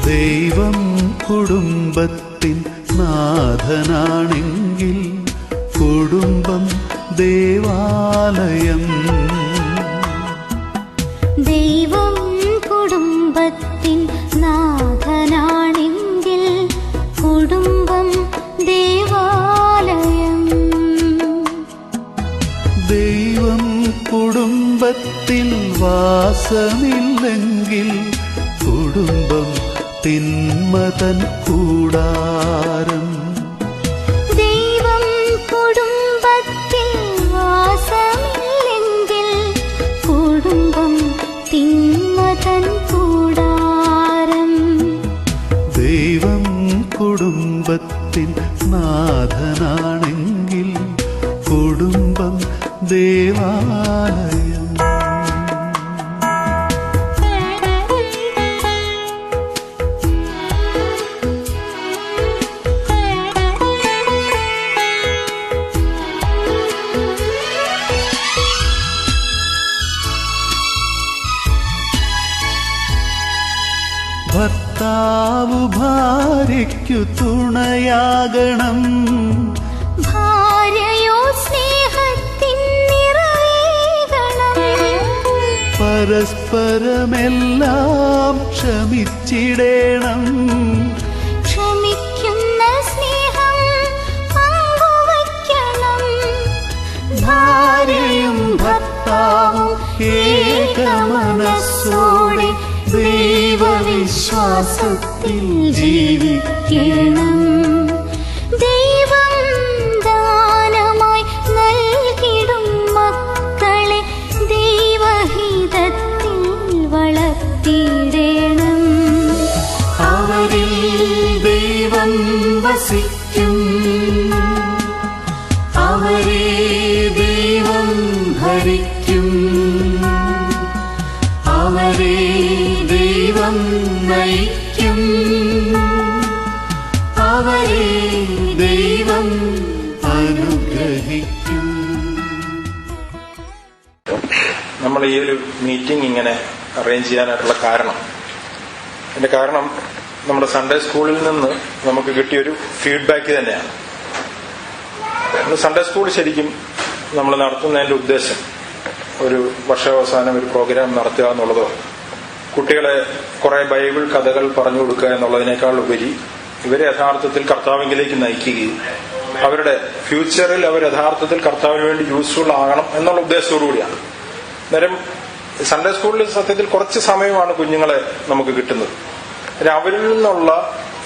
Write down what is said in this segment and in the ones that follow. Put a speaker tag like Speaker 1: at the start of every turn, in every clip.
Speaker 1: ദൈവം കുടുംബത്തിൻ നാഥനാണെങ്കിൽ കുടുംബം ദേവാലയം.
Speaker 2: ദൈവം കുടുംബത്തിൻ നാഥനാണെങ്കിൽ കുടുംബം ദേവാലയം.
Speaker 1: ദൈവം കുടുംബത്തിൽ വാസമില്ലെങ്കിൽ കുടുംബം തിന്മതൻ കൂടാരം.
Speaker 2: ദൈവം കുടുംബത്തിൽ വാസമില്ലെങ്കിൽ കുടുംബം തിന്മതൻ കൂടാരം.
Speaker 1: ദൈവം കുടുംബത്തിൻ നാഥനാണെങ്കിൽ കുടുംബം ദേവാലയം. ഭർത്താവു ഭാര്യയ്ക്കു തുണയാകണം.
Speaker 2: ഭാര്യയോ സ്നേഹത്തിൻ നിറവേകണം.
Speaker 1: പരസ്പരമെല്ലാം ക്ഷമിച്ചിടേണം.
Speaker 2: ക്ഷമിക്കുന്ന സ്നേഹം പങ്കുവയ്ക്കണം.
Speaker 1: ഭാര്യയും ഭർത്താവും ഏകമനസ്സോടെ ദൈവവിശ്വാസത്തിൽ ജീവിക്കണം.
Speaker 2: ദൈവം ദാനമായി നൽകിടും മക്കളെ ദൈവഹിതത്തിൽ വളർത്തിയിടണം.
Speaker 1: അവരിൽ ദൈവം വസിക്കും. അവരെ ദൈവം ഭരിക്കും. അവരെ ദൈവം നയിക്കും. അവരെ ദൈവം അനുഗ്രഹിക്കും.
Speaker 3: നമ്മൾ ഈ ഒരു മീറ്റിംഗ് ഇങ്ങനെ അറേഞ്ച് ചെയ്യാനായിട്ടുള്ള കാരണം, അതിന്റെ കാരണം നമ്മുടെ സൺഡേ സ്കൂളിൽ നിന്ന് നമുക്ക് കിട്ടിയൊരു ഫീഡ്ബാക്ക് തന്നെയാണ്. സൺഡേ സ്കൂൾ ശരിക്കും നമ്മൾ നടത്തുന്നതിന്റെ ഉദ്ദേശം ഒരു വർഷാവസാനം ഒരു പ്രോഗ്രാം നടത്തുക എന്നുള്ളതോ കുട്ടികളെ കുറെ ബൈബിൾ കഥകൾ പറഞ്ഞു കൊടുക്കുക എന്നുള്ളതിനേക്കാൾ ഉപരി ഇവരെ യഥാർത്ഥത്തിൽ കർത്താവിലേക്ക് നയിക്കുകയും അവരുടെ ഫ്യൂച്ചറിൽ അവർ യഥാർത്ഥത്തിൽ കർത്താവിന് വേണ്ടി യൂസ്ഫുൾ ആകണം എന്നുള്ള ഉദ്ദേശത്തോടു കൂടിയാണ്. അന്നേരം സൺഡേ സ്കൂളിൽ സത്യത്തിൽ കുറച്ച് സമയമാണ് കുഞ്ഞുങ്ങളെ നമുക്ക് കിട്ടുന്നത്. അവരിൽ നിന്നുള്ള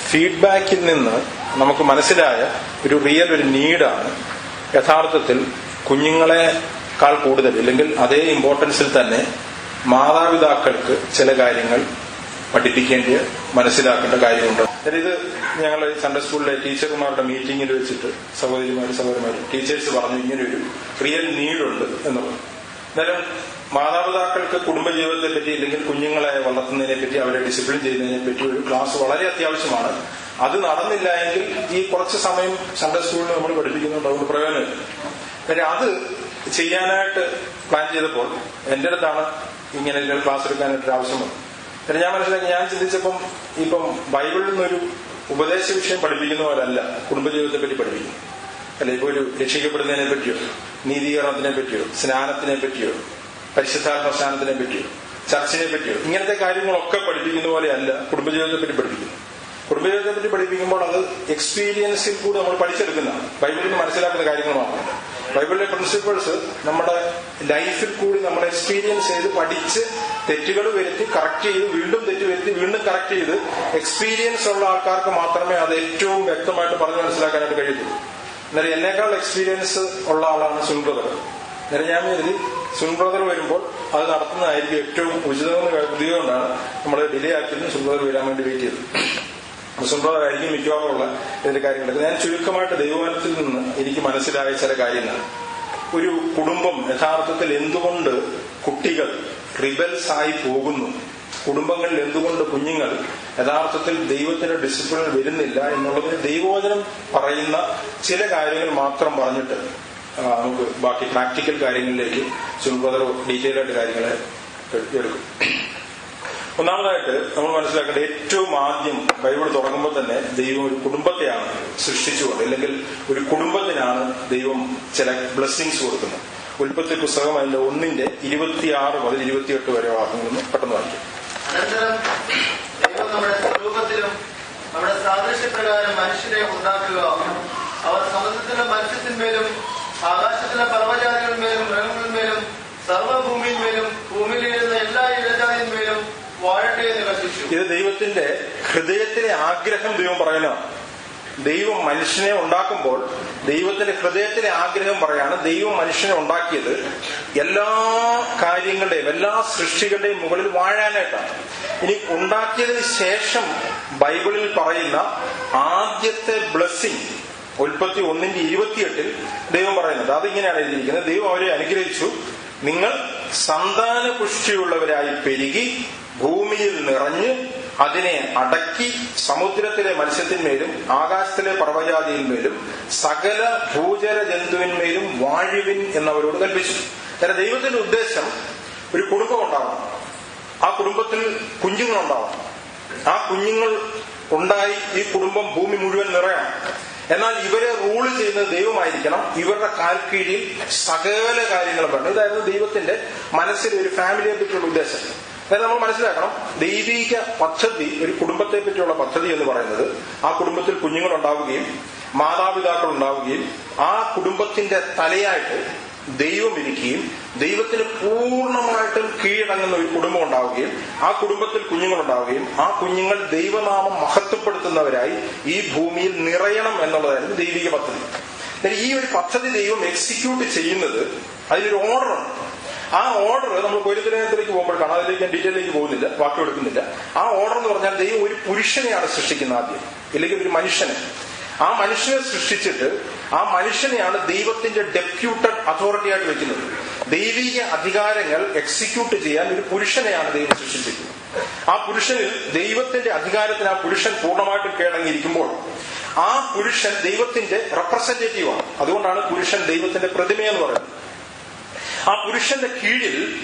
Speaker 3: ഫീഡ്ബാക്കിൽ നിന്ന് നമുക്ക് മനസ്സിലായ ഒരു നീഡാണ് യഥാർത്ഥത്തിൽ കുഞ്ഞുങ്ങളെക്കാൾ കൂടുതൽ അല്ലെങ്കിൽ അതേ ഇമ്പോർട്ടൻസിൽ തന്നെ മാതാപിതാക്കൾക്ക് ചില കാര്യങ്ങൾ പഠിപ്പിക്കേണ്ട മനസ്സിലാക്കേണ്ട കാര്യമുണ്ട്. ഇത് ഞങ്ങൾ സൺഡേ സ്കൂളിലെ ടീച്ചർമാരുടെ മീറ്റിംഗിൽ വെച്ചിട്ട് സഹോദരിമാരും ടീച്ചേഴ്സ് പറഞ്ഞു ഇങ്ങനൊരു റിയൽ നീഡുണ്ട് എന്നുള്ളത്. അന്നേരം മാതാപിതാക്കൾക്ക് കുടുംബജീവിതത്തെ പറ്റി അല്ലെങ്കിൽ കുഞ്ഞുങ്ങളെ വളർത്തുന്നതിനെ പറ്റി അവരെ ഡിസിപ്ലിൻ ചെയ്യുന്നതിനെ പറ്റി ഒരു ക്ലാസ് വളരെ അത്യാവശ്യമാണ്. അത് നടന്നില്ല എങ്കിൽ ഈ കുറച്ച് സമയം സൺഡേ സ്കൂളിൽ നമ്മൾ പഠിപ്പിക്കുന്നുണ്ട്, അതുകൊണ്ട് പ്രയോജനമില്ല. അത് ചെയ്യാനായിട്ട് പ്ലാൻ ചെയ്തപ്പോൾ എന്റെ അടുത്താണ് ഇങ്ങനെ ക്ലാസ് എടുക്കാനായിട്ട് ആവശ്യം വന്നു. ഞാൻ മനസ്സിലാക്കി, ഞാൻ ചിന്തിച്ചപ്പം ഇപ്പം ബൈബിളിൽ നിന്നൊരു ഉപദേശ വിഷയം പഠിപ്പിക്കുന്ന പോലല്ല കുടുംബജീവിതത്തെ പറ്റി പഠിപ്പിക്കുന്നു. അല്ലെ, ഇപ്പൊ ഒരു രക്ഷിക്കപ്പെടുന്നതിനെ പറ്റിയോ നീതീകരണത്തിനെ പറ്റിയോ സ്നാനത്തിനെ പറ്റിയോ പരിശുദ്ധാത്മ സ്നാനത്തിനെ പറ്റിയോ ചർച്ചിനെ പറ്റിയോ ഇങ്ങനത്തെ കാര്യങ്ങളൊക്കെ പഠിപ്പിക്കുന്ന പോലെയല്ല കുടുംബജീവിതത്തെ പറ്റി പഠിപ്പിക്കുന്നു. കുടുംബജീവിതത്തെ പറ്റി പഠിപ്പിക്കുമ്പോൾ അത് എക്സ്പീരിയൻസിൽ കൂടി നമ്മൾ പഠിച്ചെടുക്കുന്നതാണ്. ബൈബിളിൽ നിന്ന് മനസ്സിലാക്കുന്ന കാര്യങ്ങൾ മാത്രമല്ല. ബൈബിളിലെ പ്രിൻസിപ്പിൾസ് നമ്മുടെ ലൈഫിൽ കൂടി നമ്മൾ എക്സ്പീരിയൻസ് ചെയ്ത് പഠിച്ച് തെറ്റുകൾ വരുത്തി കറക്റ്റ് ചെയ്ത് വീണ്ടും തെറ്റ് വരുത്തി വീണ്ടും കറക്റ്റ് ചെയ്ത് എക്സ്പീരിയൻസ് ഉള്ള ആൾക്കാർക്ക് മാത്രമേ അത് ഏറ്റവും വ്യക്തമായിട്ട് പറഞ്ഞു മനസ്സിലാക്കാനായിട്ട് കഴിയത്തുള്ളൂ. എന്നാലും എന്നേക്കാൾ എക്സ്പീരിയൻസ് ഉള്ള ആളാണ് സുൻ ബ്രദർ. അന്നേരം ഞാൻ കരുതി സുൻ ബ്രദർ വരുമ്പോൾ അത് നടത്തുന്നതായിരിക്കും ഏറ്റവും ഉചിതമെന്ന് കരുതിയതുകൊണ്ടാണ് നമ്മൾ ഡിലേ ആക്കിയതിന് സുൻ ബ്രദർ വരാൻ വേണ്ടി വെയിറ്റ് ചെയ്തത്. സുൻ ബ്രദർ ആയിരിക്കും മിക്കവാറുള്ള ഇതിന്റെ കാര്യങ്ങളൊക്കെ. ഞാൻ ചുരുക്കമായിട്ട് ദൈവവചനത്തിൽ നിന്ന് എനിക്ക് മനസ്സിലായ ചില കാര്യങ്ങൾ. ഒരു കുടുംബം യഥാർത്ഥത്തിൽ എന്തുകൊണ്ട് കുട്ടികൾ റിബൽസ് ആയി പോകുന്നു, കുടുംബങ്ങളിൽ എന്തുകൊണ്ട് കുഞ്ഞുങ്ങൾ യഥാർത്ഥത്തിൽ ദൈവത്തിന്റെ ഡിസിപ്ലിനിൽ വരുന്നില്ല എന്നുള്ളതിന് ദൈവവചനം പറയുന്ന ചില കാര്യങ്ങൾ മാത്രം പറഞ്ഞിട്ട് നമുക്ക് ബാക്കി പ്രാക്ടിക്കൽ കാര്യങ്ങളിലേക്ക് സുൻ ബ്രദർ ഡീറ്റെയിൽ ആയിട്ട് കാര്യങ്ങളെ എടുക്കും. ഒന്നാമതായിട്ട് നമ്മൾ മനസ്സിലാക്കേണ്ടത്, ഏറ്റവും ആദ്യം ബൈബിൾ തുടങ്ങുമ്പോൾ തന്നെ ദൈവം ഒരു കുടുംബത്തെയാണ് സൃഷ്ടിച്ചുകൊണ്ട്, അല്ലെങ്കിൽ ഒരു കുടുംബത്തിനാണ് ദൈവം ചില ബ്ലെസ്സിങ്സ് കൊടുക്കുന്നത്. ഉൽപ്പത്തി പുസ്തകം അതിന്റെ 1:26 മുതൽ 28 വരെ വാക്യങ്ങളൊന്നും പെട്ടെന്ന് വായിക്കും.
Speaker 4: അനന്തരം ദൈവം നമ്മുടെ സ്വരൂപത്തിലും നമ്മുടെ സാദൃശ്യപ്രകാരം മനുഷ്യരെ ഉണ്ടാക്കുക. അവർ സമുദ്രത്തിലെ മത്സ്യത്തിന്മേലും ആകാശത്തിലെ പർവ്വജാതികളിന്മേലും മൃഗങ്ങളിന്മേലും സർവ്വഭൂമിയിന്മേലും ഭൂമിയിലിരുന്ന എല്ലാ ഇഴജാതിന്മേലും വാഴട്ടെ എന്ന് കൽപ്പിച്ചു.
Speaker 3: ഇത് ദൈവത്തിന്റെ ഹൃദയത്തിലെ ആഗ്രഹം ദൈവം പറയുന്നതാണ്. ദൈവം മനുഷ്യനെ ഉണ്ടാക്കുമ്പോൾ ദൈവത്തിന്റെ ഹൃദയത്തിലെ ആഗ്രഹം പറയാണ്, ദൈവം മനുഷ്യനെ ഉണ്ടാക്കിയത് എല്ലാ കാര്യങ്ങളുടെയും എല്ലാ സൃഷ്ടികളുടെയും മുകളിൽ വാഴാനായിട്ടാണ്. ഇനി ഉണ്ടാക്കിയതിന് ശേഷം ബൈബിളിൽ പറയുന്ന ആദ്യത്തെ ബ്ലെസ്സിങ് ഉൽപ്പത്തി 1:28 ദൈവം പറയുന്നുണ്ട്. അതിങ്ങനെയാണ് എഴുതിയിരിക്കുന്നത്: ദൈവം അവരെ അനുഗ്രഹിച്ചു, നിങ്ങൾ സന്താന പുഷ്ടിയുള്ളവരായി പെരുകി ഭൂമിയിൽ നിറഞ്ഞ് അതിനെ അടക്കി സമുദ്രത്തിലെ മത്സ്യത്തിന്മേലും ആകാശത്തിലെ പർവ്വജാതിയിന്മേലും സകല ഭൂചര ജന്തുവിന്മേലും വാഴുവിൻ എന്നവരോട് കൽപ്പിച്ചു. കാരണം ദൈവത്തിന്റെ ഉദ്ദേശം ഒരു കുടുംബം ഉണ്ടാവണം, ആ കുടുംബത്തിൽ കുഞ്ഞുങ്ങളുണ്ടാവണം, ആ കുഞ്ഞുങ്ങൾ ഉണ്ടായി ഈ കുടുംബം ഭൂമി മുഴുവൻ നിറയണം. എന്നാൽ ഇവരെ റൂള് ചെയ്യുന്നത് ദൈവമായിരിക്കണം, ഇവരുടെ കാൽക്കീഴിൽ സകല കാര്യങ്ങളും വേണം. ഇതായിരുന്നു ദൈവത്തിന്റെ മനസ്സിൽ ഒരു ഫാമിലിയെ പറ്റിയുള്ള ഉദ്ദേശം. അതായത് നമ്മൾ മനസ്സിലാക്കണം, ദൈവിക പദ്ധതി, ഒരു കുടുംബത്തെ പറ്റിയുള്ള പദ്ധതി എന്ന് പറയുന്നത് ആ കുടുംബത്തിൽ കുഞ്ഞുങ്ങൾ ഉണ്ടാവുകയും മാതാപിതാക്കൾ ഉണ്ടാവുകയും ആ കുടുംബത്തിന്റെ തലയായിട്ട് ദൈവം ഇരിക്കുകയും ദൈവത്തിന് പൂർണ്ണമായിട്ടും കീഴടങ്ങുന്ന ഒരു കുടുംബം ഉണ്ടാവുകയും ആ കുടുംബത്തിൽ കുഞ്ഞുങ്ങൾ ഉണ്ടാവുകയും ആ കുഞ്ഞുങ്ങൾ ദൈവനാമം മഹത്വപ്പെടുത്തുന്നവരായി ഈ ഭൂമിയിൽ നിറയണം എന്നുള്ളതായിരുന്നു ദൈവിക പദ്ധതി. ഈ ഒരു പദ്ധതി ദൈവം എക്സിക്യൂട്ട് ചെയ്യുന്നത്, അതിനൊരു ഓർഡറുണ്ട്. ആ ഓർഡർ നമ്മൾ പൊരുത്തലേഖനത്തിലേക്ക് പോകുമ്പോൾ കാണാം. അതിലേക്ക് ഞാൻ ഡീറ്റെയിലേക്ക് പോകുന്നില്ല, വാക്യം എടുക്കുന്നില്ല. ആ ഓർഡർ എന്ന് പറഞ്ഞാൽ ദൈവം ഒരു പുരുഷനെയാണ് സൃഷ്ടിക്കുന്നത് ആദ്യം, ഇല്ലെങ്കിൽ ഒരു മനുഷ്യനെ. ആ മനുഷ്യനെ സൃഷ്ടിച്ചിട്ട് ആ മനുഷ്യനെയാണ് ദൈവത്തിന്റെ ഡെപ്യൂട്ടഡ് അതോറിറ്റി ആയിട്ട് വെക്കുന്നത്. ദൈവിക അധികാരങ്ങൾ എക്സിക്യൂട്ട് ചെയ്യാൻ ഒരു പുരുഷനെയാണ് ദൈവം സൃഷ്ടിച്ചിരിക്കുന്നത്. ആ പുരുഷനിൽ ദൈവത്തിന്റെ അധികാരത്തിന് ആ പുരുഷൻ പൂർണ്ണമായിട്ടും കീഴടങ്ങിയിരിക്കുമ്പോൾ ആ പുരുഷൻ ദൈവത്തിന്റെ റെപ്രസെന്റേറ്റീവാണ്. അതുകൊണ്ടാണ് പുരുഷൻ ദൈവത്തിന്റെ പ്രതിമയെന്ന് പറയുന്നത്. ആ പുരുഷന്റെ കീഴിൽ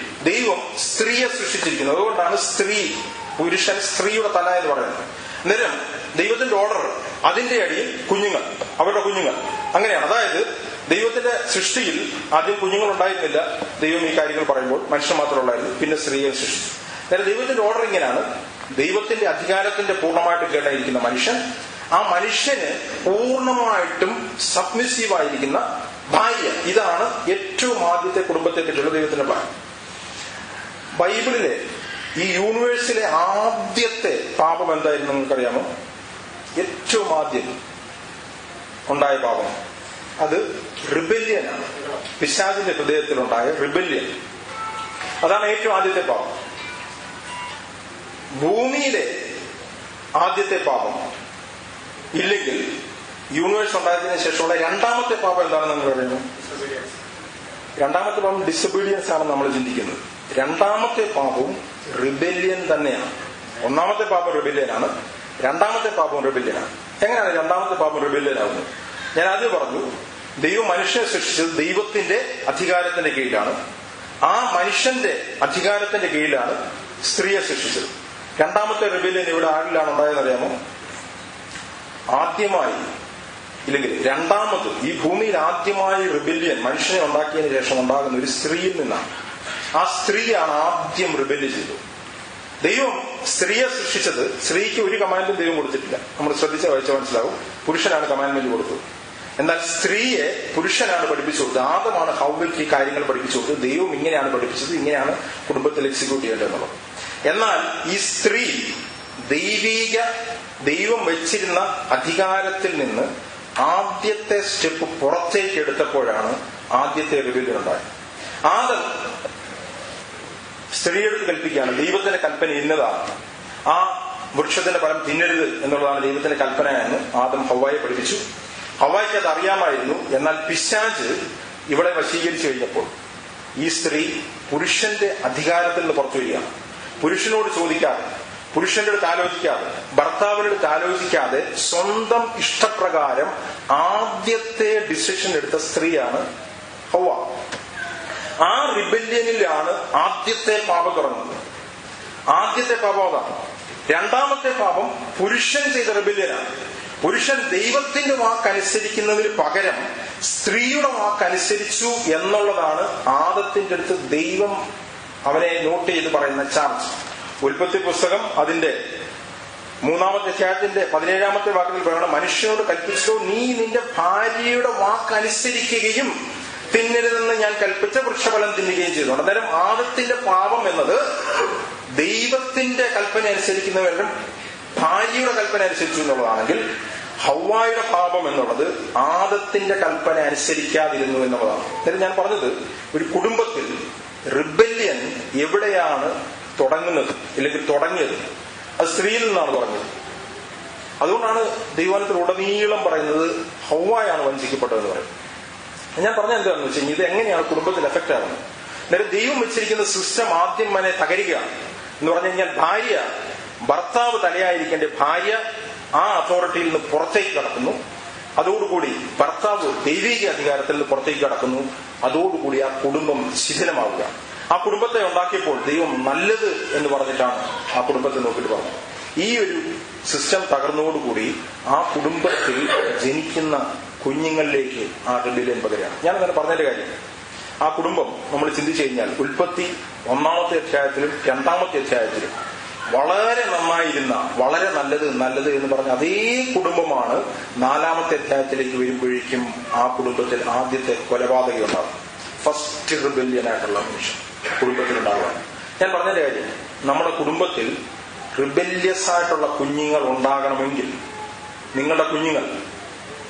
Speaker 3: ദൈവം സ്ത്രീയെ സൃഷ്ടിച്ചിരിക്കുന്നത്. അതുകൊണ്ടാണ് പുരുഷൻ സ്ത്രീയുടെ തല എന്ന് പറയുന്നത്. അന്നേരം ദൈവത്തിന്റെ ഓർഡർ, അതിന്റെ അടിയിൽ കുഞ്ഞുങ്ങൾ, അവരുടെ കുഞ്ഞുങ്ങൾ, അങ്ങനെയാണ്. അതായത് ദൈവത്തിന്റെ സൃഷ്ടിയിൽ ആദ്യം കുഞ്ഞുങ്ങൾ ഉണ്ടായിരുന്നില്ല. ദൈവം ഈ കാര്യങ്ങൾ പറയുമ്പോൾ മനുഷ്യൻ മാത്രമേ ഉള്ളായിരുന്നു, പിന്നെ സ്ത്രീയെ സൃഷ്ടിച്ചു. അതായത് ദൈവത്തിന്റെ ഓർഡർ ഇങ്ങനെയാണ്: ദൈവത്തിന്റെ അധികാരത്തിന്റെ പൂർണ്ണമായിട്ട് കേട്ടായിരിക്കുന്ന മനുഷ്യൻ, ആ മനുഷ്യന് പൂർണ്ണമായിട്ടും സബ്മിസീവായിരിക്കുന്ന ഭാര്യ. ഇതാണ് ഏറ്റവും ആദ്യത്തെ കുടുംബത്തെ പറ്റിയുള്ള ദൈവത്തിന്റെ പ്ലാൻ. ബൈബിളിലെ ഈ യൂണിവേഴ്സിലെ ആദ്യത്തെ പാപം എന്തായിരുന്നു നിങ്ങൾക്കറിയാമോ? ഏറ്റവും ആദ്യം ഉണ്ടായ പാപം അത് റിബല്യനാണ്. പിശാചിന്റെ ഹൃദയത്തിലുണ്ടായ റിബല്യൻ, അതാണ് ഏറ്റവും ആദ്യത്തെ പാപം. ഭൂമിയിലെ ആദ്യത്തെ പാപം ഇല്ലെങ്കിൽ യൂണിവേഴ്സ് ഉണ്ടായതിനു ശേഷമുള്ള രണ്ടാമത്തെ പാപം എന്താണെന്ന് നമ്മൾ പറയുന്നു? രണ്ടാമത്തെ പാപം ഡിസൊബീഡിയൻസ് ആണെന്ന് നമ്മൾ ചിന്തിക്കുന്നത്. രണ്ടാമത്തെ പാപവും റിബല്യൻ തന്നെയാണ്. ഒന്നാമത്തെ പാപം റിബല്യനാണ്, രണ്ടാമത്തെ പാപം റിബല്യനാണ്. എങ്ങനെയാണ് രണ്ടാമത്തെ പാപം റിബല്യനാകുന്നത്? ഞാൻ ആദ്യം പറഞ്ഞു, ദൈവം മനുഷ്യനെ സൃഷ്ടിച്ചത് ദൈവത്തിന്റെ അധികാരത്തിന്റെ കീഴിലാണ്. ആ മനുഷ്യന്റെ അധികാരത്തിന്റെ കീഴിലാണ് സ്ത്രീയെ സൃഷ്ടിച്ചത്. രണ്ടാമത്തെ റിബല്യൻ ഇവിടെ ആരിലാണ് ഉണ്ടായതെന്നറിയാമോ? ആദ്യമായി, ഇല്ലെങ്കിൽ രണ്ടാമത് ഈ ഭൂമിയിൽ ആദ്യമായി റിബല്യൻ മനുഷ്യനെ ഉണ്ടാക്കിയതിനു ശേഷം ഉണ്ടാകുന്ന ഒരു സ്ത്രീയിൽ നിന്നാണ്. ആ സ്ത്രീയാണ് ആദ്യം റിബല്യ ചെയ്തത്. ദൈവം സ്ത്രീയെ സൃഷ്ടിച്ചത്, സ്ത്രീക്ക് ഒരു കമാൻഡും ദൈവം കൊടുത്തിട്ടില്ല. നമ്മൾ ശ്രദ്ധിച്ച വായിച്ച മനസ്സിലാവും, പുരുഷനാണ് കമാൻഡ്മെന്റ് കൊടുത്തത്. എന്നാൽ സ്ത്രീയെ പുരുഷനാണ് പഠിപ്പിച്ചു കൊടുത്തത്. ആദമാണ് ഹൗവയ്ക്ക് ഈ കാര്യങ്ങൾ പഠിപ്പിച്ചു കൊടുത്തത്. ദൈവം ഇങ്ങനെയാണ് പഠിപ്പിച്ചത്, ഇങ്ങനെയാണ് കുടുംബത്തിൽ എക്സിക്യൂട്ട് ചെയ്യേണ്ടതെന്നുള്ളത്. എന്നാൽ ഈ സ്ത്രീ ദൈവം വെച്ചിരുന്ന അധികാരത്തിൽ നിന്ന് ആദ്യത്തെ സ്റ്റെപ്പ് പുറത്തേക്ക് എടുത്തപ്പോഴാണ് ആദ്യത്തെ റിബല്യൻ ഉണ്ടായത്. ആദം സ്ത്രീയെടുത്ത് കൽപ്പിക്കുകയാണ്, ദൈവത്തിന്റെ കൽപ്പന ഇന്നതാണ്, ആ വൃക്ഷത്തിന്റെ ഫലം തിന്നരുത് എന്നുള്ളതാണ് ദൈവത്തിന്റെ കൽപ്പന എന്ന് ആദം ഹവ്വായെ പഠിപ്പിച്ചു. ഹവ്വായ്ക്ക് അത് അറിയാമായിരുന്നു. എന്നാൽ പിശാച് ഇവളെ വശീകരിച്ചു കഴിഞ്ഞപ്പോൾ ഈ സ്ത്രീ പുരുഷന്റെ അധികാരത്തിൽ നിന്ന് പുറത്തു വരികയാണ്. പുരുഷനോട് ചോദിക്കാതെ, പുരുഷന്റെ അടുത്ത് ആലോചിക്കാതെ, ഭർത്താവിന്റെ അടുത്ത് ആലോചിക്കാതെ സ്വന്തം ഇഷ്ടപ്രകാരം ആദ്യത്തെ ഡിസിഷൻ എടുത്ത സ്ത്രീയാണ് ഹവ്വ. ആ റിബല്യനിലാണ് ആദ്യത്തെ പാപം തുടങ്ങുന്നത്. ആദ്യത്തെ പാപം അതാണ്. രണ്ടാമത്തെ പാപം പുരുഷൻ ചെയ്ത റിബല്യനാണ്. പുരുഷൻ ദൈവത്തിന്റെ വാക്കനുസരിക്കുന്നതിന് പകരം സ്ത്രീയുടെ വാക്കനുസരിച്ചു എന്നുള്ളതാണ് ആദത്തിന്റെ അടുത്ത് ദൈവം അവനെ നോട്ട് ചെയ്ത് പറയുന്ന ചാർജ്. ഉൽപ്പത്തി പുസ്തകം അതിന്റെ 3-ാമത്തെ അധ്യായത്തിന്റെ 17-ാമത്തെ വാക്യത്തിൽ പറയണം, മനുഷ്യനോട് കൽപ്പിച്ചോ നീ നിന്റെ ഭാര്യയുടെ വാക്കനുസരിക്കുകയും തിന്നരുതെന്ന് ഞാൻ കൽപ്പിച്ച വൃക്ഷഫലം തിന്നുകയും ചെയ്തു. അന്നേരം ആദത്തിന്റെ പാപം എന്നത് ദൈവത്തിന്റെ കൽപ്പന അനുസരിക്കുന്നവരും ഭാര്യയുടെ കൽപ്പന അനുസരിച്ചു എന്നുള്ളതാണെങ്കിൽ, ഹവ്വായുടെ പാപം എന്നുള്ളത് ആദത്തിന്റെ കൽപ്പന അനുസരിക്കാതിരുന്നു എന്നുള്ളതാണ്. അന്നേരം ഞാൻ പറഞ്ഞത്, ഒരു കുടുംബത്തിൽ റിബല്യൻ എവിടെയാണ് തുടങ്ങുന്നത് അല്ലെങ്കിൽ തുടങ്ങിയത്? അത് സ്ത്രീയിൽ നിന്നാണ് തുടങ്ങിയത്. അതുകൊണ്ടാണ് ദൈവവചനത്തിൽ ഉടനീളം പറയുന്നത് ഹവ്വായാണ് വഞ്ചിക്കപ്പെട്ടതെന്ന് പറയുന്നത്. ഞാൻ പറഞ്ഞ എന്താണെന്ന് വെച്ചാൽ, ഇത് എങ്ങനെയാണ് കുടുംബത്തിൽ എഫക്റ്റ് ആകുന്നത്? അന്നേരം ദൈവം വെച്ചിരിക്കുന്ന സിസ്റ്റം ആദ്യം തന്നെ തകരുകയാണ് എന്ന് പറഞ്ഞു കഴിഞ്ഞാൽ, ഭാര്യ, ഭർത്താവ് തലയായിരിക്കേണ്ട ഭാര്യ ആ അതോറിറ്റിയിൽ നിന്ന് പുറത്തേക്ക് കടക്കുന്നു. അതോടുകൂടി ഭർത്താവ് ദൈവിക അധികാരത്തിൽ നിന്ന് പുറത്തേക്ക് കടക്കുന്നു. അതോടുകൂടി ആ കുടുംബം ശിഥിലമാവുക. ആ കുടുംബത്തെ ഉണ്ടാക്കിയപ്പോൾ ദൈവം നല്ലത് എന്ന് പറഞ്ഞിട്ടാണ് ആ കുടുംബത്തെ നോക്കിയിട്ട് പറഞ്ഞത്. ഈ ഒരു സിസ്റ്റം തകർന്നതോടുകൂടി ആ കുടുംബത്തിൽ ജനിക്കുന്ന കുഞ്ഞുങ്ങളിലേക്ക് ആ റിബല്യൻ പകരുകയാണ്. ഞാനങ്ങനെ പറഞ്ഞതിന്റെ കാര്യം, ആ കുടുംബം നമ്മൾ ചിന്തിച്ചു കഴിഞ്ഞാൽ ഉൽപ്പത്തി 1-ാമത്തെ അധ്യായത്തിലും 2-ാമത്തെ അധ്യായത്തിലും വളരെ നന്നായിരുന്ന, വളരെ നല്ലത് എന്ന് പറഞ്ഞ അതേ കുടുംബമാണ് 4-ാമത്തെ അധ്യായത്തിലേക്ക് വരുമ്പോഴേക്കും ആ കുടുംബത്തിൽ ആദ്യത്തെ കൊലപാതകം ഉണ്ടാകും. ഫസ്റ്റ് റിബല്യനായിട്ടുള്ള മനുഷ്യൻ കുടുംബത്തിലുണ്ടാകുകയാണ്. ഞാൻ പറഞ്ഞതിന്റെ കാര്യം, നമ്മുടെ കുടുംബത്തിൽ റിബല്യസ് ആയിട്ടുള്ള കുഞ്ഞുങ്ങൾ ഉണ്ടാകണമെങ്കിൽ, നിങ്ങളുടെ കുഞ്ഞുങ്ങൾ,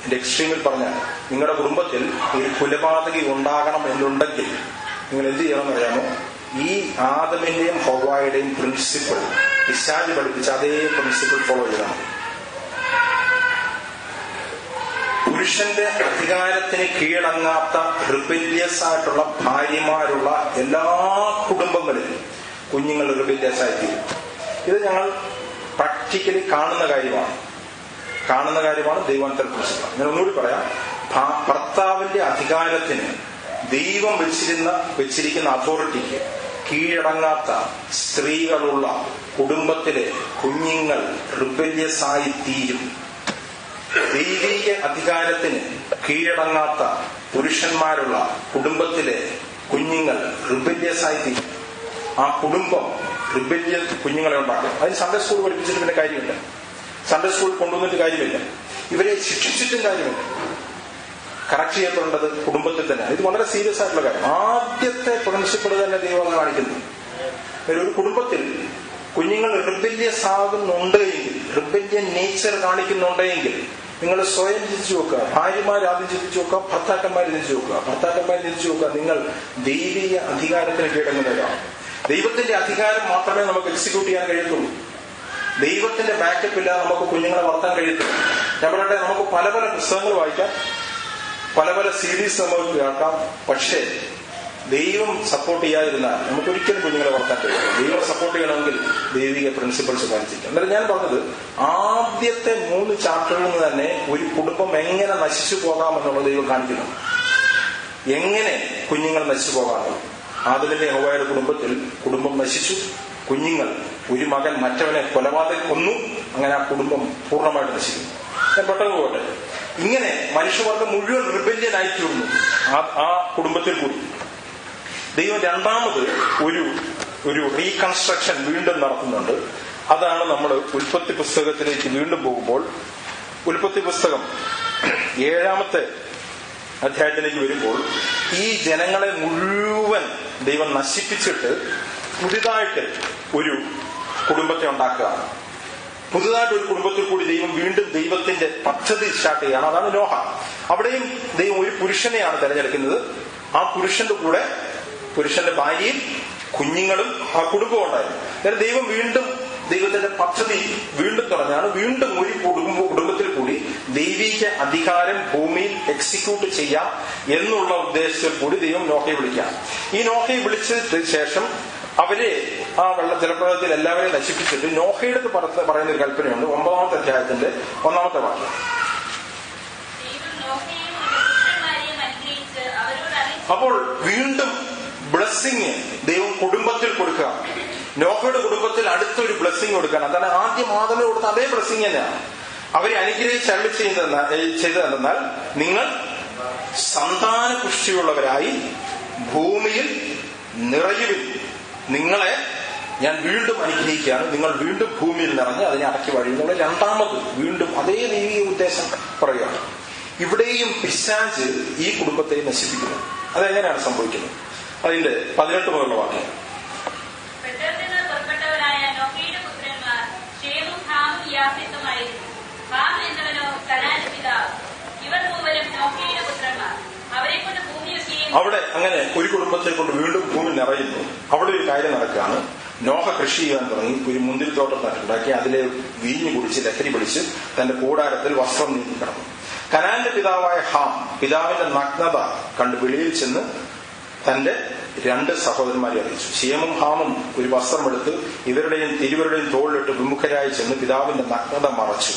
Speaker 3: എന്റെ എക്സ്ട്രീമിൽ പറഞ്ഞാൽ നിങ്ങളുടെ കുടുംബത്തിൽ ഒരു കൊലപാതകി ഉണ്ടാകണം എന്നുണ്ടെങ്കിൽ നിങ്ങൾ എന്ത് ചെയ്യണമെന്ന് അറിയാമോ? ഈ ആദമിന്റെയും ഹവ്വായുടെയും പ്രിൻസിപ്പിൾ, പിശാച് പഠിപ്പിച്ച അതേ പ്രിൻസിപ്പിൾ ഫോളോ ചെയ്യണം. പുരുഷന്റെ അധികാരത്തിന് കീഴടങ്ങാത്ത റിബല്യസ് ആയിട്ടുള്ള ഭാര്യമാരുള്ള എല്ലാ കുടുംബങ്ങളിലും കുഞ്ഞുങ്ങൾ റിബല്യസ് ആയിത്തീരും. ഇത് ഞങ്ങൾ പ്രാക്ടിക്കലി കാണുന്ന കാര്യമാണ് ദൈവവചനത്തിൽ പ്രിൻസിപ്പിൾ. ഞാൻ ഒന്നുകൂടി പറയാം, ഭർത്താവിന്റെ അധികാരത്തിന് ദൈവം വെച്ചിരിക്കുന്ന അതോറിറ്റിക്ക് കീഴടങ്ങാത്ത സ്ത്രീകളുള്ള കുടുംബത്തിലെ കുഞ്ഞുങ്ങൾ റിബല്യസ് ആയി തീരും. ദൈവിക അധികാരത്തിന് കീഴടങ്ങാത്ത പുരുഷന്മാരുള്ള കുടുംബത്തിലെ കുഞ്ഞുങ്ങൾ റിബല്യസ് ആയി തീരും. ആ കുടുംബം റിബല്യൻ കുഞ്ഞുങ്ങളെ ഉണ്ടാക്കും. അതിന് സൺഡേ സ്കൂൾ പഠിപ്പിച്ചിട്ട് പിന്നെ കാര്യമില്ല, സൺഡേ സ്കൂളിൽ കൊണ്ടുവന്നിട്ട് കാര്യമില്ല, ഇവരെ ശിക്ഷിച്ചിട്ടും കാര്യമില്ല. കറക്റ്റ് ചെയ്യപ്പെടേണ്ടത് കുടുംബത്തിൽ തന്നെ. ഇത് വളരെ സീരിയസ് ആയിട്ടുള്ള കാര്യം. ആദ്യത്തെ പ്രിൻസിപ്പിൾ തന്നെ ദൈവം കാണിക്കുന്നു. ഒരു കുടുംബത്തിൽ കുഞ്ഞുങ്ങൾ റിബല്യസ് ആകുന്നുണ്ട് എങ്കിൽ, റിബല്യൻ നേച്ചർ കാണിക്കുന്നുണ്ടെങ്കിൽ, നിങ്ങൾ സ്വയം ചിന്തിച്ചു നോക്കുക. ഭാര്യമാർ ആദ്യം ചിന്തിച്ചു നോക്കുക, ഭർത്താക്കന്മാർ ചിന്തിച്ചു നോക്കുക. നിങ്ങൾ ദൈവിക അധികാരത്തിന് കീഴടങ്ങുന്നവരാണ്. ദൈവത്തിന്റെ അധികാരം മാത്രമേ നമുക്ക് എക്സിക്യൂട്ട് ചെയ്യാൻ കഴിയത്തുള്ളൂ. ദൈവത്തിന്റെ ബാക്കപ്പ് ഇല്ലാതെ നമുക്ക് കുഞ്ഞുങ്ങളെ വളർത്താൻ കഴിയത്തില്ല. ഞാൻ പറയട്ടെ, നമുക്ക് പല പുസ്തകങ്ങൾ വായിക്കാം, പല സീരീസ് നമുക്ക് കേൾക്കാം. പക്ഷേ ദൈവം സപ്പോർട്ട് ചെയ്യാതിരുന്നാൽ നമുക്ക് ഒരിക്കലും കുഞ്ഞുങ്ങളെ വളർത്താൻ കഴിയില്ല. ദൈവം സപ്പോർട്ട് ചെയ്യണമെങ്കിൽ ദൈവിക പ്രിൻസിപ്പിൾസ് പാലിച്ചിരിക്കും. എന്നാലും ഞാൻ പറഞ്ഞത്, ആദ്യത്തെ 3 ചാപ്റ്ററിൽ നിന്ന് തന്നെ ഒരു കുടുംബം എങ്ങനെ നശിച്ചു പോകാമെന്നുള്ളത് ദൈവം കാണിക്കുന്നു. എങ്ങനെ കുഞ്ഞുങ്ങൾ നശിച്ചു പോകാമെന്നുള്ളത്. ആദമിന്റെ ഹവ്വായുടെ കുടുംബത്തിൽ കുടുംബം നശിച്ചു. കുഞ്ഞുങ്ങൾ, ഒരു മകൻ മറ്റവനെ കൊലപാതകം കൊന്നു. അങ്ങനെ ആ കുടുംബം പൂർണ്ണമായിട്ട് നശിക്കുന്നു. ഞാൻ പെട്ടെന്ന് പോകട്ടെ. ഇങ്ങനെ മനുഷ്യവർഗം മുഴുവൻ റിബല്യനായി തീർന്നു ആ കുടുംബത്തിൽ കൂടി. ദൈവം രണ്ടാമത് ഒരു റീകൺസ്ട്രക്ഷൻ വീണ്ടും നടത്തുന്നുണ്ട്. അതാണ് നമ്മൾ ഉൽപ്പത്തി പുസ്തകത്തിലേക്ക് വീണ്ടും പോകുമ്പോൾ, ഉൽപ്പത്തി പുസ്തകം 7-ാമത്തെ അധ്യായത്തിലേക്ക് വരുമ്പോൾ, ഈ ജനങ്ങളെ മുഴുവൻ ദൈവം നശിപ്പിച്ചിട്ട് പുതിയതായിട്ട് ഒരു കുടുംബത്തെ ഉണ്ടാക്കുകയാണ്. പുതുതായിട്ട് ഒരു കുടുംബത്തിൽ കൂടി ദൈവം വീണ്ടും ദൈവത്തിന്റെ പദ്ധതി സ്റ്റാർട്ട് ചെയ്യുകയാണ്. അതാണ് നോഹ. അവിടെയും ദൈവം ഒരു പുരുഷനെയാണ് തിരഞ്ഞെടുക്കുന്നത്. ആ പുരുഷന്റെ കൂടെ പുരുഷന്റെ ഭാര്യയും കുഞ്ഞുങ്ങളും ആ കുടുംബവും ഉണ്ടായിരുന്നു. അതായത് ദൈവം വീണ്ടും ദൈവത്തിന്റെ പദ്ധതി വീണ്ടും തുടങ്ങാണ്. വീണ്ടും ഒരു കുടുംബത്തിൽ കൂടി ദൈവിക അധികാരം ഭൂമിയിൽ എക്സിക്യൂട്ട് ചെയ്യാം എന്നുള്ള ഉദ്ദേശത്തിൽ കൂടി ദൈവം നോഹയെ വിളിക്കാം. ഈ നോഹയെ വിളിച്ചതിന് ശേഷം അവരെ ആ ജലപ്രളയത്തിൽ എല്ലാവരെയും നശിപ്പിച്ചിട്ട് നോഹയുടെ പറയുന്ന ഒരു കൽപ്പനയുണ്ട്. 9-ാമത്തെ അധ്യായത്തിന്റെ 1-ാമത്തെ വാക്യം. അപ്പോൾ വീണ്ടും ബ്ലസ് ബ്ലെസ്സിങ് ദൈവം കുടുംബത്തിൽ കൊടുക്കുക. നോഹയുടെ കുടുംബത്തിൽ അടുത്തൊരു ബ്ലെസ്സിങ് കൊടുക്കാൻ, അതാണ് ആദ്യം ആദമിന് കൊടുത്ത അതേ ബ്ലെസ്സിങ് തന്നെയാണ്. അവരെ അനുഗ്രഹിച്ച് അരുളി ചെയ്തതെന്നാൽ നിങ്ങൾ സന്താന പുഷ്ടിയുള്ളവരായി ഭൂമിയിൽ നിറയുവിൻ, നിങ്ങളെ ഞാൻ വീണ്ടും അനുഗ്രഹിക്കുകയാണ്, നിങ്ങൾ വീണ്ടും ഭൂമിയിൽ നിറഞ്ഞ് അതിനെ അടക്കി വഴിയുന്നുള്ള രണ്ടാമത് വീണ്ടും അതേ ദൈവിക ഉദ്ദേശം പറയുകയാണ്. ഇവിടെയും പിശാച് ഈ കുടുംബത്തെ നശിപ്പിക്കുന്നു. അതെങ്ങനെയാണ് സംഭവിക്കുന്നത്? അതിന്റെ 18 മുതലുള്ള വാക്യം. അവിടെ അങ്ങനെ ഒരു കുടുംബത്തെ കൊണ്ട് വീണ്ടും ഭൂമി നിറയുന്നു. അവിടെ ഒരു കാര്യം നടക്കുകയാണ്. നോഹ കൃഷി ചെയ്യാൻ തുടങ്ങി. ഒരു മുന്തിരിത്തോട്ടം ഉണ്ടാക്കി അതിലെ വീഞ്ഞു കുടിച്ച് ലഹരി പിടിച്ച് തന്റെ കൂടാരത്തിൽ വസ്ത്രം നീക്കി കിടന്നു. കനാന്റെ പിതാവായ ഹാം പിതാവിന്റെ നഗ്നത കണ്ട് വെളിയിൽ ചെന്ന് തന്റെ 2 സഹോദരന്മാരെ അറിയിച്ചു. ശേമും ഹാമും ഒരു വസ്ത്രമെടുത്ത് ഇവരുടെയും തിരുവരുടെയും തോളിലിട്ട് വിമുഖരായി ചെന്ന് പിതാവിന്റെ നഗ്നത മറച്ചു.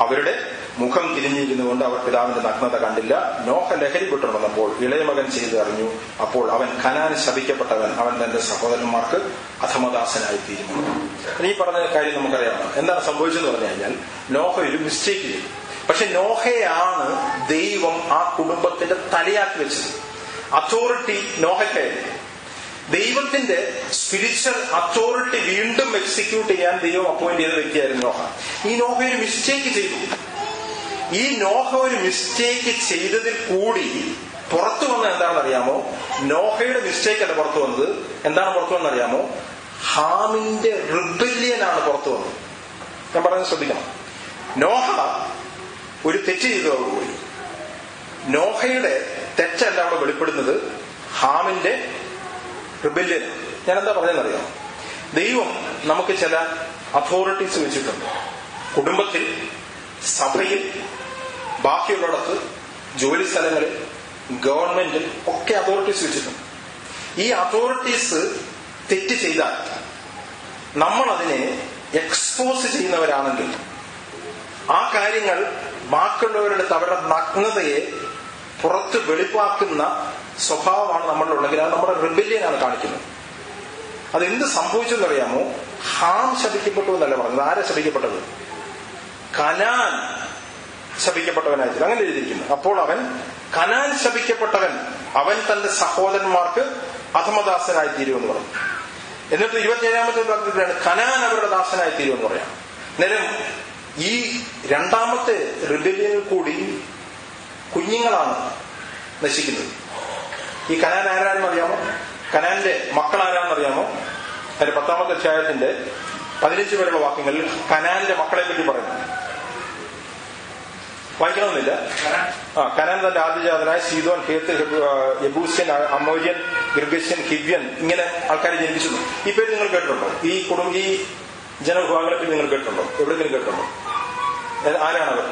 Speaker 3: അവരുടെ മുഖം തിരിഞ്ഞിരുന്നുകൊണ്ട് അവർ പിതാവിന്റെ നഗ്നത കണ്ടില്ല. നോഹ ലഹരി വിട്ടുണർന്നപ്പോൾ ഇളയ മകൻ ചെയ്ത് അറിഞ്ഞു. അപ്പോൾ അവൻ കനാന് ശപിക്കപ്പെട്ടവൻ, അവൻ തന്റെ സഹോദരന്മാർക്ക് അധമദാസനായി തീരുന്നു. ഈ പറഞ്ഞ കാര്യം നമുക്കറിയാം. എന്താണ് സംഭവിച്ചെന്ന് പറഞ്ഞു കഴിഞ്ഞാൽ നോഹ ഒരു മിസ്റ്റേക്ക് ചെയ്തു. പക്ഷെ നോഹയാണ് ദൈവം ആ കുടുംബത്തിന്റെ തലയാക്കി വെച്ചത്. അതോറിറ്റി നോഹയ്ക്കായിരുന്നു. ദൈവത്തിന്റെ സ്പിരിച്വൽ അതോറിറ്റി വീണ്ടും എക്സിക്യൂട്ട് ചെയ്യാൻ ദൈവം അപ്പോയിന്റ് ചെയ്ത വ്യക്തിയായിരുന്നു നോഹ. ഈ നോഹ ഒരു മിസ്റ്റേക്ക് ചെയ്തു. ഈ നോഹ ഒരു മിസ്റ്റേക്ക് ചെയ്തതിൽ കൂടി പുറത്തു വന്നത് എന്താണെന്നറിയാമോ? നോഹയുടെ മിസ്റ്റേക്ക് അല്ല പുറത്തു വന്നത്. എന്താണ് പുറത്തു വന്നറിയാമോ? ഹാമിന്റെ റിബല്യനാണ് പുറത്തു വന്നത്. ഞാൻ പറയുന്നത് ശ്രദ്ധിക്കണം. നോഹ ഒരു തെറ്റ് ചെയ്തതോടുകൂടി നോഹയുടെ തെറ്റല്ല അവിടെ വെളിപ്പെടുന്നത്, ഹാമിന്റെ റിബല്യൻ. ഞാൻ എന്താ പറഞ്ഞതെന്നറിയാമോ? ദൈവം നമുക്ക് ചില അതോറിറ്റീസ് വെച്ചിട്ടുണ്ട്. കുടുംബത്തിൽ, സഭയിൽ, ബാക്കിയുള്ളിടത്ത്, ജോലി സ്ഥലങ്ങളിൽ, ഗവൺമെന്റിൽ ഒക്കെ അതോറിറ്റീസ് വെച്ചിട്ടുണ്ട്. ഈ അതോറിറ്റീസ് തെറ്റ് ചെയ്താൽ നമ്മൾ അതിനെ എക്സ്പോസ് ചെയ്യുന്നവരാണെങ്കിൽ ആ കാര്യങ്ങൾ ബാക്കിയുള്ളവരുടെ അവരുടെ നഗ്നതയെ പുറത്ത് വെളിവാക്കുന്ന സ്വഭാവമാണ് നമ്മളിലുണ്ടെങ്കിൽ അത് നമ്മുടെ റിബല്യനാണ് കാണിക്കുന്നത്. അതെന്ത് സംഭവിച്ചെന്നറിയാമോ? ഹാം ശപിക്കപ്പെട്ടു എന്നല്ല പറഞ്ഞത്. ആരെ ശപിക്കപ്പെട്ടത്? കനാൻ ശപിക്കപ്പെട്ടവനായി അങ്ങനെ എഴുതിയിരിക്കുന്നു. അപ്പോൾ അവൻ കനാൻ ശപിക്കപ്പെട്ടവൻ, അവൻ തന്റെ സഹോദരന്മാർക്ക് അധമദാസനായി തീരുമെന്ന് പറഞ്ഞു. എന്നിട്ട് 27-ാമത്തെ വാക്യത്തിലാണ് കനാൻ അവരുടെ ദാസനായി തീരുമെന്ന് പറയാം. നേരം ഈ രണ്ടാമത്തെ റിബല്യനിൽ കൂടി കുഞ്ഞുങ്ങളാണ് നശിക്കുന്നത്. ഈ കനാൻ ആരാണെന്ന് അറിയാമോ? കനാന്റെ മക്കൾ ആരാണെന്ന് അറിയാമോ? അതിന്റെ 10-ാമത്തെ അധ്യായത്തിന്റെ 15 വരെയുള്ള വാക്യങ്ങളിൽ കനാന്റെ മക്കളെ പറ്റി പറയുന്നു. വായിക്കണമെന്നില്ല. കനാൻ തന്റെ ആദ്യജാതനായ സീദോൻ, ഹേത്ത്, യെബൂസ്യൻ, അമോര്യൻ, ഗിർഗശ്യൻ, ഹിവ്യൻ ഇങ്ങനെ ആൾക്കാരെ ജനിപ്പിച്ചിരുന്നു. ഈ പേര് നിങ്ങൾ കേട്ടിട്ടുണ്ടോ? ഈ ജനവിഭാഗങ്ങളെ പറ്റി നിങ്ങൾ കേട്ടിട്ടുണ്ടോ? എവിടെയെങ്കിലും കേട്ടിട്ടുണ്ടോ? ആരാണവർ?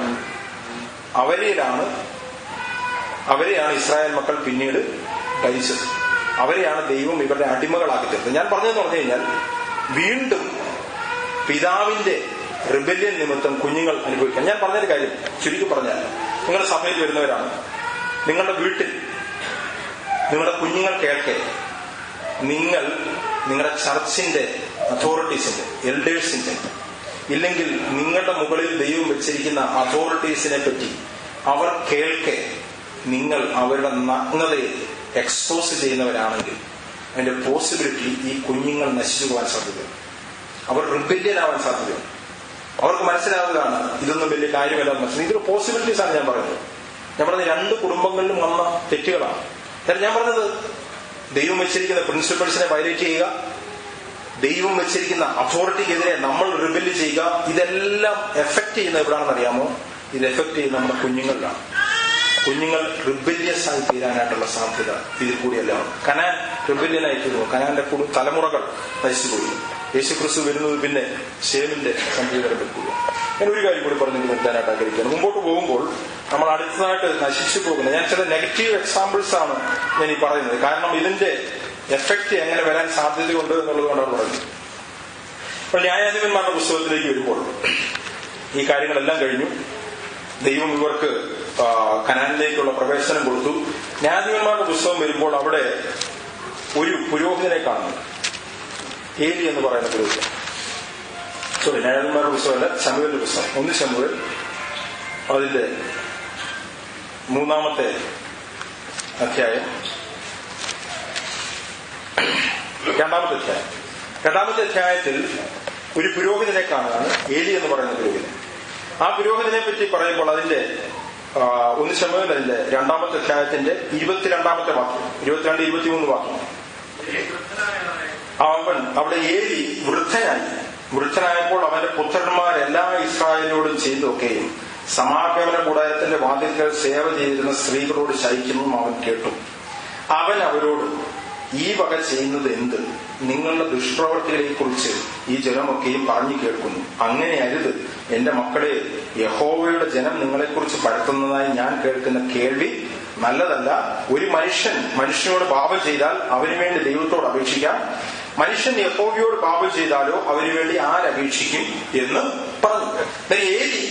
Speaker 3: അവരെയാണ് ഇസ്രായേൽ മക്കൾ പിന്നീട് ഭരിച്ചത്. അവരെയാണ് ദൈവം ഇവരുടെ അടിമകളാക്കി തീർത്തത്. ഞാൻ പറഞ്ഞതെന്ന് പറഞ്ഞു കഴിഞ്ഞാൽ വീണ്ടും പിതാവിന്റെ റിബല്യൻ നിമിത്തം കുഞ്ഞുങ്ങൾ അനുഭവിക്കാം. ഞാൻ പറഞ്ഞൊരു കാര്യം ചുരുക്കി പറഞ്ഞാൽ, നിങ്ങളുടെ സഭയിൽ വരുന്നവരാണ്, നിങ്ങളുടെ വീട്ടിൽ നിങ്ങളുടെ കുഞ്ഞുങ്ങൾ കേൾക്കെ നിങ്ങൾ നിങ്ങളുടെ ചർച്ചിന്റെ അതോറിറ്റീസിന്റെ, എൽഡേഴ്സിന്റെ, ഇല്ലെങ്കിൽ നിങ്ങളുടെ മുകളിൽ ദൈവം വെച്ചിരിക്കുന്ന അതോറിറ്റീസിനെ പറ്റി അവർ കേൾക്കെ നിങ്ങൾ അവരുടെ നഗ്നതയെ എക്സ്പോസ് ചെയ്യുന്നവരാണെങ്കിൽ അതിന്റെ പോസിബിലിറ്റി ഈ കുഞ്ഞുങ്ങൾ നശിച്ചു പോകാൻ സാധ്യതയുണ്ട്. അവർ റിബല്യനാവാൻ സാധ്യതയുണ്ട്. അവർക്ക് മനസ്സിലാവുകയാണ് ഇതൊന്നും വലിയ കാര്യമല്ല. ഇതൊരു പോസിബിലിറ്റീസ് ആണ് ഞാൻ പറയുന്നത്. ഞാൻ പറഞ്ഞത് 2 കുടുംബങ്ങളിലും വന്ന തെറ്റുകളാണ്. ഞാൻ പറഞ്ഞത് ദൈവം വെച്ചിരിക്കുന്ന പ്രിൻസിപ്പിൾസിനെ വയലേറ്റ് ചെയ്യുക, ദൈവം വെച്ചിരിക്കുന്ന അതോറിറ്റിക്കെതിരെ നമ്മൾ റിബല് ചെയ്യുക, ഇതെല്ലാം എഫക്ട് ചെയ്യുന്നത് എവിടാണെന്ന് അറിയാമോ? ഇത് എഫക്ട് ചെയ്യുന്ന നമ്മുടെ കുഞ്ഞുങ്ങളിലാണ്. കുഞ്ഞുങ്ങൾ റിബല്യസ് ആയി തീരാനായിട്ടുള്ള സാധ്യത ഇതിൽ കൂടിയെല്ലാം. കനാൻ റിബല്യനായി തീരുന്നു. കനാന്റെ തലമുറകൾ നശിച്ചുപോയി. യേശുക്രിസ്തു വരുന്നത് പിന്നെ ശേമിന്റെ സംഭവം വെക്കുക. ഞാൻ ഒരു കാര്യം കൂടി പറഞ്ഞു നിർത്താനായിട്ട് ആഗ്രഹിക്കുകയാണ്. മുമ്പോട്ട് പോകുമ്പോൾ നമ്മൾ അടുത്തതായിട്ട് നശിച്ചു പോകുന്നത്, ഞാൻ ചില നെഗറ്റീവ് എക്സാമ്പിൾസ് ആണ് ഞാൻ ഈ പറയുന്നത്. കാരണം ഇതിന്റെ എഫക്ട് എങ്ങനെ വരാൻ സാധ്യതയുണ്ട് എന്നുള്ളത് കൊണ്ടാണ് പറയുന്നത്. അപ്പോൾ ന്യായാധിപന്മാരുടെ പുസ്തകത്തിലേക്ക് വരുമ്പോൾ ഈ കാര്യങ്ങളെല്ലാം കഴിഞ്ഞു. ദൈവം ഇവർക്ക് കനാനിലേക്കുള്ള പ്രവേശനം കൊടുത്തു. ന്യായാധിപന്മാരുടെ പുസ്തകം വരുമ്പോൾ അവിടെ ഒരു പുരോഹിതനെ കാണുന്നു, ഏലി എന്ന് പറയുന്ന പുരോഹിതൻ. ന്യായാധിപന്മാരുടെ പുസ്തകമല്ല, ശമൂവേലിന്റെ പുസ്തകം. 1 ശമൂവേൽ അതിന്റെ 3-ാമത്തെ അധ്യായം, 2-ാമത്തെ അധ്യായം. 2-ാമത്തെ അധ്യായത്തിൽ ഒരു പുരോഹിതനെ കാണുകയാണ്, ഏലി എന്ന് പറയുന്ന പുരോഹിതൻ. ആ പുരോഹിതനെ പറ്റി പറയുമ്പോൾ അതിന്റെ 1 ശമൂവേൽ അതിന്റെ 2-ാമത്തെ അധ്യായത്തിന്റെ 22-ാമത്തെ വാക്യം, 22-23 വാക്യം. അവൻ അവിടെ ഏലി വൃദ്ധനായപ്പോൾ അവന്റെ പുത്രന്മാർ എല്ലാ ഇസ്രായേലിനോടും ചെയ്തൊക്കെയും സമാഗമന കൂടാരത്തിന്റെ വാതിൽക്കൽ സേവ ചെയ്തിരുന്ന സ്ത്രീകളോട് ശയിക്കുന്നതും അവൻ കേട്ടു. അവൻ അവരോട്, ഈ വക ചെയ്യുന്നത് എന്ത്? നിങ്ങളുടെ ദുഷ്പ്രവർത്തികളെ കുറിച്ച് ഈ ജനമൊക്കെയും പറഞ്ഞു കേൾക്കുന്നു. അങ്ങനെ അരുത് എന്റെ മക്കളെ, യഹോവയുടെ ജനം നിങ്ങളെക്കുറിച്ച് പരത്തുന്നതായി ഞാൻ കേൾക്കുന്ന കേൾവി നല്ലതല്ല. ഒരു മനുഷ്യനോട് പാപം ചെയ്താൽ അവന് വേണ്ടി ദൈവത്തോട് അപേക്ഷിക്കാം, മനുഷ്യൻ യഹോവയോട് പാപം ചെയ്താലോ അവന് വേണ്ടി ആരപേക്ഷിക്കും എന്ന് പറഞ്ഞു. ഏലി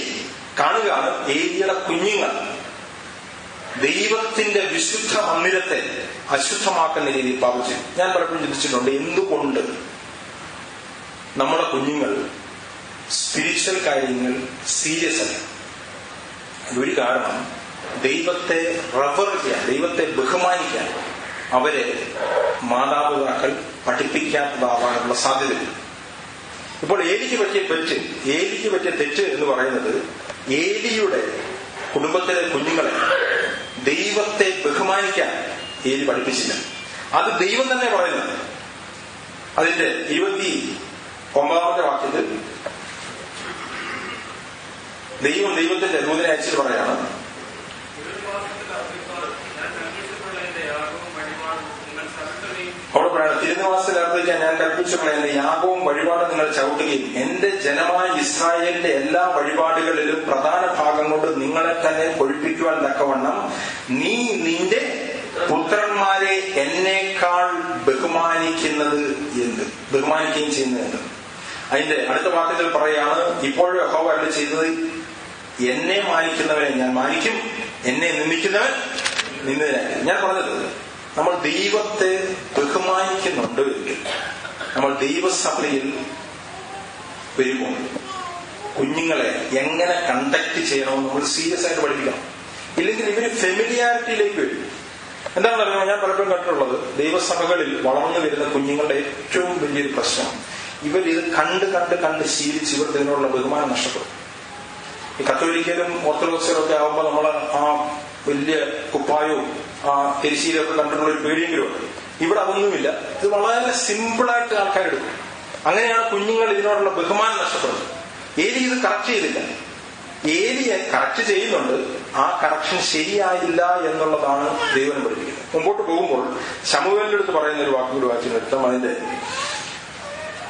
Speaker 3: കാണുകയാണ്, ഏലിയുടെ കുഞ്ഞുങ്ങൾ ദൈവത്തിന്റെ വിശുദ്ധ മന്ദിരത്തെ അശുദ്ധമാക്കുന്ന രീതിയിൽ പാപം ചെയ്തു. ഞാൻ പലപ്പോഴും ചിന്തിച്ചിട്ടുണ്ട്, എന്തുകൊണ്ട് നമ്മുടെ കുഞ്ഞുങ്ങൾ സ്പിരിച്വൽ കാര്യങ്ങൾ സീരിയസ് അല്ല? ഒരു കാരണം, ദൈവത്തെ റെഫർ ചെയ്യാൻ, ദൈവത്തെ ബഹുമാനിക്കാൻ അവരെ മാതാപിതാക്കൾ പഠിപ്പിക്കാത്തതാവാനുള്ള സാധ്യതയുണ്ട്. ഇപ്പോൾ ഏലിക്ക് പറ്റിയ തെറ്റ് എന്ന് പറയുന്നത്, ഏലിയുടെ കുടുംബത്തിലെ കുഞ്ഞുങ്ങളെ ദൈവത്തെ ബഹുമാനിക്കാൻ ഏലി പഠിപ്പിച്ചില്ല. അത് ദൈവം തന്നെ പറയുന്നത്. അതിന്റെ 29-ാമത്തെ വാക്യത്തിൽ ദൈവത്തിന്റെ ദൂതനെ അയച്ചിട്ട് പറയാണ്, അവിടെ പറയണം, തിരുനിവാസത്തിൽ അർപ്പിക്കാൻ ഞാൻ കൽപ്പിച്ചിട്ടുള്ള എന്റെ യാഗവും വഴിപാടും നിങ്ങൾ ചവിട്ടുകയും എന്റെ ജനമായ ഇസ്രായേലിന്റെ എല്ലാ വഴിപാടുകളിലും പ്രധാന ഭാഗം കൊണ്ട് നിങ്ങളെ തന്നെ കൊഴിപ്പിക്കുവാൻ തക്കവണ്ണം നീ നിന്റെ പുത്രന്മാരെ എന്നേക്കാൾ ബഹുമാനിക്കുകയും ചെയ്യുന്നത് എന്ത്? അതിന്റെ അടുത്ത വാക്യത്തിൽ പറയാണ്, ഇപ്പോഴും യഹോവ അരുളി ചെയ്യുന്നത്, എന്നെ മാനിക്കുന്നവനെ ഞാൻ മാനിക്കും, എന്നെ നിന്ദിക്കുന്നവൻ നിന്ദിതനായിരിക്കും. ഞാൻ പറഞ്ഞത്, നമ്മൾ ദൈവത്തെ ബഹുമാനിക്കുന്നുണ്ട് എങ്കിൽ നമ്മൾ ദൈവസഭയിൽ വരുമ്പോൾ കുഞ്ഞുങ്ങളെ എങ്ങനെ കണ്ടക്ട് ചെയ്യണമെന്ന് നമ്മൾ സീരിയസ് ആയിട്ട് പഠിപ്പിക്കണം. ഇല്ലെങ്കിൽ ഇവര് ഫെമിലിയാരിറ്റിയിലേക്ക് വരും. എന്താണെന്ന് അറിയാമോ, ഞാൻ പലപ്പോഴും കണ്ടിട്ടുള്ളത്, ദൈവസഭകളിൽ വളർന്നു വരുന്ന കുഞ്ഞുങ്ങളുടെ ഏറ്റവും വലിയൊരു പ്രശ്നം, ഇവരിത് കണ്ട് ശീലിച്ച് ഇവർക്ക് ഇതിനോടുള്ള ബഹുമാനം നഷ്ടപ്പെടും. ഈ കത്തോലിക്കലും ഓർത്തഡോക്സിലും ഒക്കെ ആവുമ്പോൾ നമ്മൾ ആ വലിയ കുപ്പായവും ആ തിരിശീലൊക്കെ കണ്ടിട്ടുള്ള ഒരു പേടിയെങ്കിലും ഉണ്ട്. ഇവിടെ അതൊന്നുമില്ല. ഇത് വളരെ സിമ്പിളായിട്ട് ആൾക്കാരെടുക്കും. അങ്ങനെയാണ് കുഞ്ഞുങ്ങൾ ഇതിനോടുള്ള ബഹുമാനം നഷ്ടപ്പെടുന്നത്. ഏലി ഇത് കറക്റ്റ് ചെയ്തില്ല. ഏലിയെ കറക്റ്റ് ചെയ്യുന്നുണ്ട്, ആ കറക്ഷൻ ശരിയായില്ല എന്നുള്ളതാണ് ദൈവം പഠിപ്പിക്കുന്നത്. മുമ്പോട്ട് പോകുമ്പോൾ ശമൂവേലിന്റെ അടുത്ത് പറയുന്ന ഒരു വാക്കും കൂടി വായിച്ചു നിർത്താം. അതിന്റെ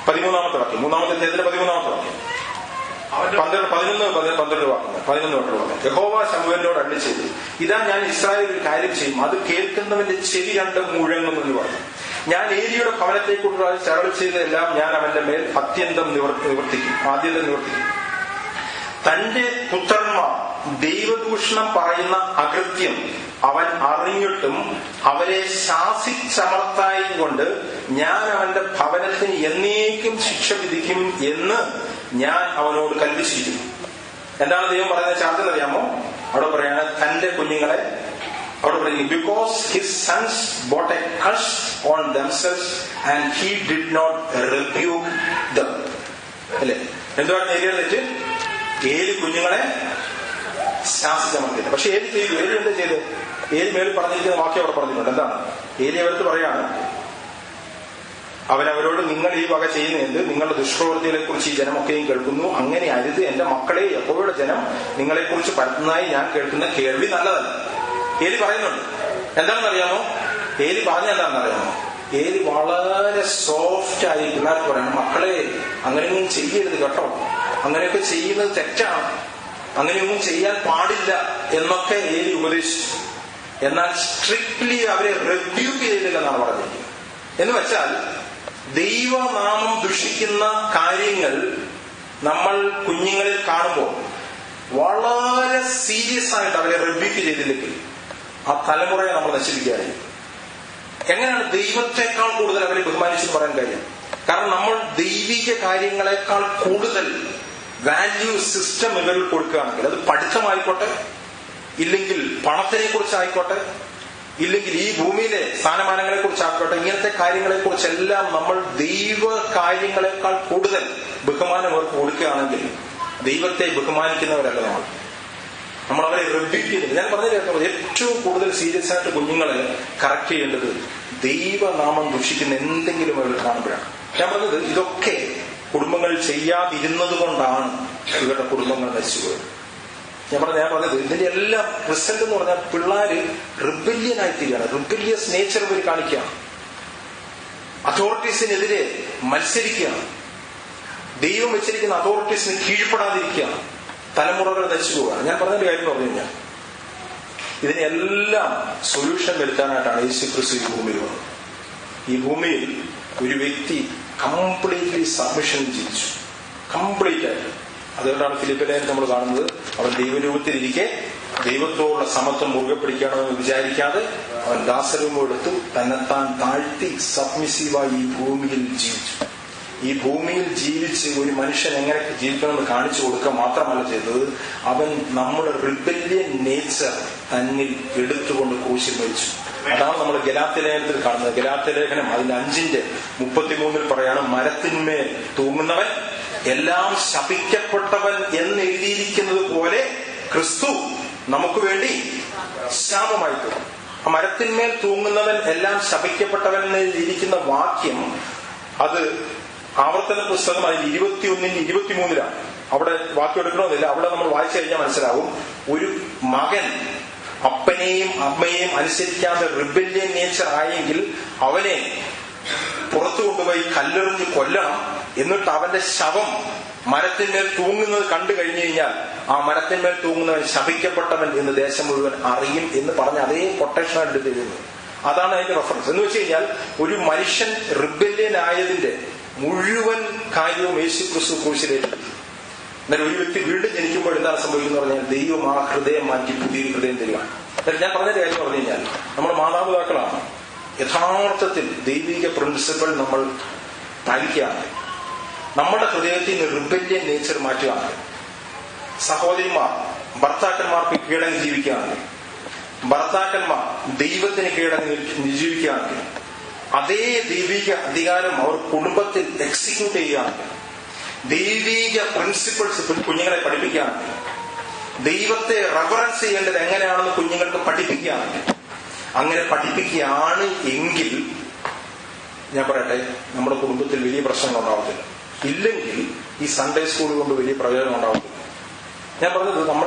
Speaker 3: 13-ാമത്തെ വാക്യം, 3-ാമത്തെ അധ്യായത്തിന്റെ 13-ാമത്തെ വാക്യം, 11 വാക്യം. യഹോവ ശമൂവേലിനോട് അരുളി ചെയ്തു, ഇതാ ഞാൻ ഇസ്രായേൽ ഒരു കാര്യം ചെയ്യും, അത് കേൾക്കുന്നവന്റെ ചെവി കണ്ട് മുഴങ്ങുമെന്ന് പറഞ്ഞു. ഞാൻ ഏലിയുടെ ഭവനത്തെക്കുറിച്ച് ചരൾ ചെയ്തതെല്ലാം ഞാൻ അവന്റെ മേൽ ആദ്യന്തം നിവർത്തിക്കും. തന്റെ പുത്രന്മാർ ദൈവദൂഷണം പറയുന്ന അകൃത്യം അവൻ അറിഞ്ഞിട്ടും അവരെ ശാസിച്ചമർത്തായി കൊണ്ട് ഞാൻ അവന്റെ ഭവനത്തിന് എന്നേക്കും ശിക്ഷ വിധിക്കും എന്ന് ഞാൻ അവനോട് കൽപ്പിച്ചിരിക്കുന്നു. എന്താണ് ദൈവം പറയുന്ന ചാർജ് അറിയാമോ? അവിടെ പറയാണ്, തന്റെ കുഞ്ഞുങ്ങളെ അവിടെ പറയുന്നു, because his sons brought a curse on themselves and he did not rebuke them. അല്ലേ? എന്തുവാണ് ഏലിയുടെ തെറ്റ്? ഏലി കുഞ്ഞുങ്ങളെ ശാസിച്ചമർത്തില്ല. പക്ഷെ ഏലി എന്താ ചെയ്ത്? ഏലി മേളിൽ പറഞ്ഞിരിക്കുന്ന വാക്യം അവിടെ പറഞ്ഞിട്ടുണ്ട്. എന്താണ്? ഏലി അവർക്ക് പറയാണ്, അവരവരോട്, നിങ്ങൾ ഈ വക ചെയ്യുന്നത് നിങ്ങളുടെ ദുഷ്പ്രവൃത്തികളെ കുറിച്ച് ഈ ജനമൊക്കെയും കേൾക്കുന്നു. അങ്ങനെ അരുത് എന്റെ മക്കളെ, യഹോവയുടെ ജനം നിങ്ങളെ കുറിച്ച് പരത്തുന്നതായി ഞാൻ കേൾക്കുന്ന കേൾവി നല്ലതല്ല. ഏലി പറയുന്നുണ്ട്. എന്താണെന്നറിയാമോ? ഏലി എന്താണെന്നറിയാമോ? ഏലി വളരെ സോഫ്റ്റ് ആയി പിള്ളേർക്ക് പറയണം, മക്കളെ അങ്ങനെയൊന്നും ചെയ്യരുത് കേട്ടോ, അങ്ങനെയൊക്കെ ചെയ്യുന്നത് തെറ്റാണ്, അങ്ങനെയൊന്നും ചെയ്യാൻ പാടില്ല എന്നൊക്കെ ഏലി ഉപദേശിച്ചു. എന്നാൽ സ്ട്രിക്ട്ലി അവരെ റിബ്യൂക്ക് ചെയ്തില്ലെന്നാണ് പറഞ്ഞിരിക്കുന്നത്. എന്ന് വെച്ചാൽ ദൈവനാമം ദുഷിക്കുന്ന കാര്യങ്ങൾ നമ്മൾ കുഞ്ഞുങ്ങളിൽ കാണുമ്പോൾ വളരെ സീരിയസ് ആയിട്ട് അവരെ റിബ്യൂക്ക് ചെയ്തില്ലെങ്കിൽ ആ തലമുറയെ നമ്മൾ നശിപ്പിക്കുകയായിരിക്കും. എങ്ങനെയാണ് ദൈവത്തെക്കാൾ കൂടുതൽ അവരെ ബഹുമാനിച്ചെന്ന് പറയാൻ കാര്യം? കാരണം നമ്മൾ ദൈവിക കാര്യങ്ങളെക്കാൾ കൂടുതൽ വാല്യൂ സിസ്റ്റം ഇവരിൽ കൊടുക്കുകയാണെങ്കിൽ, അത് പഠിത്തമായിക്കോട്ടെ, ഇല്ലെങ്കിൽ പണത്തിനെ കുറിച്ചായിക്കോട്ടെ, ഇല്ലെങ്കിൽ ഈ ഭൂമിയിലെ സ്ഥാനമാനങ്ങളെ കുറിച്ചായിക്കോട്ടെ, ഇങ്ങനത്തെ കാര്യങ്ങളെ കുറിച്ചെല്ലാം നമ്മൾ ദൈവ കാര്യങ്ങളെക്കാൾ കൂടുതൽ ബഹുമാനം അവർക്ക് കൊടുക്കുകയാണെങ്കിൽ ദൈവത്തെ ബഹുമാനിക്കുന്നവരല്ല നമ്മൾ അവരെ റിബ്യൂക്ക് ചെയ്യുന്നില്ല. ഞാൻ പറഞ്ഞു കേട്ടോ, ഏറ്റവും കൂടുതൽ സീരിയസ് ആയിട്ട് കുഞ്ഞുങ്ങളെ കറക്റ്റ് ചെയ്യേണ്ടത് ദൈവനാമം ദുഷിക്കുന്ന എന്തെങ്കിലും അവർ കാണുമ്പോഴാണ്. ഞാൻ പറഞ്ഞത് ഇതൊക്കെ കുടുംബങ്ങൾ ചെയ്യാതിരുന്നത് കൊണ്ടാണ് ഇവരുടെ കുടുംബങ്ങൾ നശിച്ചുപോയത്. ഞാൻ പറഞ്ഞത് ഇതിന്റെ എല്ലാം റിസൾട്ട് എന്ന് പറഞ്ഞാൽ പിള്ളേര് റിബല്യൻ ആയിത്തീരുകയാണ്. റിബല്യസ് നേച്ചർ ഇവർ കാണിക്കുകയാണ്. അതോറിറ്റീസിനെതിരെ മത്സരിക്കുകയാണ്. ദൈവം വെച്ചിരിക്കുന്ന അതോറിറ്റീസിന് കീഴ്പ്പെടാതിരിക്കുകയാണ്. തലമുറകൾ നശിച്ചു പോവുകയാണ്. ഞാൻ പറഞ്ഞൊരു കാര്യം എന്ന് പറഞ്ഞു കഴിഞ്ഞാൽ ഇതിനെല്ലാം സൊല്യൂഷൻ വരുത്താനായിട്ടാണ് യേശുക്രിസ്തു ഈ ഭൂമിയിൽ വന്നത്. ഈ ഭൂമിയിൽ ഒരു വ്യക്തി കംപ്ലീറ്റ്ലി സബ്മിഷൻ ജീവിച്ചു, കംപ്ലീറ്റ് ആയിട്ട്. അതുകൊണ്ടാണ് ഫിലിപ്പിലേഖനത്തിൽ നമ്മൾ കാണുന്നത്, അവൻ ദൈവരൂപത്തിലിരിക്കെ ദൈവത്തോടുള്ള സമത്വം മുറുകെ പിടിക്കണമെന്ന് വിചാരിക്കാതെ അവൻ ദാസരൂപം എടുത്തു തന്നെത്താൻ താഴ്ത്തി സബ്മിസീവായി ഈ ഭൂമിയിൽ ജീവിച്ചു. ഈ ഭൂമിയിൽ ജീവിച്ച് ഒരു മനുഷ്യൻ എങ്ങനെ ജീവിക്കണമെന്ന് കാണിച്ചു കൊടുക്കുക മാത്രമല്ല ചെയ്തത്, അവൻ നമ്മുടെ റിബല്യൻ നേച്ചർ തന്നിൽ എടുത്തുകൊണ്ട് ക്രൂശിൽ മരിച്ചു. അതാണ് നമ്മൾ ഗലാത്യലേഖനത്തിൽ കാണുന്നത്. ഗലാത്യലേഖനം അതിന്റെ 5:33 പറയാണ്, മരത്തിന്മേൽ തൂങ്ങുന്നവൻ എല്ലാം ശപിക്കപ്പെട്ടവൻ എന്ന് എഴുതിയിരിക്കുന്നത് പോലെ ക്രിസ്തു നമുക്ക് വേണ്ടി ശാപമായി തീർന്നു. ആ മരത്തിന്മേൽ തൂങ്ങുന്നവൻ എല്ലാം ശപിക്കപ്പെട്ടവൻ എന്ന് എഴുതിയിരിക്കുന്ന വാക്യം അത് ആവർത്തന പുസ്തകം അതിൽ 21-23 അവിടെ വാക്യം എടുക്കണമെന്നില്ല. അവിടെ നമ്മൾ വായിച്ചു കഴിഞ്ഞാൽ മനസ്സിലാവും, ഒരു മകൻ അപ്പനെയും അമ്മയെയും അനുസരിക്കാതെ റിബല്യൻ നേച്ചർ ആയെങ്കിൽ അവനെ പുറത്തു കൊണ്ടുപോയി കല്ലെറിഞ്ഞ് കൊല്ലണം. എന്നിട്ട് അവന്റെ ശവം മരത്തിന്മേൽ തൂങ്ങുന്നത് കണ്ടു കഴിഞ്ഞു കഴിഞ്ഞാൽ ആ മരത്തിന്മേൽ തൂങ്ങുന്നവൻ ശപിക്കപ്പെട്ടവൻ എന്ന് ദേശം മുഴുവൻ അറിയും എന്ന് പറഞ്ഞ അതേ കൊട്ടേഷനാണ് എടുത്തിരുന്നത്. അതാണ് അതിന്റെ റെഫറൻസ്. എന്ന് വെച്ച് കഴിഞ്ഞാൽ ഒരു മനുഷ്യൻ റിബല്യൻ ആയതിന്റെ മുഴുവൻ കാര്യവും യേശുക്രിസ്തു ക്രൂശിലേറ്റു. എന്നാൽ ഒരു വ്യക്തി വീണ്ടും ജനിക്കുമ്പോൾ എന്താണ് സംഭവിക്കുന്നത് പറഞ്ഞാൽ ദൈവം ആ ഹൃദയം മാറ്റി പുതിയൊരു ഹൃദയം തരികയാണ്. ഞാൻ പറഞ്ഞ കാര്യം പറഞ്ഞു കഴിഞ്ഞാൽ നമ്മുടെ മാതാപിതാക്കളാണ് യഥാർത്ഥത്തിൽ ദൈവിക പ്രിൻസിപ്പൾ നമ്മൾ പാലിക്കുകയാണ്. നമ്മുടെ ഹൃദയത്തിൽ നിന്ന് റിബല്യൻ നേച്ചർ മാറ്റുകയാണ്. സഹോദരിമാർ ഭർത്താക്കന്മാർക്ക് കീഴടങ്ങി ജീവിക്കുകയാണ്. ഭർത്താക്കന്മാർ ദൈവത്തിന് കീഴടങ്ങി ജീവിക്കുകയാണെങ്കിൽ അതേ ദൈവിക അധികാരം അവർ കുടുംബത്തിൽ എക്സിക്യൂട്ട് ചെയ്യുകയാണെങ്കിൽ, ദൈവിക പ്രിൻസിപ്പിൾസ് കുഞ്ഞുങ്ങളെ പഠിപ്പിക്കുകയാണെങ്കിൽ, ദൈവത്തെ റെഫറൻസ് ചെയ്യേണ്ടത് എങ്ങനെയാണെന്ന് കുഞ്ഞുങ്ങൾക്ക് പഠിപ്പിക്കുകയാണെങ്കിൽ, അങ്ങനെ പഠിപ്പിക്കുകയാണ് എങ്കിൽ ഞാൻ പറയട്ടെ, നമ്മുടെ കുടുംബത്തിൽ വലിയ പ്രശ്നങ്ങൾ ഉണ്ടാവത്തില്ല. ഇല്ലെങ്കിൽ ഈ സൺഡേ സ്കൂൾ കൊണ്ട് വലിയ പ്രയോജനം ഉണ്ടാവത്തില്ല. ഞാൻ പറഞ്ഞത്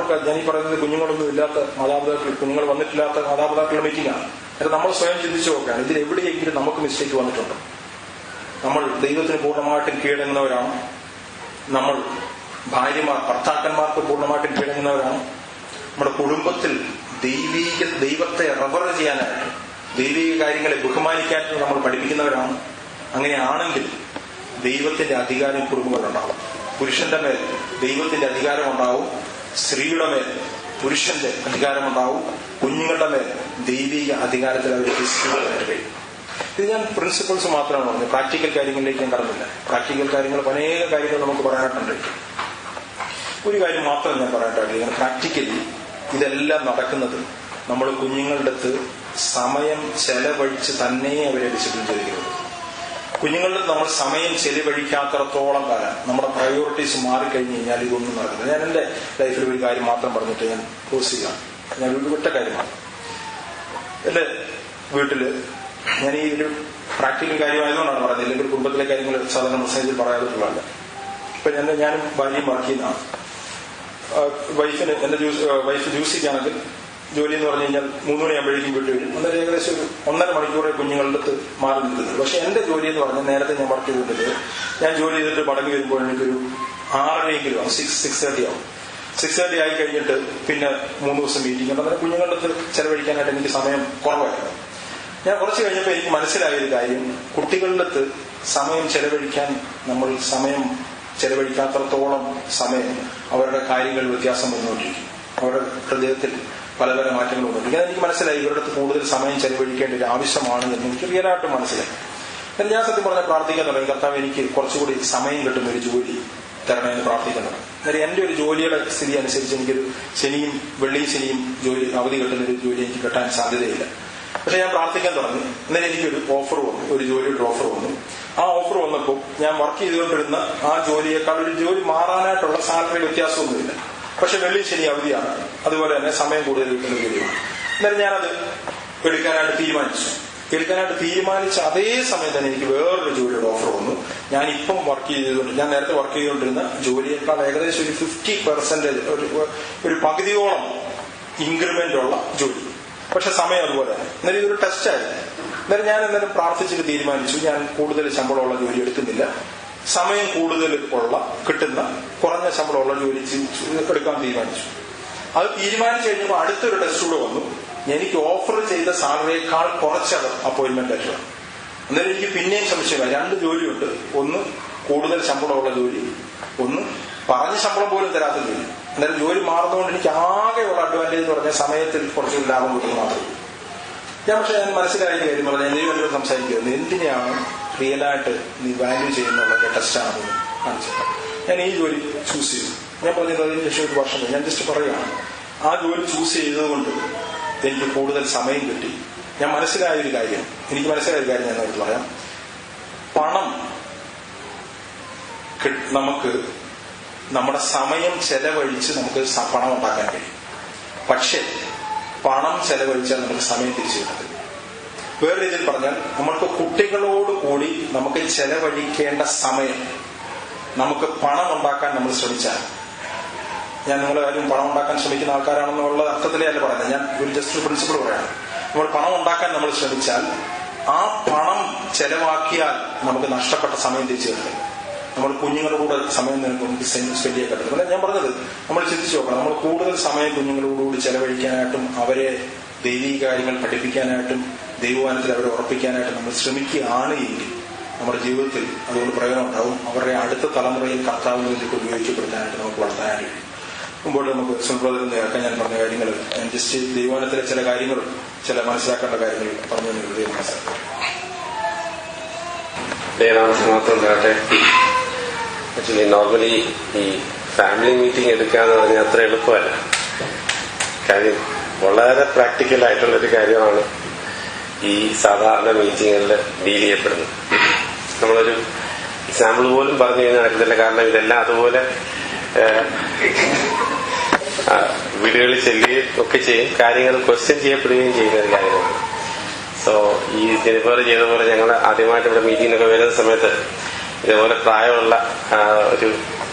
Speaker 3: ഞാൻ ഈ പറയുന്നത് കുഞ്ഞുങ്ങളൊന്നും ഇല്ലാത്ത മാതാപിതാക്കൾ, കുഞ്ഞുങ്ങൾ വന്നിട്ടില്ലാത്ത മാതാപിതാക്കളുടെ മീറ്റിംഗാണ്. അത് നമ്മൾ സ്വയം ചിന്തിച്ചു നോക്കുകയാണ്, ഇതിൽ എവിടെയെങ്കിലും നമുക്ക് മിസ്റ്റേക്ക് വന്നിട്ടുണ്ടോ? നമ്മൾ ദൈവത്തിന് പൂർണ്ണമായിട്ടും കീഴടങ്ങുന്നവരാണ്. നമ്മൾ ഭാര്യമാർ ഭർത്താക്കന്മാർക്ക് പൂർണ്ണമായിട്ടും കീഴടങ്ങുന്നവരാണ്. നമ്മുടെ കുടുംബത്തിൽ ദൈവത്തെ റെഫർ ചെയ്യാനായിട്ട്, ദൈവിക കാര്യങ്ങളെ ബഹുമാനിക്കാനായിട്ട് നമ്മൾ പഠിപ്പിക്കുന്നവരാണ്. അങ്ങനെയാണെങ്കിൽ ദൈവത്തിന്റെ അധികാരം കുടുംബങ്ങളിലുണ്ടാവും. പുരുഷന്റെ മേൽ ദൈവത്തിന്റെ അധികാരം ഉണ്ടാവും, സ്ത്രീയുടെ മേൽ പുരുഷന്റെ അധികാരമുണ്ടാവും, കുഞ്ഞുങ്ങളുടെ മേൽ ദൈവിക അധികാരത്തിൽ അവർ എക്സിക്യൂട്ട് കഴിയും. ഇത് ഞാൻ പ്രിൻസിപ്പിൾസ് മാത്രമാണ് പറഞ്ഞത്, പ്രാക്ടിക്കൽ കാര്യങ്ങളിലേക്ക് ഞാൻ കടന്നില്ല. പ്രാക്ടിക്കൽ കാര്യങ്ങൾ അനേക കാര്യങ്ങൾ നമുക്ക് പറയാനായിട്ടുണ്ട്. ഒരു കാര്യം മാത്രം ഞാൻ പറയാനായിട്ട്, പ്രാക്ടിക്കലി ഇതെല്ലാം നടക്കുന്നത് നമ്മൾ കുഞ്ഞുങ്ങളുടെ അടുത്ത് സമയം ചെലവഴിച്ച് തന്നെ അവരെ ഡിസിപ്ലിൻ ചെയ്തിരിക്കുന്നത്. കുഞ്ഞുങ്ങളുടെ നമ്മൾ സമയം ചെലവഴിക്കാത്തടത്തോളം കാലം നമ്മുടെ പ്രയോറിറ്റീസ് മാറിക്കഴിഞ്ഞ് കഴിഞ്ഞാൽ ഇതൊന്നും നടക്കുന്നത്. ഞാൻ എന്റെ ലൈഫിൽ ഒരു കാര്യം മാത്രം പറഞ്ഞിട്ട് ഞാൻ ക്ലോസ് ചെയ്യാം. ഞാൻ ഒറ്റ കാര്യമാണ്. എന്റെ വീട്ടില് ഞാൻ ഈ ഒരു പ്രാക്ടിക്കൽ കാര്യമായതുകൊണ്ടാണ് പറയുന്നത്, ഇല്ലെങ്കിൽ കുടുംബത്തിലെ കാര്യങ്ങൾ സാധാരണ മെസ്സേജിൽ പറയാതിട്ടുള്ളതല്ല. ഇപ്പൊ ഞാനും ഭാര്യയും വർക്ക് ചെയ്യുന്നതാണ്. എന്റെ വൈഫ് ജ്യൂസിക്കാണെങ്കിൽ ജോലി എന്ന് പറഞ്ഞു കഴിഞ്ഞാൽ 3 മണിയാകുമ്പോഴേക്കും വീട്ടിൽ വരും. ഏകദേശം ഒരു 1.5 മണിക്കൂറെ കുഞ്ഞുങ്ങളുടെ അടുത്ത് മാറി നിൽക്കുന്നത്. പക്ഷെ എന്റെ ജോലി എന്ന് പറഞ്ഞാൽ നേരത്തെ ഞാൻ വർക്ക് ചെയ്തിട്ട് ഞാൻ ജോലി ചെയ്തിട്ട് മടങ്ങി വരുമ്പോൾ എനിക്കൊരു 6:30 ആവും, 6:30 ആവും. 6:30 ആയി കഴിഞ്ഞിട്ട് പിന്നെ 3 ദിവസം മീറ്റിംഗ് ഉണ്ട്. അങ്ങനെ കുഞ്ഞുങ്ങളുടെ അടുത്ത് ചെലവഴിക്കാനായിട്ട് എനിക്ക് സമയം കുറവായിരുന്നു. ഞാൻ കുറച്ച് കഴിഞ്ഞപ്പോൾ എനിക്ക് മനസ്സിലായൊരു കാര്യം, കുട്ടികളുടെ അടുത്ത് സമയം ചെലവഴിക്കാൻ നമ്മൾ സമയം ചെലവഴിക്കാത്തടത്തോളം സമയം അവരുടെ കാര്യങ്ങൾ വ്യത്യാസം വന്നുകൊണ്ടിരിക്കും. അവരുടെ ഹൃദയത്തിൽ പല പല മാറ്റങ്ങളുണ്ട്. ഇങ്ങനെ എനിക്ക് മനസ്സിലായി ഇവരുടെ അടുത്ത് കൂടുതൽ സമയം ചെലവഴിക്കേണ്ട ഒരു ആവശ്യമാണ് എന്ന് എനിക്ക് റിയലായിട്ട് മനസ്സിലായി. എന്നാൽ ഞാൻ സത്യം പറഞ്ഞാൽ പ്രാർത്ഥിക്കാൻ തുടങ്ങി, കർത്താവ് എനിക്ക് കുറച്ചുകൂടി സമയം കിട്ടുന്ന ഒരു ജോലി തരണമെന്ന് പ്രാർത്ഥിക്കാൻ തുടങ്ങി. അന്നേരം എൻ്റെ ഒരു ജോലിയുടെ സ്ഥിതി അനുസരിച്ച് എനിക്കൊരു ശനിയും വെള്ളിയും ശനിയും ജോലി അവധി കിട്ടുന്ന ഒരു ജോലി എനിക്ക് കിട്ടാൻ സാധ്യതയില്ല. പക്ഷെ ഞാൻ പ്രാർത്ഥിക്കാൻ തുടങ്ങി. അന്നേരം എനിക്കൊരു ഓഫർ വന്നു, ഒരു ജോലിയുടെ ഓഫർ വന്നു. ആ ഓഫർ വന്നപ്പോൾ ഞാൻ വർക്ക് ചെയ്തുകൊണ്ടിരുന്ന ആ ജോലിയേക്കാൾ ഒരു ജോലി മാറാനായിട്ടുള്ള സാലറി വ്യത്യാസമൊന്നുമില്ല. പക്ഷെ വെള്ളി ശനി അവധിയാണ്, അതുപോലെ തന്നെ സമയം കൂടുതൽ കിട്ടുന്ന ജോലിയാണ്. അന്നേരം ഞാനത് എടുക്കാനായിട്ട് തീരുമാനിച്ച അതേ സമയം തന്നെ എനിക്ക് വേറൊരു ജോലിയുടെ ഓഫർ വന്നു. ഞാനിപ്പം ഞാൻ നേരത്തെ വർക്ക് ചെയ്തുകൊണ്ടിരുന്ന ജോലിയേക്കാൾ ഏകദേശം ഒരു 50% ഒരു പകുതിയോളം ഇൻക്രിമെന്റ് ഉള്ള ജോലി, പക്ഷെ സമയം അതുപോലെ തന്നെ. എന്നാലും ഇതൊരു ടെസ്റ്റായിരുന്നു. എന്നാലും ഞാൻ എന്നാലും പ്രാർത്ഥിച്ചിട്ട് തീരുമാനിച്ചു, ഞാൻ കൂടുതൽ ശമ്പളമുള്ള ജോലി എടുക്കുന്നില്ല, സമയം കൂടുതൽ കിട്ടുന്ന കുറഞ്ഞ ശമ്പളമുള്ള ജോലി എടുക്കാൻ തീരുമാനിച്ചു. അത് തീരുമാനിച്ചു കഴിഞ്ഞപ്പോൾ അടുത്തൊരു ടെസ്റ്റ് കൂടെ വന്നു. എനിക്ക് ഓഫർ ചെയ്ത സാലറിയേക്കാൾ കുറച്ച് അപ്പോയിന്റ്മെന്റ് ലെറ്റർ. അന്നേരം എനിക്ക് പിന്നെയും സംശയമായി. 2 ജോലിയുണ്ട്, ഒന്ന് കൂടുതൽ ശമ്പളമുള്ള ജോലി, ഒന്ന് പറഞ്ഞ ശമ്പളം പോലും തരാത്ത ജോലി. അന്നേരം ജോലി മാറുന്നതുകൊണ്ട് എനിക്ക് ആകെയുള്ള അഡ്വാൻറ്റേജ് എന്ന് പറഞ്ഞാൽ സമയത്തിൽ കുറച്ച് ലാഭം കിട്ടുന്നത് മാത്രമേ. ഞാൻ മനസ്സിലായ കാര്യം പറഞ്ഞാൽ ദൈവം എന്നോട് സംസാരിക്കുന്നത് എന്തിനാണ് റിയലായിട്ട് നീ വാല്യൂ ചെയ്യുന്നുള്ള ടെസ്റ്റാണെന്ന് കാണിച്ചത്. ഞാൻ ഈ ജോലി ചൂസ് ചെയ്തു. ഞാൻ പറഞ്ഞത് അതിന് ശേഷം 1 വർഷം ഞാൻ ജസ്റ്റ് പറയുകയാണ്, ആ ജോലി ചൂസ് ചെയ്തതുകൊണ്ട് എനിക്ക് കൂടുതൽ സമയം കിട്ടി. എനിക്ക് മനസ്സിലായ ഒരു കാര്യം ഞാൻ അവർക്ക് പറയാം. പണം നമുക്ക് നമ്മുടെ സമയം ചെലവഴിച്ച് നമുക്ക് പണം ഉണ്ടാക്കാൻ കഴിയും. പക്ഷെ പണം ചെലവഴിച്ചാൽ നമുക്ക് സമയം തിരിച്ചു കിട്ടും. വേറെ രീതിയിൽ പറഞ്ഞാൽ നമ്മൾക്ക് കുട്ടികളോട് കൂടി നമുക്ക് ചെലവഴിക്കേണ്ട സമയം നമുക്ക് പണം ഉണ്ടാക്കാൻ നമ്മൾ ശ്രമിച്ചാൽ, ഞാൻ നിങ്ങളെ കാര്യം പണം ഉണ്ടാക്കാൻ ശ്രമിക്കുന്ന ആൾക്കാരാണെന്നുള്ള അർത്ഥത്തിലേ അല്ല പറയുന്നത്, ഞാൻ ഒരു ജസ്റ്റ് പ്രിൻസിപ്പിൾ പറയാണ്. നമ്മൾ പണം ഉണ്ടാക്കാൻ നമ്മൾ ശ്രമിച്ചാൽ ആ പണം ചെലവാക്കിയാൽ നമുക്ക് നഷ്ടപ്പെട്ട സമയം തിരിച്ചു കിട്ടും. നമ്മൾ കുഞ്ഞുങ്ങളുടെ കൂടെ സമയം നമുക്ക് സ്പെൻഡ് ചെയ്യാൻ പറ്റും. ഞാൻ പറഞ്ഞത് നമ്മൾ ചിന്തിച്ചു നോക്കണം. നമ്മൾ കൂടുതൽ സമയം കുഞ്ഞുങ്ങളോടുകൂടി ചെലവഴിക്കാനായിട്ടും അവരെ ദൈവീക കാര്യങ്ങൾ പഠിപ്പിക്കാനായിട്ടും ദൈവവാനത്തിൽ അവരെ ഉറപ്പിക്കാനായിട്ടും നമ്മൾ ശ്രമിക്കുകയാണ് എങ്കിൽ നമ്മുടെ ജീവിതത്തിൽ അതുകൊണ്ട് പ്രയോജനം ഉണ്ടാവും. അവരുടെ അടുത്ത തലമുറയിൽ കർത്താവിന് വേണ്ടിയിട്ട് ഉപയോഗിക്കപ്പെടുത്താനായിട്ട് നമുക്ക് വളർത്താനായിട്ട് കഴിയും. മുമ്പോട്ട് നമുക്ക് സുബ്രതയിൽ കേൾക്കാൻ ഞാൻ പറഞ്ഞ കാര്യങ്ങൾ, ഞാൻ ജസ്റ്റ് ദൈവവാനത്തിലെ ചില കാര്യങ്ങളും ചില മനസ്സിലാക്കേണ്ട കാര്യങ്ങൾ പറഞ്ഞു ദൈവം മനസ്സിലാക്കാം.
Speaker 5: മാത്രം തരട്ടെ. ആക്ച്വലി നോർമലി ഈ ഫാമിലി മീറ്റിംഗ് എടുക്കാന്ന് പറഞ്ഞാൽ അത്ര എളുപ്പമല്ല. കാര്യം വളരെ പ്രാക്ടിക്കൽ ആയിട്ടുള്ളൊരു കാര്യമാണ് ഈ സാധാരണ മീറ്റിങ്ങുകളിൽ ഡീൽ ചെയ്യപ്പെടുന്നത്. നമ്മളൊരു എക്സാമ്പിൾ പോലും പറഞ്ഞു കഴിഞ്ഞാൽ നടക്കുന്നില്ല. കാരണം ഇതെല്ലാം അതുപോലെ വീടുകളിൽ ചെല്ലുകയും ഒക്കെ ചെയ്യും, കാര്യങ്ങൾ ക്വസ്റ്റ്യൻ ചെയ്യപ്പെടുകയും ചെയ്യുന്ന ഒരു കാര്യമാണ്. സോ ഈ ജനിഫർ ചെയ്ത പോലെ ഞങ്ങൾ ആദ്യമായിട്ട് ഇവിടെ മീറ്റിങ്ങിനൊക്കെ വരുന്ന സമയത്ത് ഇതേപോലെ പ്രായമുള്ള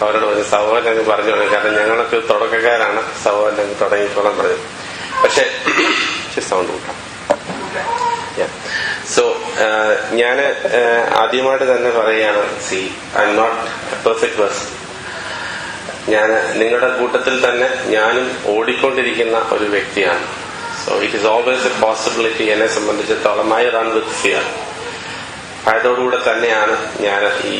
Speaker 5: അവരോട് പറഞ്ഞു സഹോദരൻ അങ്ങ് പറഞ്ഞു തുടങ്ങി. കാരണം ഞങ്ങളൊക്കെ തുടക്കക്കാരാണ്, സഹോദരൻ അങ്ങ് തുടങ്ങിക്കോളാൻ പറഞ്ഞു. പക്ഷെ സൗണ്ട് കൂട്ടാം. സോ ഞാൻ ആദ്യമായിട്ട് തന്നെ പറയുകയാണ്, I am not a perfect person. ഞാൻ നിങ്ങളുടെ കൂട്ടത്തിൽ തന്നെ ഞാനും ഓടിക്കൊണ്ടിരിക്കുന്ന ഒരു വ്യക്തിയാണ്. So it is always a possibility. എന്നെ സംബന്ധിച്ചിടത്തോളം ഐ റൺ വിത്ത് ഫിയർ. ഭയത്തോടുകൂടെ തന്നെയാണ് ഞാൻ ഈ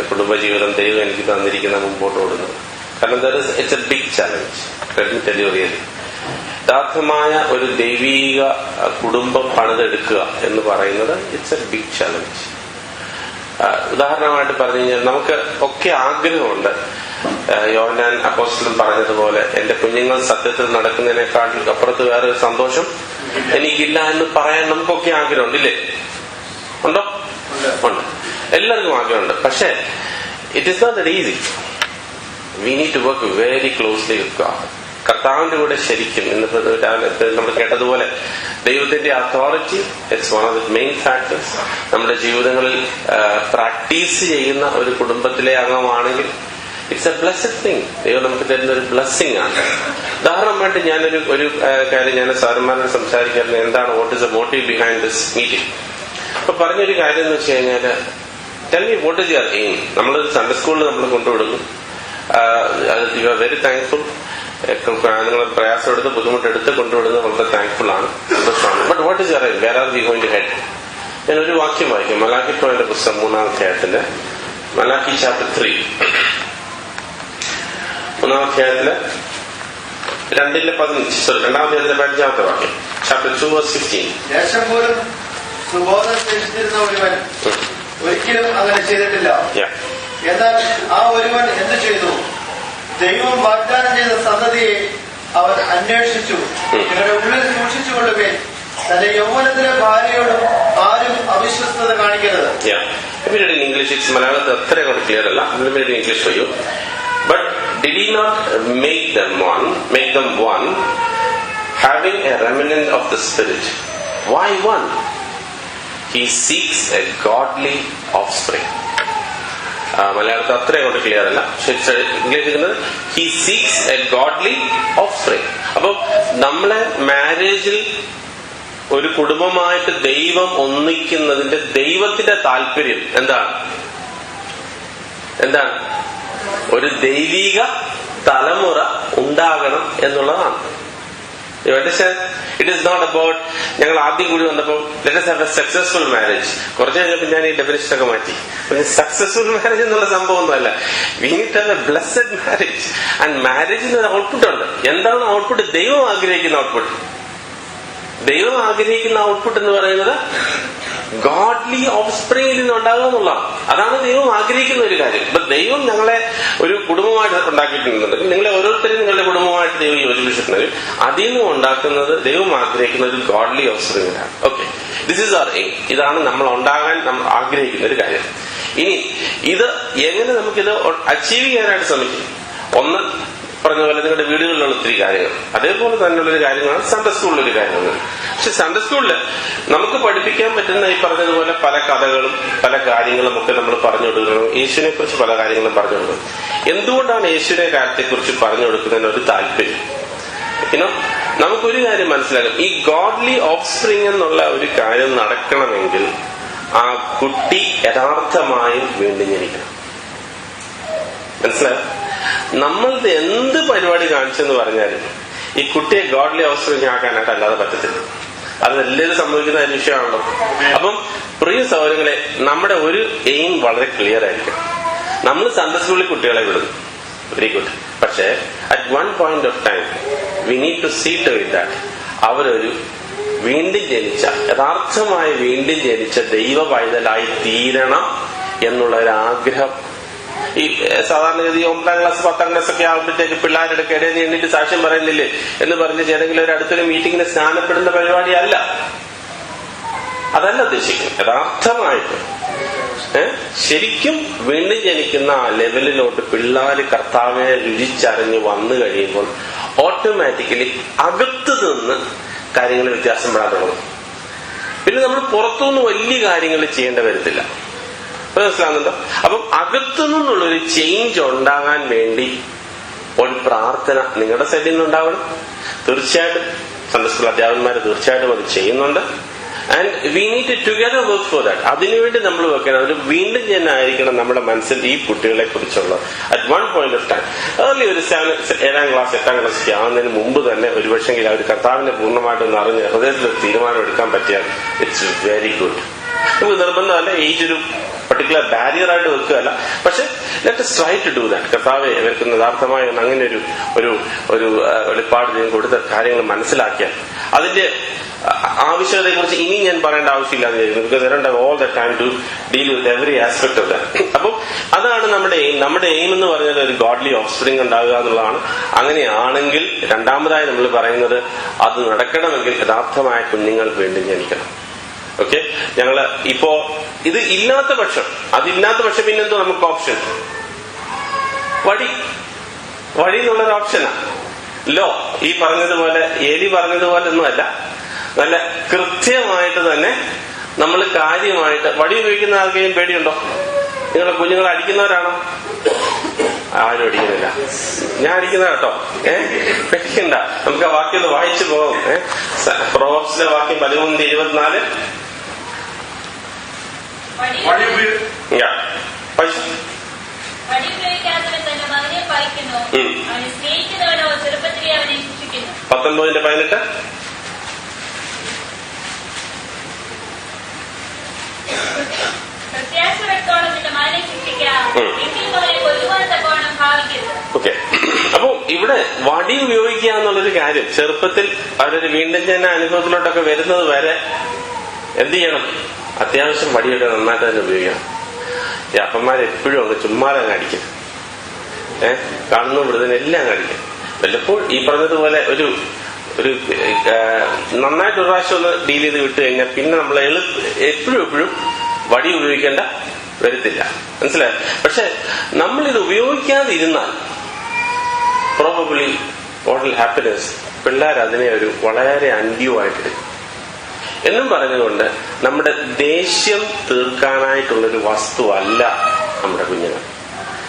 Speaker 5: കുടുംബജീവിതം ദൈവം എനിക്ക് തന്നിരിക്കുന്ന മുമ്പോട്ട് ഓടുന്നത്. കാരണം it's a big challenge. Let me tell you really. യഥാർത്ഥമായ ഒരു ദൈവീക കുടുംബം പണിതെടുക്കുക എന്ന് പറയുന്നത് ഇറ്റ്സ് എ ബിഗ് ചലഞ്ച്. ഉദാഹരണമായിട്ട് പറഞ്ഞു കഴിഞ്ഞാൽ നമുക്ക് ഒക്കെ ആഗ്രഹമുണ്ട്. യോഹന്നാൻ അപ്പോസ്തലൻ പറഞ്ഞതുപോലെ എന്റെ കുഞ്ഞുങ്ങൾ സത്യത്തിൽ നടക്കുന്നതിനേക്കാൾ അപ്പുറത്ത് വേറൊരു സന്തോഷം എനിക്കില്ല എന്ന് പറയാൻ നമുക്കൊക്കെ ആഗ്രഹമുണ്ട്, ഇല്ലേ? ഉണ്ടോ? ഉണ്ട്. എല്ലാവർക്കും ആഗ്രഹമുണ്ട്. പക്ഷെ it is not that easy. We need to work very closely with God. കർത്താവിന്റെ കൂടെ ശരിക്കും ഇന്നത്തെ നമ്മൾ കേട്ടതുപോലെ ദൈവത്തിന്റെ authority it's one of the main factors. നമ്മുടെ ജീവിതങ്ങളിൽ പ്രാക്ടീസ് ചെയ്യുന്ന ഒരു കുടുംബത്തിലെ അംഗമാണെങ്കിൽ ഇറ്റ്സ് എ ബ്ലെസ്ഡ് തിങ്. ദൈവം നമുക്ക് തരുന്ന ഒരു ബ്ലെസ്സിങ് ആണ്. ഉദാഹരണമായിട്ട് ഞാനൊരു കാര്യം ഞാൻ സാറന്മാരോട് സംസാരിക്കാറുണ്ട്. എന്താണ് what is the motive behind this meeting? അപ്പൊ പറഞ്ഞൊരു കാര്യം എന്ന് വെച്ച് കഴിഞ്ഞാല്, tell me what is your aim. നമ്മൾ സൺഡേ സ്കൂളിൽ നമ്മൾ കൊണ്ടുകൊടുക്കും. You are very thankful. നിങ്ങൾ പ്രയാസമെടുത്ത് ബുദ്ധിമുട്ടെടുത്ത് കൊണ്ടുവിടുന്നത് വളരെ താങ്ക്ഫുൾ ആണ്, സന്തോഷമാണ്. But what is your aim? Where are we going to head? ഞാൻ ഒരു വാക്യം വായിക്കും. മലാക്കി പ്രവചനത്തിന്റെ പുസ്തകം 3-ാം അധ്യായത്തിന്റെ മലാക്കി ചാപ്റ്റർ 3 3-ാം അധ്യായത്തില് 2:15 വാക്യം, ചാപ്റ്റർ 2:15.
Speaker 4: ദേശം പോലും സുബോധം ശേഷിച്ചിരുന്ന ഒരുവൻ ഒരിക്കലും അങ്ങനെ ചെയ്തിട്ടില്ല. എന്നാൽ ആ ഒരുവൻ എന്ത് ചെയ്തു? ദൈവം വാഗ്ദാനം ചെയ്ത സന്തതിയെ അവൻ അന്വേഷിച്ചു. നിങ്ങളുടെ ഉള്ളിൽ സൂക്ഷിച്ചുകൊള്ളുകയും തന്റെ യൗവനത്തിലെ ഭാര്യയോടും ആരും അവിശ്വസ്തത കാണിക്കരുത്.
Speaker 5: ഇംഗ്ലീഷ് മലയാളത്തിൽ അത്ര ക്ലിയർ അല്ല. English for you. But did he not make them one, having a remnant of the Spirit? Why one? He seeks a godly offspring. മലയാളത്തിൽ അത്ര ക്ലിയർ അല്ല. ഇംഗ്ലീഷിൽ he seeks a godly offspring. അപ്പൊ നമ്മളെ മാരേജിൽ ഒരു കുടുംബമായിട്ട് ദൈവം ഒന്നിക്കുന്നതിന്റെ ദൈവത്തിന്റെ താല്പര്യം എന്താണ്? ഒരു ദൈവിക തലമുറ ഉണ്ടാകണം എന്നുള്ളതാണ്. ഇറ്റ് ഈസ് നോട്ട് അബൌട്ട് ഞങ്ങൾ ആദ്യം കൂടി വന്നപ്പോൾ let us have a successful marriage. കുറച്ച് കഴിഞ്ഞപ്പോൾ ഞാൻ ഈ ഡെഫിനിഷൻ ഒക്കെ മാറ്റി. സക്സസ്ഫുൾ മാരേജ് എന്നുള്ള സംഭവമൊന്നുമല്ല. We need to have a blessed marriage. And മാരേജിന് ഒരു ഔട്ട്പുട്ട് ഉണ്ട്. എന്താണ് ഔട്ട്പുട്ട്? ദൈവം ആഗ്രഹിക്കുന്ന ഔട്ട്പുട്ട്. ദൈവം ആഗ്രഹിക്കുന്ന ഔട്ട്പുട്ട് എന്ന് പറയുന്നത് ഗോഡ്ലി ഓഫ്സ്പ്രിംഗിൽ നിന്ന് ഉണ്ടാകുക എന്നുള്ളതാണ്. അതാണ് ദൈവം ആഗ്രഹിക്കുന്ന ഒരു കാര്യം. ഇപ്പൊ ദൈവം ഞങ്ങളെ ഒരു കുടുംബമായിട്ട് ഉണ്ടാക്കിയിട്ടുണ്ട്. നിങ്ങളെ ഓരോരുത്തരും നിങ്ങളുടെ കുടുംബമായിട്ട് ദൈവം യോജിപ്പിച്ചിട്ടുണ്ടെങ്കിൽ അതിൽ നിന്ന് ഉണ്ടാക്കുന്നത് ദൈവം ആഗ്രഹിക്കുന്ന ഒരു ഗോഡ്ലി ഓഫ്സ്പ്രിംഗിലാണ്. Okay, this is our aim. ഇതാണ് നമ്മൾ ഉണ്ടാകാൻ നമ്മൾ ആഗ്രഹിക്കുന്ന ഒരു കാര്യം. ഇനി ഇത് എങ്ങനെ നമുക്കിത് അച്ചീവ് ചെയ്യാനായിട്ട് ശ്രമിക്കും? ഒന്ന്, പറഞ്ഞ പോലെ നിങ്ങളുടെ വീടുകളിലുള്ള ഒത്തിരി കാര്യങ്ങൾ, അതേപോലെ തന്നെയുള്ളൊരു കാര്യങ്ങളാണ് സൺഡേ സ്കൂളിലൊരു കാര്യങ്ങൾ. പക്ഷെ സൺഡേ സ്കൂളിൽ നമുക്ക് പഠിപ്പിക്കാൻ പറ്റുന്ന ഈ പറഞ്ഞതുപോലെ പല കഥകളും പല കാര്യങ്ങളും ഒക്കെ നമ്മൾ പറഞ്ഞു കൊടുക്കണം. യേശുവിനെ കുറിച്ച് പല കാര്യങ്ങളും പറഞ്ഞു കൊടുക്കണം. എന്തുകൊണ്ടാണ് യേശുവിനെ കാര്യത്തെക്കുറിച്ച് പറഞ്ഞു കൊടുക്കുന്നതിന് ഒരു താല്പര്യം? നമുക്കൊരു കാര്യം മനസ്സിലാക്കാം. ഈ ഗോഡ്ലി ഓഫ്സ്പ്രിംഗ് എന്നുള്ള ഒരു കാര്യം നടക്കണമെങ്കിൽ ആ കുട്ടി യഥാർത്ഥമായും വീണ്ടും ജനിക്കണം. മനസ്സിലായോ? നമ്മളുടെ എന്ത് പരിപാടി കാണിച്ചെന്ന് പറഞ്ഞാലും ഈ കുട്ടിയെ ഗോഡ്ലി ഓഫ്സ്പ്രിംഗ് ആക്കാനായിട്ട് അല്ലാതെ പറ്റത്തില്ല. അത് എല്ലാവരും സംഭവിക്കുന്ന ഒരു വിഷയമാണല്ലോ. അപ്പം പ്രിയ സഹോദരങ്ങളെ, നമ്മുടെ ഒരു എയിം വളരെ ക്ലിയർ ആയിരിക്കും. നമ്മൾ സൺഡേ സ്കൂളിൽ കുട്ടികളെ വിടുന്നു, വെരി ഗുഡ്. പക്ഷേ at one point of time we need to see to it that അവരൊരു വീണ്ടും ജനിച്ച, യഥാർത്ഥമായി വീണ്ടും ജനിച്ച ദൈവ പൈതലായി തീരണം എന്നുള്ള ഒരു ആഗ്രഹം. ഈ സാധാരണഗതി 9ാം ക്ലാസ് 10ാം ക്ലാസ് ഒക്കെ ആകുമ്പോഴത്തേക്ക് പിള്ളേരുടെ ഇടയിൽ എണ്ണിട്ട് സാക്ഷ്യം പറയുന്നില്ലേ എന്ന് പറഞ്ഞ് ഏതെങ്കിലും ഒരു അടുത്തൊരു മീറ്റിങ്ങിന് സ്നാനപ്പെടുന്ന പരിപാടിയല്ല. അതല്ല ഉദ്ദേശിക്കുന്നത്. യഥാർത്ഥമായിട്ട് ശരിക്കും വീണ്ടും ജനിക്കുന്ന ആ ലെവലിലോട്ട് പിള്ളേര് കർത്താവിനെ രുചിച്ചറിഞ്ഞ് വന്നു കഴിയുമ്പോൾ ഓട്ടോമാറ്റിക്കലി അകത്ത് നിന്ന് കാര്യങ്ങൾ വ്യത്യാസം പെടാൻ തുടങ്ങും. പിന്നെ നമ്മൾ പുറത്തുനിന്ന് വലിയ കാര്യങ്ങൾ ചെയ്യേണ്ട വരത്തില്ല. മനസ്സിലാകുന്നുണ്ടോ? അപ്പം അകത്തു നിന്നുള്ളൊരു ചേഞ്ച് ഉണ്ടാകാൻ വേണ്ടി ഒരു പ്രാർത്ഥന നിങ്ങളുടെ സൈഡിൽ നിന്നുണ്ടാവണം. തീർച്ചയായിട്ടും സൺഡേ സ്കൂൾ അധ്യാപകന്മാർ തീർച്ചയായിട്ടും അത് ചെയ്യുന്നുണ്ട്. And we need to together work for that. അതിനുവേണ്ടി നമ്മൾ വെക്കണം. ഒരു വീണ്ടും ജനായിരിക്കണം നമ്മുടെ മനസ്സിൽ ഈ കുട്ടികളെ കുറിച്ചുള്ള at one point of time. Early ഒരു 7ാം ക്ലാസ് 8ാം ക്ലാസ് ഒക്കെ ആവുന്നതിന് മുമ്പ് തന്നെ ഒരുപക്ഷെങ്കിൽ അവർ കർത്താവിനെ പൂർണ്ണമായിട്ടും അറിഞ്ഞ് ഹൃദയത്തിൽ ഒരു തീരുമാനം എടുക്കാൻ പറ്റിയാൽ ഇറ്റ്സ് വെരി ഗുഡ്. നമുക്ക് നിർബന്ധമല്ല, ഏജ് ഒരു പർട്ടിക്കുലർ ബാരിയർ ആയിട്ട് വെക്കുകയല്ല. പക്ഷെ let us try to do that. കർത്താവെ ഇവർക്ക് യഥാർത്ഥമായി അങ്ങനെ ഒരു വെളിപ്പാട് കൊടുത്ത കാര്യങ്ങൾ മനസ്സിലാക്കിയാൽ അതിന്റെ ആവശ്യകതയെ കുറിച്ച് ഇനി ഞാൻ പറയേണ്ട ആവശ്യമില്ലാന്ന് വിചാരിക്കുന്നു. Because I don't have all the time to deal with every aspect of that. അപ്പം അതാണ് നമ്മുടെ എയിം. നമ്മുടെ എയിം എന്ന് പറഞ്ഞാൽ ഒരു ഗോഡ്ലി ഓഫ്സ്പ്രിംഗ് ഉണ്ടാകുക എന്നുള്ളതാണ്. അങ്ങനെയാണെങ്കിൽ രണ്ടാമതായി നമ്മൾ പറയുന്നത് അത് നടക്കണമെങ്കിൽ യഥാർത്ഥമായ കുഞ്ഞുങ്ങൾ വീണ്ടും ജനിക്കണം. ഓക്കെ, ഞങ്ങള് ഇപ്പോ ഇത് ഇല്ലാത്ത പക്ഷം, അതില്ലാത്ത പക്ഷം പിന്നെന്തോ നമുക്ക് ഓപ്ഷൻ? വഴി എന്നുള്ളൊരു ഓപ്ഷനാ. ലോ ഈ പറഞ്ഞതുപോലെ ഏലി പറഞ്ഞതുപോലെ ഒന്നുമല്ല, നല്ല കൃത്യമായിട്ട് തന്നെ നമ്മൾ കാര്യമായിട്ട്. വടി ഉപയോഗിക്കുന്ന ആർക്കെങ്കിലും പേടിയുണ്ടോ? നിങ്ങളെ കുഞ്ഞുങ്ങളെ അടിക്കുന്നവരാണോ? ആരും അടിക്കുന്നില്ല. ഞാൻ അടിക്കുന്ന കേട്ടോ. പേടിക്കണ്ട, നമുക്ക് ആ വാക്യം ഒന്ന് വായിച്ചു പോകും. പ്രൊവേർബ്സിലെ വാക്യം 13:24. പത്തൊൻപതിന്റെ 18.
Speaker 6: പ്രത്യാശത്തോളം നിന്റെ മകനെ ശിക്ഷിക്ക,
Speaker 5: ഓക്കെ. അപ്പൊ ഇവിടെ വടി ഉപയോഗിക്കുക എന്നുള്ളൊരു കാര്യം ചെറുപ്പത്തിൽ അവരൊരു വീണ്ടും ജന അനുഭവത്തിലോട്ടൊക്കെ വരുന്നത് വരെ എന്ത് ചെയ്യണം? അത്യാവശ്യം വടിയൊക്കെ നന്നായിട്ട് തന്നെ ഉപയോഗിക്കണം. ഈ അപ്പന്മാരെപ്പോഴും അങ്ങ് ചുമ്മാതെ അടിക്കും. കാണുന്ന മൃതനെല്ലാം അടിക്കും. വല്ലപ്പോൾ ഈ പറഞ്ഞതുപോലെ ഒരു നന്നായിട്ട് ഒരു പ്രാവശ്യം ഒന്ന് ഡീൽ ചെയ്ത് വിട്ടു കഴിഞ്ഞാൽ പിന്നെ നമ്മൾ എപ്പോഴും വടി ഉപയോഗിക്കേണ്ട വരത്തില്ല. മനസ്സിലായോ? പക്ഷെ നമ്മളിത് ഉപയോഗിക്കാതിരുന്നാൽ പ്രോബബ്ലി വാട്ട് വിൽ ഹാപ്പൻസ്, പിള്ളേർ അതിനെ ഒരു വളരെ അന്ത്യമായിട്ടെടുക്കും. എന്നും പറഞ്ഞുകൊണ്ട് നമ്മുടെ ദേഷ്യം തീർക്കാനായിട്ടുള്ളൊരു വസ്തുവല്ല നമ്മുടെ കുഞ്ഞുങ്ങൾ.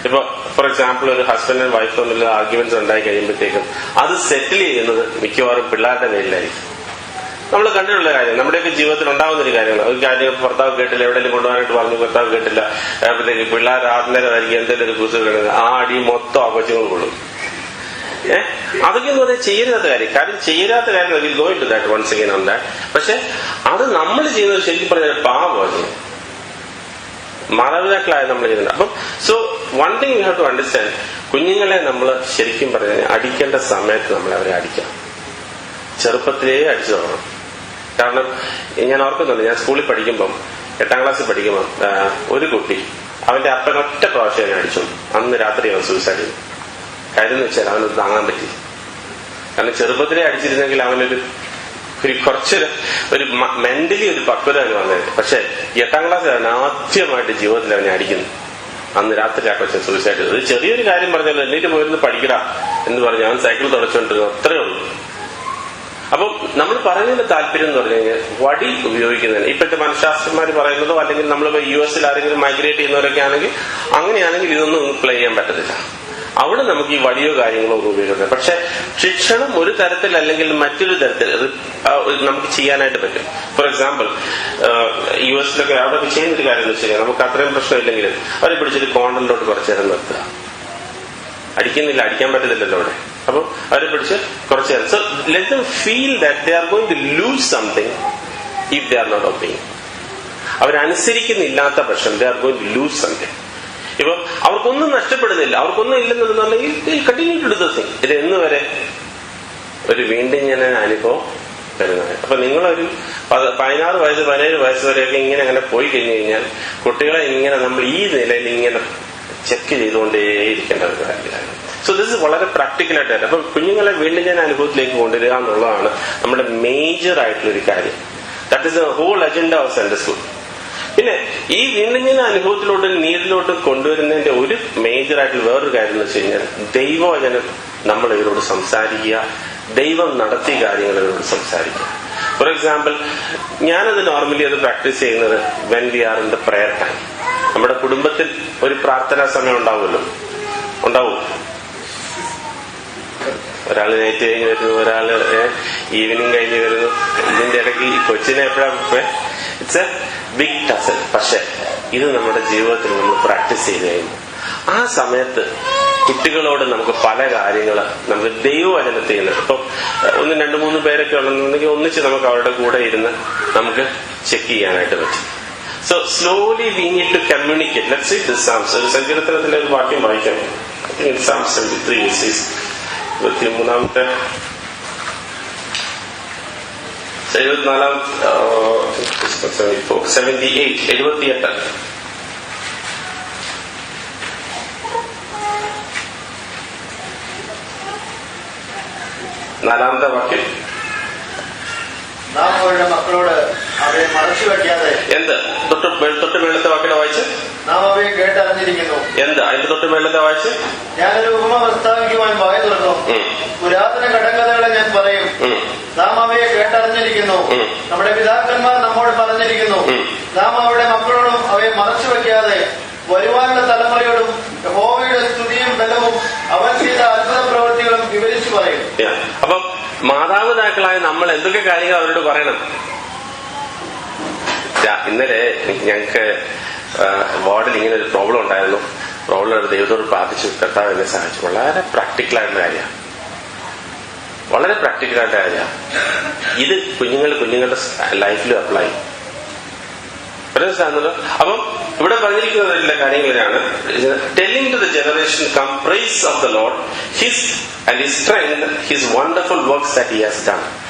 Speaker 5: ഇപ്പൊ ഫോർ എക്സാമ്പിൾ ഒരു ഹസ്ബൻഡ് ആൻഡ് വൈഫ് തമ്മിലുള്ള ആർഗ്യുമെന്റ്സ് ഉണ്ടായി കഴിയുമ്പോഴത്തേക്കും അത് സെറ്റിൽ ചെയ്യുന്നത് മിക്കവാറും പിള്ളേരുടെ മേലിലായിരിക്കും. നമ്മൾ കണ്ടിട്ടുള്ള കാര്യം, നമ്മുടെയൊക്കെ ജീവിതത്തിൽ ഉണ്ടാകുന്ന ഒരു കാര്യമാണ്. ഒരു കാര്യം ഭർത്താവ് കേട്ടില്ല, എവിടെയെങ്കിലും കൊണ്ടുപോകാനായിട്ട് പറഞ്ഞു, ഭർത്താവ് കേട്ടില്ല, അപ്പോഴത്തേക്ക് പിള്ളേർ ആത്മീയമായിരിക്കും എന്തെങ്കിലും ഒരു കുറിച്ച് കിടക്കുന്നത് ആ അടി മൊത്തം ആഘോഷങ്ങൾ കൊള്ളും. അതൊക്കെ എന്ന് പറഞ്ഞാൽ ചെയ്യരുതാത്ത കാര്യം ചെയ്യരാത്ത കാര്യം will go into that once again on that. പക്ഷെ അത് നമ്മൾ ചെയ്യുന്നത് ശരിക്കും പറഞ്ഞാൽ പാവമാണ്, മാതാപിതാക്കളായ നമ്മൾ ചെയ്യുന്നത്. അപ്പം so one thing you have to understand, കുഞ്ഞുങ്ങളെ നമ്മൾ ശരിക്കും പറഞ്ഞാൽ അടിക്കേണ്ട സമയത്ത് നമ്മൾ അവരെ അടിക്കാം. ചെറുപ്പത്തിലേ അടിച്ചു തുടങ്ങണം. കാരണം ഞാൻ ഓർക്കുന്നുണ്ട്, ഞാൻ സ്കൂളിൽ പഠിക്കുമ്പം 8ാം ക്ലാസ്സിൽ പഠിക്കുമ്പം ഒരു കുട്ടി അവന്റെ അപ്പൻ ഒറ്റ പ്രാവശ്യം അടിച്ചു. അന്ന് രാത്രി അവൻ സൂയിസൈഡ് ചെയ്തു. കാര്യം എന്ന് വെച്ചാൽ അവനത് താങ്ങാൻ പറ്റി. കാരണം ചെറുപ്പത്തിലേ അടിച്ചിരുന്നെങ്കിൽ അവനൊരു കുറച്ചൊരു മെന്റലി ഒരു പക്വത അവന് വന്നത്. പക്ഷെ 8ാം ക്ലാസ്സിൽ അവൻ ആദ്യമായിട്ട് ജീവിതത്തിൽ അവനെ അടിക്കുന്നു. അന്ന് രാത്രി ആ കൊച്ചൻ സൂയിസൈഡ് ചെയ്തു. ഒരു ചെറിയൊരു കാര്യം പറഞ്ഞാൽ എന്നിട്ട് പോയിരുന്നു പഠിക്കടാ എന്ന് പറഞ്ഞു അവൻ സൈക്കിൾ തുടച്ചുകൊണ്ടിരുന്നു. അത്രേ ഉള്ളൂ. അപ്പം നമ്മൾ പറയുന്നതിന്റെ താല്പര്യം എന്ന് പറഞ്ഞു കഴിഞ്ഞാൽ വടി ഉപയോഗിക്കുന്നതിന് ഇപ്പോഴത്തെ മനഃശാസ്ത്രന്മാർ പറയുന്നതോ അല്ലെങ്കിൽ നമ്മളിപ്പോ US ആരെങ്കിലും മൈഗ്രേറ്റ് ചെയ്യുന്നവരൊക്കെ ആണെങ്കിൽ അങ്ങനെയാണെങ്കിൽ ഇതൊന്നും പ്ലേ ചെയ്യാൻ പറ്റത്തില്ല. അവിടെ നമുക്ക് ഈ വടിയോ കാര്യങ്ങളോ ഒന്നും ഉപയോഗിക്കുന്നത്. പക്ഷെ ശിക്ഷണം ഒരു തരത്തിൽ അല്ലെങ്കിൽ മറ്റൊരു തരത്തിൽ നമുക്ക് ചെയ്യാനായിട്ട് പറ്റും. ഫോർ എക്സാമ്പിൾ US അവിടെ ചെയ്യുന്നൊരു കാര്യം എന്ന് വെച്ച് കഴിഞ്ഞാൽ നമുക്ക് അത്രയും പ്രശ്നമില്ലെങ്കിലും അവരെ പിടിച്ചൊരു കോർണറിലോട്ട് കുറച്ചു നേരം നിർത്തുക. അടിക്കുന്നില്ല, അടിക്കാൻ പറ്റത്തില്ലല്ലോ അവിടെ. അപ്പൊ അവരെ പിടിച്ച് കുറച്ചു നേരം. So let them feel that they are going to lose something if they are not obeying. അവരനുസരിക്കുന്നില്ലാത്ത പക്ഷം they are going to lose something. ഇപ്പൊ അവർക്കൊന്നും നഷ്ടപ്പെടുന്നില്ല, അവർക്കൊന്നും ഇല്ലെന്നുണ്ടെന്നുണ്ടെങ്കിൽ continue to do the thing. ഇത് എന്ന് വരെ ഒരു വീണ്ടും ഞാൻ അനുഭവം വരുന്നത്. അപ്പൊ നിങ്ങളൊരു 16 വയസ്സ് 17 വയസ്സ് വരെയൊക്കെ ഇങ്ങനെ അങ്ങനെ പോയി കഴിഞ്ഞു കഴിഞ്ഞാൽ കുട്ടികളെ ഇങ്ങനെ നമ്മൾ ഈ നിലയിൽ ഇങ്ങനെ ചെക്ക് ചെയ്തുകൊണ്ടേയിരിക്കേണ്ട ഒരു കാര്യമാണ്. സോ ദിസ് വളരെ പ്രാക്ടിക്കലായിട്ട് അപ്പൊ കുഞ്ഞുങ്ങളെ വീണ്ടും ഞാൻ അനുഭവത്തിലേക്ക് കൊണ്ടുവരിക എന്നുള്ളതാണ് നമ്മുടെ മേജർ ആയിട്ടുള്ള ഒരു കാര്യം. That is the whole agenda of Sunday school. പിന്നെ ഈ വീണ്ടും ഞാൻ അനുഭവത്തിലോട്ടും നീതിലോട്ടും കൊണ്ടുവരുന്നതിന്റെ ഒരു മേജർ ആയിട്ടുള്ള വേറൊരു കാര്യം എന്ന് വെച്ച് കഴിഞ്ഞാൽ ദൈവവചനം നമ്മൾ ഇവരോട് സംസാരിക്കുക, ദൈവം നടത്തിയ കാര്യങ്ങൾ ഇവരോട് സംസാരിക്കുക. ഫോർ എക്സാമ്പിൾ ഞാനത് നോർമലി അത് പ്രാക്ടീസ് ചെയ്യുന്നത് when we are in the prayer time. നമ്മുടെ കുടുംബത്തിൽ ഒരു പ്രാർത്ഥനാ സമയം ഉണ്ടാവുമല്ലോ, ഉണ്ടാവും. ഒരാള് നൈറ്റ് കഴിഞ്ഞ് വരുന്നു, ഒരാള് ഈവനിങ് കഴിഞ്ഞ് വരുന്നു. ഇതിന്റെ ഇടയ്ക്ക് ഈ കൊച്ചിനെ എപ്പോഴാ ഇറ്റ്സ് എ ബിഗ് ടസൽ. പക്ഷെ ഇത് നമ്മുടെ ജീവിതത്തിൽ നമ്മൾ പ്രാക്ടീസ് ചെയ്ത് കഴിയുമ്പോൾ ആ സമയത്ത് കുട്ടികളോട് നമുക്ക് പല കാര്യങ്ങൾ നമുക്ക് ദൈവവചനത്തിൽ നിന്ന് ഇപ്പൊ 1-2-3 പേരൊക്കെ ഉണ്ടെന്നുണ്ടെങ്കിൽ ഒന്നിച്ച് നമുക്ക് അവരുടെ കൂടെ ഇരുന്ന് നമുക്ക് ചെക്ക് ചെയ്യാനായിട്ട് പറ്റും. So slowly we need to communicate. Let's see this psalms. ഒരു സങ്കീർത്തനത്തിലെ ഒരു വാക്യം വായിക്കാം. സാംസ് 73 23-ാമത്തെ 78 4-ാമത്തെ വാക്യം.
Speaker 4: നാം അവരുടെ മക്കളോട് അവരെ മറച്ചു വയ്ക്കാതെ.
Speaker 5: എന്ത് തൊട്ട് മേളത്തെ വാക്കിനെ വായിച്ച്
Speaker 4: നാം അവയെ കേട്ടറിഞ്ഞിരിക്കുന്നു.
Speaker 5: എന്താ അതിന്റെ തൊട്ട് മേളത്തെ വായിച്ച്
Speaker 4: ഞാനൊരു ഉപമ പ്രസ്താവിക്കുവാൻ വായ തുറക്കും. പുരാതന കടങ്കഥകളെ ഞാൻ പറയും. നാം അവയെ കേട്ടറിഞ്ഞിരിക്കുന്നു. നമ്മുടെ പിതാക്കന്മാർ നമ്മോട് പറഞ്ഞിരിക്കുന്നു. നാം അവരുടെ മക്കളോടും അവയെ മറച്ചു വയ്ക്കാതെ വരുവാനുള്ള തലമുറയോടും യഹോവയുടെ സ്തുതിയും ബലവും അവൻ ചെയ്ത അത്ഭുത പ്രവൃത്തികളും വിവരിച്ചു പറയും.
Speaker 5: അപ്പം മാതാപിതാക്കളായ നമ്മൾ എന്തൊക്കെ കാര്യങ്ങൾ അവരോട് പറയണം? ഇന്നലെ ഞങ്ങൾക്ക് വാർഡിൽ ഇങ്ങനെ ഒരു പ്രോബ്ലം ഉണ്ടായിരുന്നു. പ്രോബ്ലം ദൈവത്തോട് പ്രാർത്ഥിച്ചു, കർത്താവ് എന്നെ സഹായിച്ചു. വളരെ പ്രാക്ടിക്കലായിട്ടുള്ള കാര്യമാണ്, വളരെ പ്രാക്ടിക്കലായിട്ട് കാര്യമാണ്. ഇത് കുഞ്ഞുങ്ങളുടെ ലൈഫിലും അപ്ലൈ ചെയ്യും. അപ്പം ഇവിടെ പറഞ്ഞിരിക്കുന്ന കാര്യങ്ങളിലാണ് telling to the generation come praise of the Lord his and his strength his wonderful works that he has done.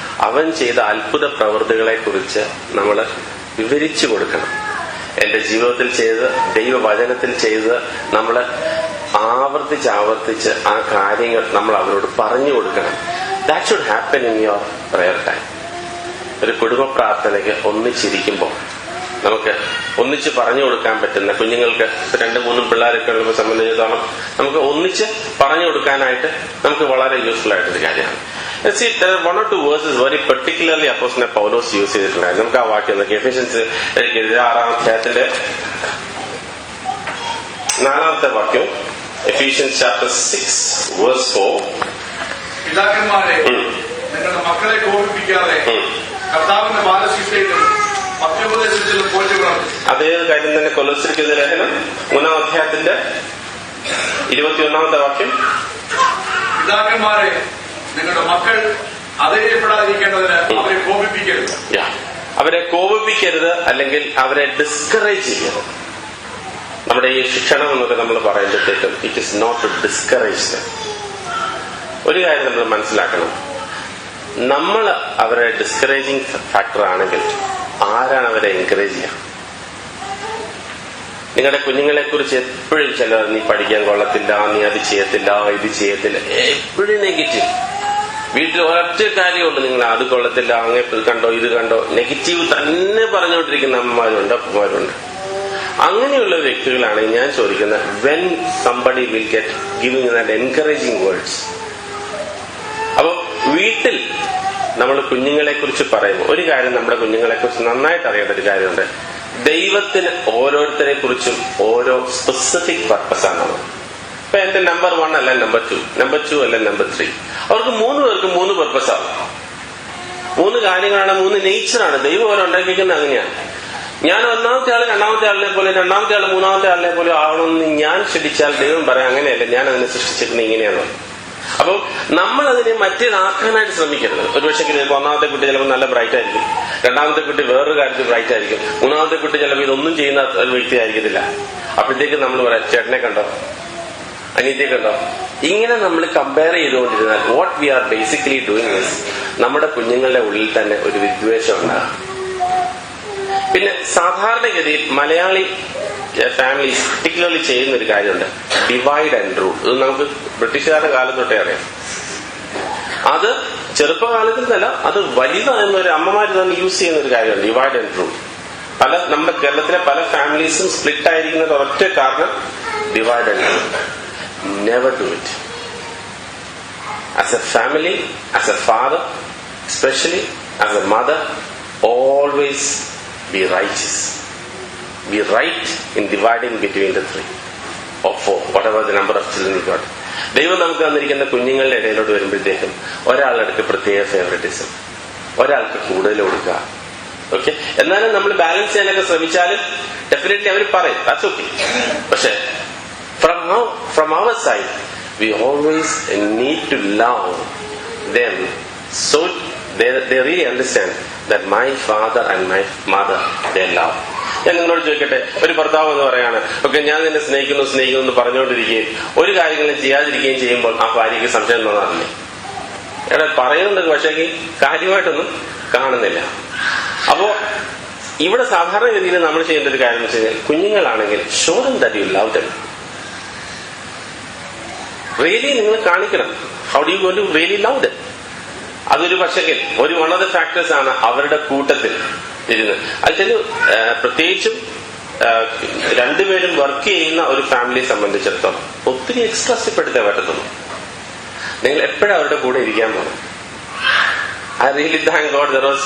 Speaker 5: അവൻ ചെയ്ത അത്ഭുത പ്രവൃത്തികളെ കുറിച്ച് നമ്മൾ വിവരിച്ചു കൊടുക്കണം. എന്റെ ജീവിതത്തിൽ ചെയ്ത് ദൈവവചനത്തിൽ ചെയ്ത് നമ്മൾ ആവർത്തിച്ച് ആ കാര്യങ്ങൾ നമ്മൾ അവരോട് പറഞ്ഞു കൊടുക്കണം. That should happen in your prayer time. ഒരു കുടുംബ പ്രാർത്ഥനയ്ക്ക് ഒന്നിച്ചിരിക്കുമ്പോൾ നമുക്ക് ഒന്നിച്ച് പറഞ്ഞു കൊടുക്കാൻ പറ്റുന്ന കുഞ്ഞുങ്ങൾക്ക് 2-3 പിള്ളേരൊക്കെ ഉള്ളവരെ സംബന്ധിച്ചിടത്തോളം നമുക്ക് ഒന്നിച്ച് പറഞ്ഞു കൊടുക്കാനായിട്ട് നമുക്ക് വളരെ യൂസ്ഫുൾ ആയിട്ടൊരു കാര്യമാണ്. See, there are 1 or 2 verses very particularly അപ്പോസ്തലൻ പൗലോസ് യൂസ് ചെയ്തിട്ടുണ്ടായിരുന്നു. നമുക്ക് ആ വാക്യം നോക്കി. എഫേഷ്യൻസ് 6-ാം അധ്യായത്തിന്റെ 4-ാമത്തെ വാക്യം. Ephesians chapter 6 verse 4.
Speaker 6: പിതാക്കന്മാരെ, നിങ്ങളുടെ മക്കളെ കോപിപ്പിക്കാതെ കർത്താവിന്റെ ബാലശിക്ഷയിലും മധ്യോപദേശത്തിലും പോറ്റുകളാണ്.
Speaker 5: അതേ കാര്യം തന്നെ കൊലോസ്യർക്കെഴുതിയ ലേഖനം 3-ാം അധ്യായത്തിന്റെ 21-ാമത്തെ വാക്യം.
Speaker 6: പിതാക്കന്മാരെ, നിങ്ങളുടെ മക്കൾ അധൈര്യപ്പെടാതിരിക്കേണ്ടതിന് അവരെ കോപിപ്പിക്കരുത്.
Speaker 5: അവരെ കോപിപ്പിക്കരുത്, അല്ലെങ്കിൽ അവരെ ഡിസ്കറേജ് ചെയ്യരുത്. നമ്മുടെ ഈ ശിക്ഷണം എന്നൊക്കെ നമ്മൾ പറയുമ്പോഴത്തേക്കും it is not to discourage them. ഒരു കാര്യം നമ്മൾ മനസ്സിലാക്കണം, നമ്മൾ അവരെ ഡിസ്കറേജിങ് ഫാക്ടർ ആണെങ്കിൽ ആരാണ് അവരെ എൻകറേജ് ചെയ്യുക? നിങ്ങളുടെ കുഞ്ഞുങ്ങളെ കുറിച്ച് എപ്പോഴും ചിലർ നീ പഠിക്കാൻ കൊള്ളത്തില്ല, നീ അത് ചെയ്യത്തില്ല, ഇത് ചെയ്യത്തില്ല, എപ്പോഴും നെഗറ്റീവ്. വീട്ടിൽ ഒരൊറ്റ കാര്യമുള്ളൂ, നിങ്ങൾ അത് കൊള്ളത്തില്ല, അങ്ങനെ കണ്ടോ, ഇത് കണ്ടോ, നെഗറ്റീവ് തന്നെ പറഞ്ഞുകൊണ്ടിരിക്കുന്ന അമ്മമാരുണ്ട്, അപ്പന്മാരുണ്ട്. അങ്ങനെയുള്ള വ്യക്തികളാണ് ഞാൻ ചോദിക്കുന്നത്, when somebody will get giving that encouraging words. അപ്പൊ വീട്ടിൽ നമ്മൾ കുഞ്ഞുങ്ങളെ കുറിച്ച് പറയുമ്പോൾ ഒരു കാര്യം നമ്മുടെ കുഞ്ഞുങ്ങളെ കുറിച്ച് നന്നായിട്ട് അറിയേണ്ട ഒരു കാര്യമുണ്ട്. ദൈവത്തിന് ഓരോരുത്തരെ കുറിച്ചും ഓരോ സ്പെസിഫിക് പർപ്പസാണ്. ഇപ്പൊ എന്റെ നമ്പർ 1 അല്ല നമ്പർ 2, നമ്പർ 2 അല്ല നമ്പർ 3. അവർക്ക് 3 പേർക്കും 3 പർപ്പസാണ്, 3 കാര്യങ്ങളാണ്, 3 നേച്ചറാണ്. ദൈവം അവരെ ഉണ്ടാക്കിയിരിക്കുന്നത് അങ്ങനെയാണ്. ഞാൻ 1ാമത്തെ ആള് 2ാമത്തെ ആളിനെ പോലെ, 2ാമത്തെ ആള് 3ാമത്തെ ആളിനെ പോലെ ആവണമെന്ന് ഞാൻ ശ്രദ്ധിച്ചാൽ ദൈവം പറയാം അങ്ങനെയല്ല, ഞാൻ അതിനെ സൃഷ്ടിച്ചിരിക്കുന്നത് ഇങ്ങനെയാണ്. അപ്പൊ നമ്മൾ അതിനെ മറ്റേതാക്കാനായിട്ട് ശ്രമിക്കരുത്. ഒരു പക്ഷേ ചിലപ്പോൾ 1ാമത്തെ കുട്ടി ചിലപ്പോൾ നല്ല ബ്രൈറ്റ് ആയിരിക്കും, 2ാമത്തെ കുട്ടി വേറൊരു കാര്യത്തിൽ ബ്രൈറ്റ് ആയിരിക്കും, 3ാമത്തെ കുട്ടി ചിലപ്പോൾ ഇതൊന്നും ചെയ്യുന്ന ഒരു വ്യക്തി ആയിരിക്കത്തില്ല. അപ്പോഴത്തേക്ക് നമ്മൾ പറയാം, ചേട്ടനെ കണ്ടോ, അനിയത്തിയെ കണ്ടോ. ഇങ്ങനെ നമ്മൾ കമ്പയർ ചെയ്തുകൊണ്ടിരുന്നാൽ what we are basically doing is നമ്മുടെ കുഞ്ഞുങ്ങളുടെ ഉള്ളിൽ തന്നെ ഒരു വിദ്വേഷം ഉണ്ടാകും. പിന്നെ സാധാരണഗതിയിൽ മലയാളി ഫാമിലീസ് പർട്ടിക്കുലർലി ചെയ്യുന്ന ഒരു കാര്യമുണ്ട്, ഡിവൈഡ് ആൻഡ് റൂൾ. ഇത് നമുക്ക് ബ്രിട്ടീഷുകാരുടെ കാലം തൊട്ടേ അറിയാം. അത് ചെറുപ്പകാലത്തിൽ നിന്നല്ല, അത് വലുതായെന്നൊരു അമ്മമാര് തന്നെ യൂസ് ചെയ്യുന്ന ഒരു കാര്യമാണ്, ഡിവൈഡ് ആൻഡ് റൂൾ. നമ്മുടെ കേരളത്തിലെ പല ഫാമിലീസും സ്പ്ലിറ്റ് ആയിരിക്കുന്നത് ഒറ്റ കാരണം divide and rule. Never do it. As A family, as A father, especially as A mother, always be righteous. Be right in dividing between the 3 or 4, whatever the number of children you got. ദൈവം നമുക്ക് തന്നിരിക്കുന്ന കുഞ്ഞുങ്ങളുടെ ഇടയിലോട്ട് വരുമ്പോഴത്തേക്കും ഒരാളെടുത്ത് പ്രത്യേക favouritism, ഒരാൾക്ക് കൂടുതൽ കൊടുക്കുക. Okay, എന്നാലും നമ്മൾ ബാലൻസ് ചെയ്യാനൊക്കെ ശ്രമിച്ചാലും ഡെഫിനറ്റ്ലി അവർ പറയും ദാറ്റ്സ് ഓക്കെ. പക്ഷെ ഫ്രം അവർ side we always need to love them so they really understand that my father and my mother, they love. ഞാൻ നിങ്ങളോട് ചോദിക്കട്ടെ, ഒരു ഭർത്താവ് എന്ന് പറയാണ്, ഓക്കെ ഞാൻ നിന്നെ സ്നേഹിക്കുന്നു എന്ന് പറഞ്ഞുകൊണ്ടിരിക്കുകയും ഒരു കാര്യങ്ങളും ചെയ്യാതിരിക്കുകയും ചെയ്യുമ്പോൾ ആ ഭാര്യയ്ക്ക് സംശയം തോന്നാറില്ലേ? എടാ പറയുന്നുണ്ട്, പക്ഷേ കാര്യമായിട്ടൊന്നും കാണുന്നില്ല. അപ്പോ ഇവിടെ സാധാരണ രീതിയിൽ നമ്മൾ ചെയ്യേണ്ട ഒരു കാര്യം എന്ന് വെച്ച് കഴിഞ്ഞാൽ, കുഞ്ഞുങ്ങളാണെങ്കിൽ show them that you love them. Really നിങ്ങൾ കാണിക്കണം. How do you going to really love them? അതൊരു പക്ഷേ ഒരു വൺ ഓഫ് ദ ഫാക്ടേഴ്സ് ആണ് അവരുടെ കൂട്ടത്തിൽ ഇരുന്ന്. അതിൽ പ്രത്യേകിച്ചും 2 പേരും വർക്ക് ചെയ്യുന്ന ഒരു ഫാമിലിയെ സംബന്ധിച്ചിടത്തോളം ഒത്തിരി എക്സ്പ്രസിപ്പെടുത്തേ പറ്റത്തുള്ളൂ. നിങ്ങൾ എപ്പോഴും അവരുടെ കൂടെ ഇരിക്കാൻ പോകണം. I really thank God there was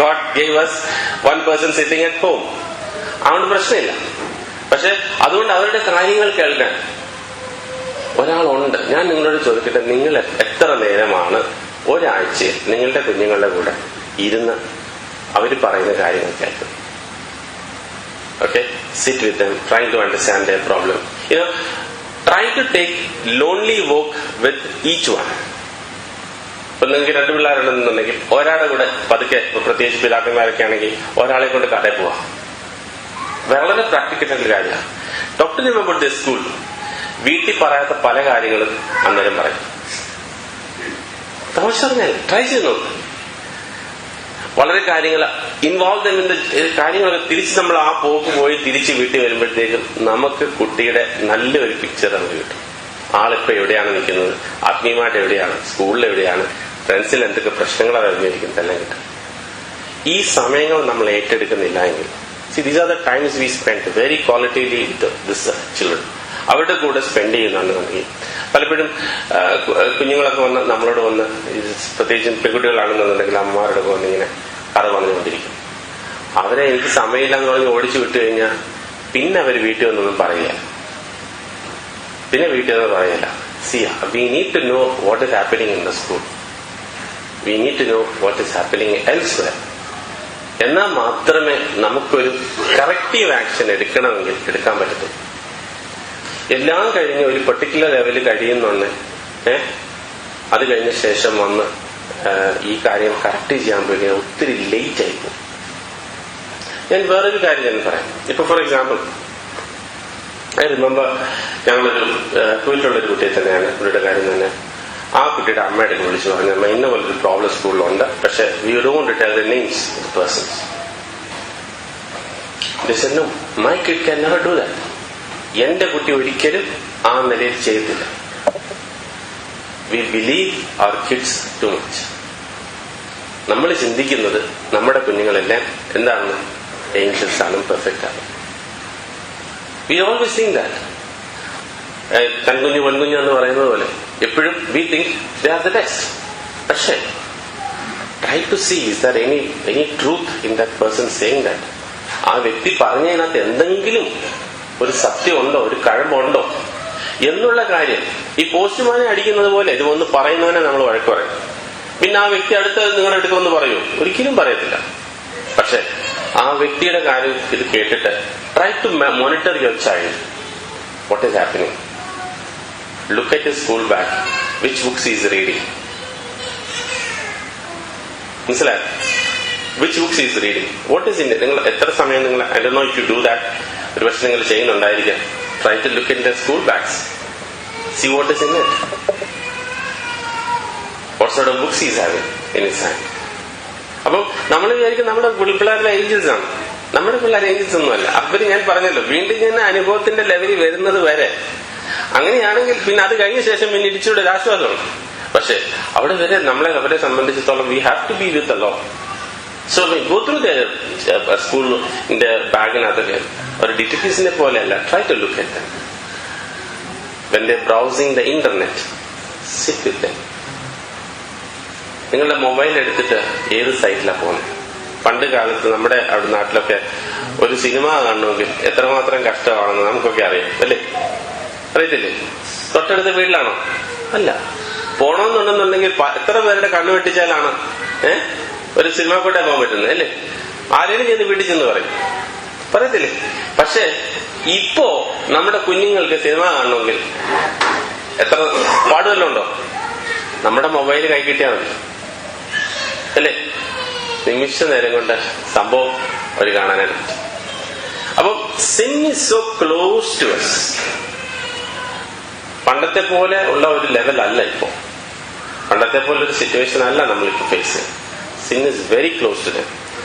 Speaker 5: God gave us one person sitting at home. അതുകൊണ്ട് പ്രശ്നമില്ല. പക്ഷെ അതുകൊണ്ട് അവരുടെ കാര്യങ്ങൾ കേൾക്കാൻ ഒരാളുണ്ട്. ഞാൻ നിങ്ങളോട് ചോദിക്കട്ടെ, നിങ്ങൾ എത്ര നേരമാണ് ഒരാഴ്ച നിങ്ങളുടെ കുഞ്ഞുങ്ങളുടെ കൂടെ ഇരുന്ന് അവർ പറയുന്ന കാര്യങ്ങൾ കേൾക്കും? Okay, sit with them, trying to understand their problem. Try to take lonely walk with each one. ഇപ്പൊ നിങ്ങൾക്ക് 2 പിള്ളേരുണ്ടെന്നുണ്ടെങ്കിൽ ഒരാളുടെ കൂടെ പതുക്കെ, പ്രത്യേകിച്ച് പിതാക്കന്മാരൊക്കെ ആണെങ്കിൽ ഒരാളെ കൊണ്ട് കടയിൽ പോവാം. വളരെ പ്രാക്ടിക്കലായിട്ടുള്ള കാര്യമാണ്. Doctor remember the school. വീട്ടിൽ പറയാത്ത പല കാര്യങ്ങളും അന്നേരം പറയും. തമാശ പറഞ്ഞാൽ ട്രൈ ചെയ്ത് നോക്ക്. വളരെ കാര്യങ്ങൾ ഇൻവോൾവ് കാര്യങ്ങളൊക്കെ തിരിച്ച് നമ്മൾ ആ പോക്ക് പോയി തിരിച്ച് വീട്ടിൽ വരുമ്പോഴത്തേക്കും നമുക്ക് കുട്ടിയുടെ നല്ലൊരു പിക്ചർ നമുക്ക് കിട്ടും. ആളിപ്പോ എവിടെയാണ് നിൽക്കുന്നത്, ആത്മീയമായിട്ട് എവിടെയാണ്, സ്കൂളിൽ എവിടെയാണ്, ഫ്രണ്ട്സിൽ എന്തൊക്കെ പ്രശ്നങ്ങളാണ് അറിഞ്ഞിരിക്കുന്നത് എല്ലാം കിട്ടും. ഈ സമയങ്ങൾ നമ്മൾ ഏറ്റെടുക്കുന്നില്ല എങ്കിൽ, these are the times we spend very qualitily with this children. അവരുടെ കൂടെ സ്പെൻഡ് ചെയ്യുന്നുണ്ടെന്നുണ്ടെങ്കിൽ പലപ്പോഴും കുഞ്ഞുങ്ങളൊക്കെ വന്ന് നമ്മളോട് വന്ന്, പ്രത്യേകിച്ചും പെൺകുട്ടികളാണെന്നുണ്ടെങ്കിൽ അമ്മമാരുടെ വന്ന് ഇങ്ങനെ കഥ പറഞ്ഞുകൊണ്ടിരിക്കും. അവരെ എനിക്ക് സമയമില്ല എന്ന് പറഞ്ഞ് ഓടിച്ചു വിട്ടു കഴിഞ്ഞാൽ പിന്നെ അവർ വീട്ടിൽ വന്നൊന്നും പറയില്ല. See, we need to know what is happening in the school. We need to know what is happening elsewhere. എന്നാൽ മാത്രമേ നമുക്കൊരു കറക്റ്റീവ് ആക്ഷൻ എടുക്കണമെങ്കിൽ എടുക്കാൻ പറ്റത്തുള്ളൂ. എല്ലാം കഴിഞ്ഞ് ഒരു പെർട്ടിക്കുലർ ലെവൽ കഴിയുന്നുണ്ട്, അത് കഴിഞ്ഞ ശേഷം വന്ന് ഈ കാര്യം കറക്റ്റ് ചെയ്യാൻ പോയി ഒത്തിരി ലേറ്റ് ആയിപ്പോ. ഞാൻ വേറൊരു കാര്യം ഞാൻ പറയാം. ഇപ്പൊ ഫോർ എക്സാമ്പിൾ, ഐ റിമെമ്പർ ഞങ്ങളൊരു വീട്ടിലുള്ളൊരു കുട്ടിയെ തന്നെയാണ്, പുള്ളിയുടെ കാര്യം തന്നെ. ആ കുട്ടിയുടെ അമ്മയുടെ വിളിച്ചു പറഞ്ഞു, അമ്മ ഇന്ന പോലൊരു പ്രോബ്ലം സ്കൂളിലുണ്ട്, പക്ഷെ we don't tell the names of the persons. They said, no, my kid can never do that. എന്റെ കുട്ടി ഒരിക്കലും ആ നിലയിൽ ചെയ്യത്തില്ല. We believe our kids too much. നമ്മൾ ചിന്തിക്കുന്നത് നമ്മുടെ കുഞ്ഞുങ്ങളെല്ലാം എന്താണ്, ഏഞ്ചൽസ് ആണ്, പെർഫെക്റ്റ് ആണ്. We always think that. കൺകുഞ്ഞു പെൺകുഞ്ഞു എന്ന് പറയുന്നത് പോലെ എപ്പോഴും we think they are the best. പക്ഷേ try to see is there any truth in that person saying that. ആ വ്യക്തി പറഞ്ഞതിനകത്ത് എന്തെങ്കിലും ഒരു സത്യമുണ്ടോ, ഒരു കഴമ്പുണ്ടോ എന്നുള്ള കാര്യം. ഈ പോസ്റ്റ്മാനെ അടിക്കുന്നത് പോലെ ഇത് ഒന്ന് പറയുന്നവനെ നമ്മൾ വഴക്ക് പറയും. പിന്നെ ആ വ്യക്തി അടുത്ത് നിങ്ങളുടെ അടുത്തൊന്ന് പറയൂ, ഒരിക്കലും പറയത്തില്ല. പക്ഷെ ആ വ്യക്തിയുടെ കാര്യം ഇത് കേട്ടിട്ട് try to monitor your child. What is happening? Look at his school bag, which books is reading. മനസ്സിലായോ? Which books is reading, what is in it. നിങ്ങൾ എത്ര സമയം നിങ്ങൾ, I don't know if you do that, ഒരു പക്ഷെ നിങ്ങൾ ചെയ്യുന്നുണ്ടായിരിക്കാം. Try to look in the school bags, see what is in it, what sort of books is having in his hand. അപ്പം നമ്മൾ വിചാരിക്കും നമ്മുടെ പിള്ളേരുടെ ഏഞ്ചൽസ് ആണ്. നമ്മുടെ പിള്ളേർ ഏഞ്ചൽസ് ഒന്നുമല്ല. അവര് ഞാൻ പറഞ്ഞല്ലോ, വീണ്ടും ഞാൻ അനുഭവത്തിന്റെ ലെവലിൽ വരുന്നത് വരെ അങ്ങനെയാണെങ്കിൽ പിന്നെ അത് കഴിഞ്ഞ ശേഷം പിന്നെ ഇടിച്ചുകൂടെ ഒരു ആശ്വാസമാണ്. പക്ഷെ അവിടെ വരെ അവരെ സംബന്ധിച്ചിടത്തോളം we have to be with the Lord. So go through the സ്കൂളിന്റെ ബാഗിനകത്തൊക്കെ ഒരു ഡിറ്റക്റ്റീവ്സിനെ പോലെയല്ല. Try to look at them when they browsing the internet. Sit with them. നിങ്ങളുടെ മൊബൈൽ എടുത്തിട്ട് ഏത് സൈറ്റിലാണ് പോകുന്നത്? പണ്ട് കാലത്ത് നമ്മുടെ അവിടെ നാട്ടിലൊക്കെ ഒരു സിനിമ കാണണമെങ്കിൽ എത്രമാത്രം കഷ്ടമാണെന്ന് നമുക്കൊക്കെ അറിയാം, അല്ലേ? അറിയത്തില്ലേ? തൊട്ടടുത്ത വീട്ടിലാണോ? അല്ല. പോണമെന്നുണ്ടെന്നുണ്ടെങ്കിൽ എത്ര പേരുടെ കണ്ണു വെട്ടിച്ചാലാണ് ഒരു സിനിമ കൂടെ പോകാൻ പറ്റുന്നത്, അല്ലേ? ആരെങ്കിലും ചെന്ന് വീട്ടിൽ ചെന്ന് പറയത്തില്ലേ? പക്ഷെ ഇപ്പോ നമ്മുടെ കുഞ്ഞുങ്ങൾക്ക് സിനിമ കാണണമെങ്കിൽ എത്ര പാടുവല്ലുണ്ടോ? നമ്മുടെ മൊബൈൽ കൈ കിട്ടിയാൽ മതി, അല്ലേ? നിമിഷ നേരം കൊണ്ട് സംഭവം അവർ കാണാനായിട്ട് പറ്റും. അപ്പൊ sin is so close to us. പണ്ടത്തെ പോലെ ഉള്ള ഒരു ലെവൽ അല്ല ഇപ്പോ. പണ്ടത്തെ പോലെ ഒരു സിറ്റുവേഷൻ അല്ല നമ്മളിപ്പോ ഫേസ് ചെയ്യുന്നത്. Sin is very close to them.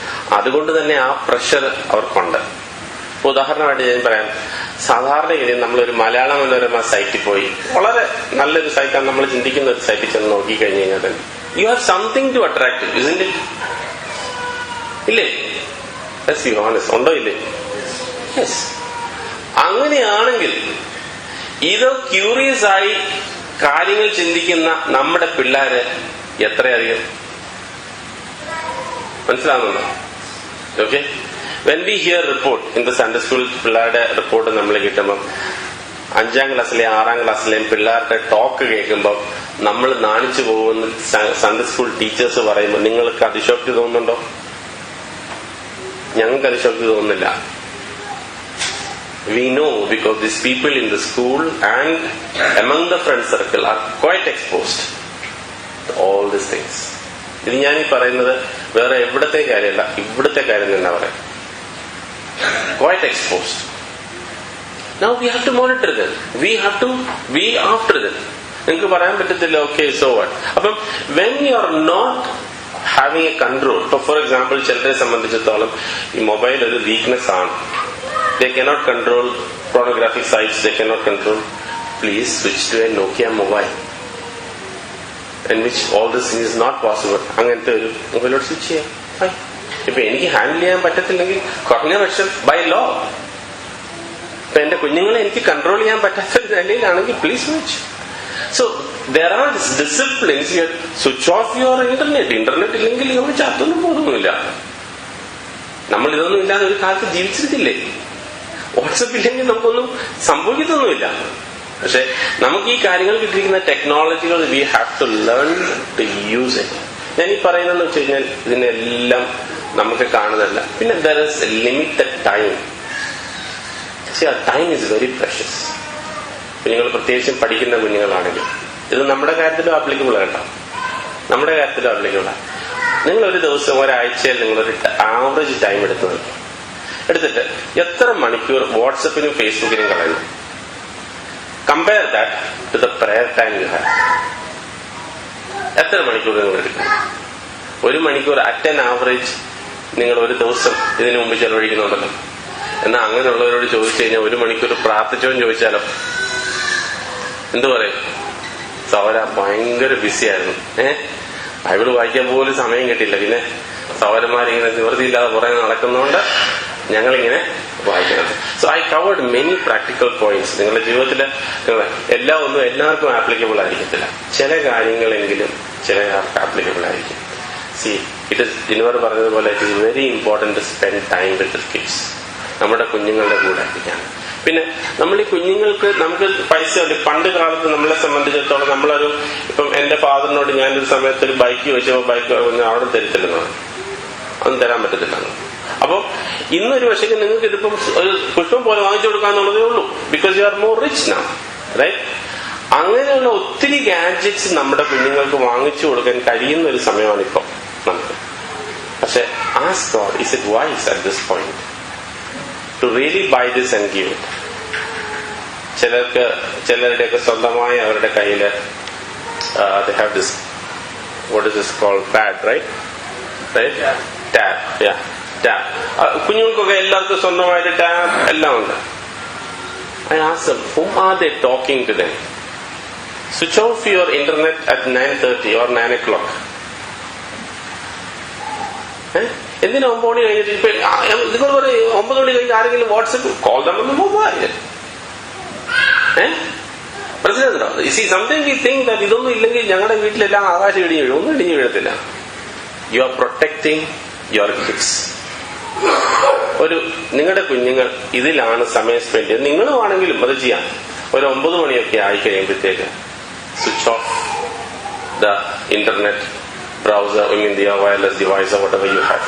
Speaker 5: അതുകൊണ്ട് തന്നെ ആ പ്രഷർ അവർക്കുണ്ട്. ഉദാഹരണമായിട്ട് ഞാൻ പറയാം, സാധാരണഗതിയിൽ നമ്മളൊരു മലയാള മനോരമ സൈറ്റിൽ പോയി, വളരെ നല്ലൊരു സൈറ്റാണ്, നമ്മൾ ചിന്തിക്കുന്ന ഒരു സൈറ്റിൽ ചെന്ന് നോക്കിക്കഴിഞ്ഞു കഴിഞ്ഞാൽ തന്നെ you have something to attract, isn't it? ഇല്ലേ? Let's be honest. ഉണ്ടോ ഇല്ലേ? യെസ്. അങ്ങനെയാണെങ്കിൽ ഇത് ക്യൂറിയസ് ആയി കാര്യങ്ങൾ ചിന്തിക്കുന്ന നമ്മുടെ പിള്ളേര് എത്രയധികം മനസ്സിലാവുന്നുണ്ടോ? Okay. When we here report in the Sunday school, പിള്ളേരുടെ റിപ്പോർട്ട് നമ്മൾ കിട്ടുമ്പം 5ാം ക്ലാസ്സിലെയും 6ാം ക്ലാസ്സിലെയും പിള്ളേരുടെ ടോക്ക് കേൾക്കുമ്പോൾ നമ്മൾ നാണിച്ചു പോകുന്ന സൺഡേ സ്കൂൾ ടീച്ചേഴ്സ് പറയുമ്പോൾ നിങ്ങൾക്ക് അതിശോക്തി തോന്നുന്നുണ്ടോ? ഞങ്ങൾക്ക് അതിശോക്തി തോന്നുന്നില്ല. We know because these people in the school and among the friend circle are quite exposed to all these things. ഇത് ഞാനീ പറയുന്നത് വേറെ എവിടത്തെ കാര്യമല്ല, ഇവിടുത്തെ കാര്യം തന്നെ പറയാം. quite exposed. Now we have to monitor them. We have to be after them. നിങ്ങൾക്ക് പറയാൻ പറ്റത്തില്ല ഓക്കെ സോ വാട്ട്. അപ്പം when you are not having a control, for example ചിലരെ സംബന്ധിച്ചിടത്തോളം ഈ മൊബൈൽ ഒരു വീക്ക്നെസ് ആണ്. They cannot control pornographic sites, they cannot control. Please switch to a Nokia mobile in which all this is not possible. അങ്ങനത്തെ ഒരു മൊബൈലോട് switch ചെയ്യാം. ഇപ്പൊ എനിക്ക് ഹാൻഡിൽ ചെയ്യാൻ പറ്റത്തില്ലെങ്കിൽ കുറഞ്ഞ പക്ഷം ബൈ ലോ, ഇപ്പൊ എന്റെ കുഞ്ഞുങ്ങളെ എനിക്ക് കൺട്രോൾ ചെയ്യാൻ പറ്റാത്ത നിലയിലാണെങ്കിൽ please switch. So there are disciplines. You switch off your internet ഇല്ലെങ്കിൽ നമ്മൾ ചത്തൊന്നും പോകുന്നില്ല. നമ്മൾ ഇതൊന്നും ഇല്ലാതെ ഒരു കാലത്ത് ജീവിച്ചിട്ടില്ലേ? വാട്സപ്പ് ഇല്ലെങ്കിൽ നമുക്കൊന്നും സംഭവിക്കത്തൊന്നുമില്ല. പക്ഷെ നമുക്ക് ഈ കാര്യങ്ങൾ കിട്ടിയിരിക്കുന്ന ടെക്നോളജികൾ we have to learn to use it. ഞാൻ ഈ പറയുന്നതെന്ന് വെച്ച് കഴിഞ്ഞാൽ ഇതിനെല്ലാം നമുക്ക് കാണുന്നതല്ല. പിന്നെ there is a limited time. Time is very precious. കുഞ്ഞുങ്ങൾ പ്രത്യേകിച്ചും പഠിക്കുന്ന കുഞ്ഞുങ്ങളാണെങ്കിൽ ഇത് നമ്മുടെ കാര്യത്തിലും ആപ്ലിക്കബിൾ ആട്ടോ, നമ്മുടെ കാര്യത്തിലും ആപ്ലിക്കബിളാണ്. നിങ്ങൾ ഒരു ദിവസം ഒരാഴ്ചയിൽ നിങ്ങളൊരു ആവറേജ് ടൈം എടുത്തിട്ട് എത്ര മണിക്കൂർ വാട്സപ്പിനും ഫേസ്ബുക്കിനും കളയുന്നു? Compare that to the prayer time you have. എത്ര മണിക്കൂർ നിങ്ങൾ എടുക്കും? ഒരു മണിക്കൂർ അറ്റ് ആൻ ആവറേജ് നിങ്ങൾ ഒരു ദിവസം ഇതിനു മുമ്പ് ചെലവഴിക്കുന്നുണ്ടല്ലോ. എന്നാൽ അങ്ങനെയുള്ളവരോട് ചോദിച്ചു കഴിഞ്ഞാൽ ഒരു മണിക്കൂർ പ്രാർത്ഥിച്ചോന്ന് ചോദിച്ചാലോ എന്തു പറയും? സൗര ഭയങ്കര ബിസി ആയിരുന്നു, ബൈബിള് വായിക്കാൻ പോലും സമയം കിട്ടിയില്ല. പിന്നെ സൗരന്മാരിങ്ങനെ നിവൃത്തിയില്ലാതെ പുറകെ നടക്കുന്നതുകൊണ്ട് ഞങ്ങളിങ്ങനെ വായിക്കുന്നത്. So I covered many practical points. നിങ്ങളുടെ ജീവിതത്തിൽ എല്ലാം ഒന്നും എല്ലാവർക്കും ആപ്ലിക്കബിൾ ആയിരിക്കത്തില്ല. ചില കാര്യങ്ങളെങ്കിലും ചിലർക്ക് ആപ്ലിക്കബിൾ ആയിരിക്കും. സി ഇറ്റ് ഇസ് ഇൻവർ പറഞ്ഞതുപോലെ it is very important to spend time with kids. നമ്മുടെ കുഞ്ഞുങ്ങളുടെ കൂടെ ഇരിക്കാൻ. പിന്നെ നമ്മൾ ഈ കുഞ്ഞുങ്ങൾക്ക് നമുക്ക് പൈസ ഉണ്ട്. പണ്ട് കാലത്ത് നമ്മളെ സംബന്ധിച്ചിടത്തോളം നമ്മളൊരു ഇപ്പം എന്റെ ഫാദറിനോട് ഞാനൊരു സമയത്ത് ഒരു ബൈക്ക് ചോദിച്ചപ്പോൾ ബൈക്ക് അവിടെ തരത്തില്ലെന്നാണ്, അതൊന്നും തരാൻ പറ്റത്തില്ല. അപ്പൊ ഇന്നൊരു പക്ഷേ നിങ്ങൾക്ക് ഇതിപ്പം ഒരു പുഷ്പം പോലെ വാങ്ങിച്ചു കൊടുക്കാന്നുള്ളതേ ഉള്ളൂ. Because you are more rich now, right? അങ്ങനെയുള്ള ഒത്തിരി ഗാഡ്ജറ്റ്സ് നമ്മുടെ കുഞ്ഞുങ്ങൾക്ക് വാങ്ങിച്ചു കൊടുക്കാൻ കഴിയുന്ന ഒരു സമയമാണ് ഇപ്പം നമുക്ക്. പക്ഷെ ask God, is it wise at this point to really buy this and give it? ചിലരുടെയൊക്കെ സ്വന്തമായി അവരുടെ കയ്യില് they have this, what is this called, pad, right? tab. Yeah, tab. കുഞ്ഞുങ്ങൾക്കൊക്കെ എല്ലാവർക്കും സ്വന്തമായിട്ട് ടാബ് എല്ലാം ഉണ്ട്. I ask them, whom are they talking to them? Switch off your internet at 9:30 or 9 o'clock. എന്തിനാ 9 മണി കഴിഞ്ഞിട്ട്? ഇപ്പൊ നിങ്ങൾ പറയും 9 മണി കഴിഞ്ഞ് ആരെങ്കിലും വാട്സപ്പ് കോൾ നമ്മൾ മൊബൈൽ മനസ്സിലാകുന്നുണ്ടോ? See something we think that ഇതൊന്നും ഇല്ലെങ്കിൽ ഞങ്ങളുടെ വീട്ടിലെല്ലാം ആകാശം ഇടിഞ്ഞു വീഴും. ഒന്നും ഇടിഞ്ഞു വീഴത്തില്ല. You are protecting your kids. നിങ്ങളുടെ കുഞ്ഞുങ്ങൾ ഇതിലാണ് സമയം സ്പെൻഡ് ചെയ്യുന്നത്. നിങ്ങളും ആണെങ്കിലും അത് ചെയ്യാം. ഒരു 9 മണിയൊക്കെ ആയി കഴിയുമ്പോഴത്തേക്ക് switch off the internet browser, the wireless device or whatever you have.